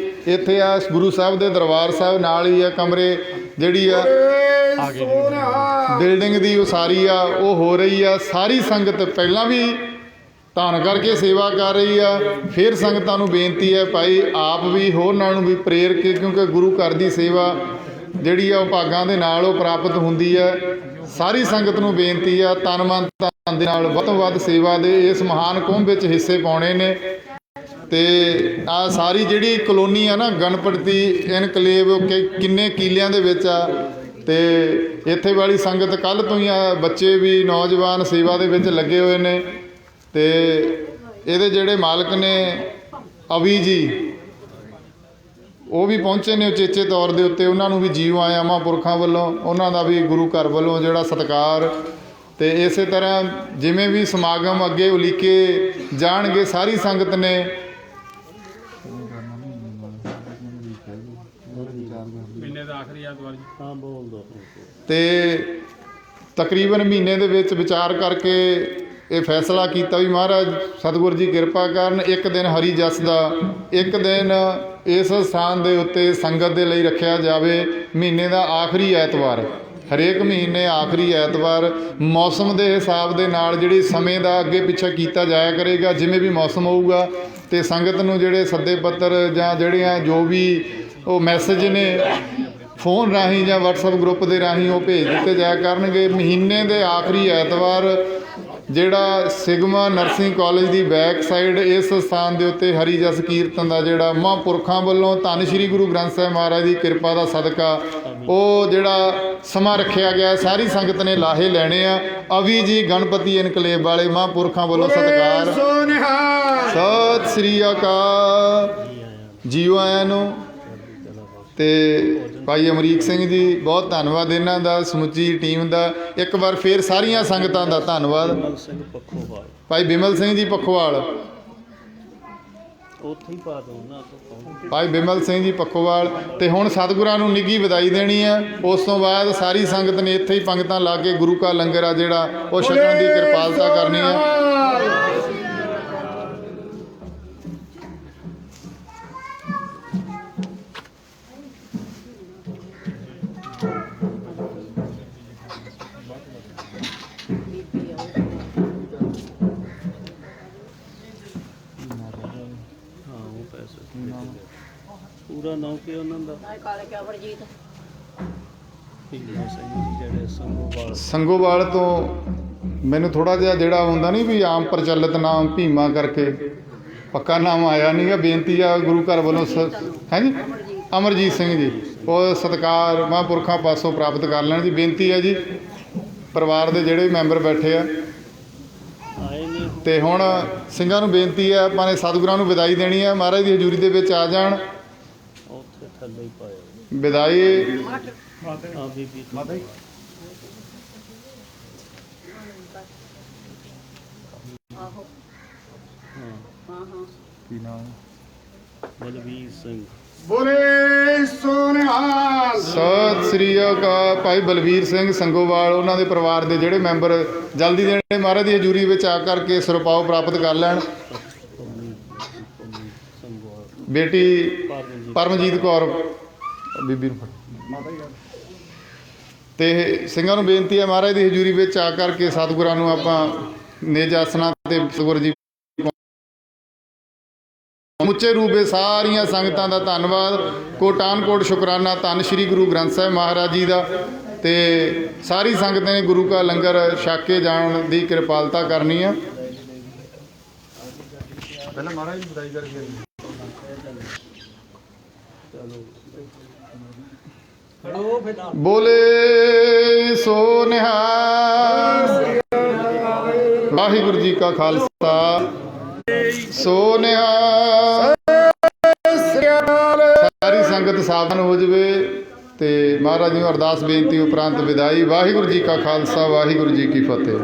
ਇੱਥੇ ਆ ਗੁਰੂ ਸਾਹਿਬ ਦੇ ਦਰਬਾਰ ਸਾਹਿਬ ਨਾਲ ਹੀ ਆ ਕਮਰੇ, ਜਿਹੜੀ ਆ ਬਿਲਡਿੰਗ ਦੀ ਉਸਾਰੀ ਆ ਉਹ ਹੋ ਰਹੀ ਆ। ਸਾਰੀ ਸੰਗਤ ਪਹਿਲਾਂ ਵੀ ਧੰਨ ਕਰਕੇ ਸੇਵਾ ਕਰ ਰਹੀ ਆ। ਫਿਰ ਸੰਗਤਾਂ ਨੂੰ ਬੇਨਤੀ ਹੈ ਭਾਈ ਆਪ ਵੀ ਹੋਰਨਾਂ ਨੂੰ ਵੀ ਪ੍ਰੇਰ ਕੇ, ਕਿਉਂਕਿ ਗੁਰੂ ਘਰ ਦੀ ਸੇਵਾ ਜਿਹੜੀ ਆ ਉਹ ਭਾਗਾਂ ਦੇ ਨਾਲ ਉਹ ਪ੍ਰਾਪਤ ਹੁੰਦੀ ਹੈ। ਸਾਰੀ ਸੰਗਤ ਨੂੰ ਬੇਨਤੀ ਆ ਤਨ ਮਨ ਧਨ ਦੇ ਨਾਲ ਵੱਧ ਤੋਂ ਵੱਧ ਸੇਵਾ ਦੇ ਇਸ ਮਹਾਨ ਕੁੰਭ ਵਿੱਚ ਹਿੱਸੇ ਪਾਉਣੇ ਨੇ। ਤੇ ਆ ਸਾਰੀ ਜਿਹੜੀ ਕਲੋਨੀ ਆ ਨਾ ਗਣਪਤੀ ਇਨਕਲੇਵ ਕਿੰਨੇ ਕੀਲਿਆਂ ਦੇ ਵਿੱਚ ਆ, ਤੇ ਇੱਥੇ ਵਾਲੀ ਸੰਗਤ ਕੱਲ੍ਹ ਤੋਂ ਹੀ ਆ, ਬੱਚੇ ਵੀ ਨੌਜਵਾਨ ਸੇਵਾ ਦੇ ਵਿੱਚ ਲੱਗੇ ਹੋਏ ਨੇ। ਤੇ ਇਹਦੇ ਜਿਹੜੇ ਮਾਲਕ ਨੇ ਅਵੀ ਜੀ ਉਹ ਵੀ ਪਹੁੰਚੇ ਨੇ ਉਚੇਚੇ ਤੌਰ ਦੇ ਉੱਤੇ। ਉਹਨਾਂ ਨੂੰ ਵੀ ਜੀਓ ਆਇਆ ਮਹਾਂਪੁਰਖਾਂ ਵੱਲੋਂ, ਉਹਨਾਂ ਦਾ ਵੀ ਗੁਰੂ ਘਰ ਵੱਲੋਂ ਜਿਹੜਾ ਸਤਿਕਾਰ। ਤੇ ਇਸੇ ਤਰ੍ਹਾਂ ਜਿਵੇਂ ਵੀ ਸਮਾਗਮ ਅੱਗੇ ਉਲੀਕੇ ਜਾਣਗੇ ਸਾਰੀ ਸੰਗਤ ਨੇ। ਤੇ ਤਕਰੀਬਨ ਮਹੀਨੇ ਦੇ ਵਿੱਚ ਵਿਚਾਰ ਕਰਕੇ ਇਹ ਫੈਸਲਾ ਕੀਤਾ ਵੀ ਮਹਾਰਾਜ ਸਤਿਗੁਰੂ ਜੀ ਕਿਰਪਾ ਕਰਨ, ਇੱਕ ਦਿਨ ਹਰੀ ਜਸ ਦਾ, ਇੱਕ ਦਿਨ ਇਸ ਸਥਾਨ ਦੇ ਉੱਤੇ ਸੰਗਤ ਦੇ ਲਈ ਰੱਖਿਆ ਜਾਵੇ। ਮਹੀਨੇ ਦਾ ਆਖਰੀ ਐਤਵਾਰ, ਹਰੇਕ ਮਹੀਨੇ ਆਖਰੀ ਐਤਵਾਰ ਮੌਸਮ ਦੇ ਹਿਸਾਬ ਦੇ ਨਾਲ ਜਿਹੜੀ ਸਮੇਂ ਦਾ ਅੱਗੇ ਪਿੱਛੇ ਕੀਤਾ ਜਾਇਆ ਕਰੇਗਾ। ਜਿਵੇਂ ਵੀ ਮੌਸਮ ਹੋਊਗਾ ਤੇ ਸੰਗਤ ਨੂੰ ਜਿਹੜੇ ਸੱਦੇ ਪੱਤਰ ਜਾਂ ਜਿਹੜੀਆਂ ਜੋ ਵੀ ਉਹ ਮੈਸੇਜ ਨੇ ਫੋਨ ਰਾਹੀਂ ਜਾਂ WhatsApp ਗਰੁੱਪ ਦੇ ਰਾਹੀਂ ਉਹ ਭੇਜ ਦਿੱਤੇ ਜਾਇਆ ਕਰਨਗੇ। ਮਹੀਨੇ ਦੇ ਆਖਰੀ ਐਤਵਾਰ ਜਿਹੜਾ ਸਿਗਮਾ ਨਰਸਿੰਗ ਕਾਲਜ ਦੀ ਬੈਕ ਸਾਈਡ ਇਸ ਸਥਾਨ ਦੇ ਉੱਤੇ ਹਰੀ ਜਸ ਕੀਰਤਨ ਦਾ ਜਿਹੜਾ ਮਹਾਂਪੁਰਖਾਂ ਵੱਲੋਂ ਧੰਨ ਸ਼੍ਰੀ ਗੁਰੂ ਗ੍ਰੰਥ ਸਾਹਿਬ ਮਹਾਰਾਜ ਦੀ ਕਿਰਪਾ ਦਾ ਸਦਕਾ ਉਹ ਜਿਹੜਾ ਸਮਾਂ ਰੱਖਿਆ ਗਿਆ, ਸਾਰੀ ਸੰਗਤ ਨੇ ਲਾਹੇ ਲੈਣੇ ਆ। ਅਵੀ ਜੀ ਗਣਪਤੀ ਇਨਕਲੇਵ ਵਾਲੇ ਮਹਾਂਪੁਰਖਾਂ ਵੱਲੋਂ ਸਤਿਕਾਰ। ਸਤਿ ਸ੍ਰੀ ਅਕਾਲ। ਜੀਓ ਆਇਆਂ ਨੂੰ। ਤੇ ਭਾਈ ਅਮਰੀਕ ਸਿੰਘ ਜੀ ਬਹੁਤ ਧੰਨਵਾਦ ਇਹਨਾਂ ਦਾ, ਸਮੁੱਚੀ ਟੀਮ ਦਾ। ਇੱਕ ਵਾਰ ਫਿਰ ਸਾਰੀਆਂ ਸੰਗਤਾਂ ਦਾ ਧੰਨਵਾਦ। ਭਾਈ ਬਿਮਲ ਸਿੰਘ ਜੀ ਪੱਖੋਵਾਲ, ਭਾਈ ਬਿਮਲ ਸਿੰਘ ਜੀ ਪੱਖੋਵਾਲ। ਤੇ ਹੁਣ ਸਤਿਗੁਰਾਂ ਨੂੰ ਨਿੱਘੀ ਵਧਾਈ ਦੇਣੀ ਆ। ਉਸ ਤੋਂ ਬਾਅਦ ਸਾਰੀ ਸੰਗਤ ਨੇ ਇੱਥੇ ਹੀ ਪੰਗਤਾਂ ਲਾ ਕੇ ਗੁਰੂ ਕਾ ਲੰਗਰ ਆ ਜਿਹੜਾ ਉਹ ਛਕਣ ਦੀ ਕਿਰਪਾਲਤਾ ਕਰਨੀ ਆ। ਪੂਰਾ ਨਾਮ ਕੀ ਉਹਨਾਂ ਦਾ? ਸੰਗੋਵਾਲ ਤੋਂ ਮੈਨੂੰ ਥੋੜਾ ਜਿਹਾ ਜਿਹੜਾ ਹੁੰਦਾ ਨਹੀਂ ਵੀ ਆਮ ਪ੍ਰਚਲਿਤ ਨਾਮ ਭੀਮਾ ਕਰਕੇ ਪੱਕਾ ਨਾਮ ਆਇਆ ਨਹੀਂ ਗਾ। ਬੇਨਤੀ ਆ ਗੁਰੂ ਘਰ ਵੱਲੋਂ ਹੈ ਜੀ ਅਮਰਜੀਤ ਸਿੰਘ ਜੀ, ਉਹ ਸਤਿਕਾਰ ਮਹਾਂਪੁਰਖਾਂ ਪਾਸੋਂ ਪ੍ਰਾਪਤ ਕਰ ਲੈਣ ਜੀ। ਬੇਨਤੀ ਹੈ ਜੀ ਪਰਿਵਾਰ ਦੇ ਜਿਹੜੇ ਮੈਂਬਰ ਬੈਠੇ ਆ। ਤੇ ਹੁਣ ਸਿੰਘਾਂ ਨੂੰ ਬੇਨਤੀ ਹੈ ਆਪਾਂ ਨੇ ਸਤਿਗੁਰਾਂ ਨੂੰ ਵਿਦਾਈ ਦੇਣੀ ਹੈ। ਮਹਾਰਾਜ ਦੀ ਹਜ਼ੂਰੀ ਦੇ ਵਿੱਚ ਆ ਜਾਣ। ਥੱਲੇ ਹੀ ਪਾਇਆ ਵਿਦਾਈ ਆ ਬੀਬੀ ਕੀ ਨਾਮ ਬਲਵੀਰ ਸਿੰਘ। ਬੋਲੇ ਸੋਨਿਹਾਲ। ਸਤਿ ਸ੍ਰੀ ਅਕਾਲ। ਭਾਈ ਬਲਵੀਰ ਸਿੰਘ ਸੰਗੋਵਾਲ ਉਹਨਾਂ ਦੇ ਪਰਿਵਾਰ ਦੇ ਜਿਹੜੇ ਮੈਂਬਰ ਜਲਦੀ ਦੇ ਨੇੜੇ ਮਹਾਰਾਜ ਦੀ ਹਜ਼ੂਰੀ ਵਿੱਚ ਆ ਕਰਕੇ ਸਿਰੋਪਾਓ ਪ੍ਰਾਪਤ ਕਰ ਲੈਣ। ਬੇਟੀ ਪਰਮਜੀਤ ਕੌਰ ਬੀਬੀ ਨੂੰ ਫੜ। ਤੇ ਸਿੰਘਾਂ ਨੂੰ ਬੇਨਤੀ ਹੈ ਮਹਾਰਾਜ ਦੀ ਹਜ਼ੂਰੀ ਵਿੱਚ ਆ ਕਰਕੇ ਸਤਿਗੁਰਾਂ ਨੂੰ ਆਪਾਂ ਨਿਜ ਆਸਣਾ ਤੇ ਸਤਿਗੁਰ ਜੀ ਸਮੁੱਚੇ ਰੂਪ ਵਿੱਚ ਸਾਰੀਆਂ ਸੰਗਤਾਂ ਦਾ ਧੰਨਵਾਦ, ਕੋਟਾਨ ਕੋਟ ਸ਼ੁਕਰਾਨਾ ਧੰਨ ਸ਼੍ਰੀ ਗੁਰੂ ਗ੍ਰੰਥ ਸਾਹਿਬ ਮਹਾਰਾਜ ਜੀ ਦਾ। ਤੇ ਸਾਰੀ ਸੰਗਤ ਨੇ ਗੁਰੂ ਕਾ ਲੰਗਰ ਛਕ ਕੇ ਜਾਣ ਦੀ ਕਿਰਪਾਲਤਾ ਕਰਨੀ ਆ। ਪਹਿਲਾਂ ਮਹਾਰਾਜ ਜੀ ਵਧਾਈ ਕਰਕੇ ਬੋਲੇ ਸੋ ਨਿਹਾਲ। ਵਾਹਿਗੁਰੂ ਜੀ ਕਾ ਖਾਲਸਾ ਸੋ ਨਿਹਾਲ। ਸਾਰੀ ਸੰਗਤ ਸਾਵਧਾਨ ਹੋ ਜਾਵੇ ਤੇ ਮਹਾਰਾਜ ਜੀ ਨੂੰ ਅਰਦਾਸ ਬੇਨਤੀ ਉਪਰੰਤ ਵਿਦਾਈ। ਵਾਹਿਗੁਰੂ ਜੀ ਕਾ ਖਾਲਸਾ ਵਾਹਿਗੁਰੂ ਜੀ ਕੀ ਫਤਿਹ।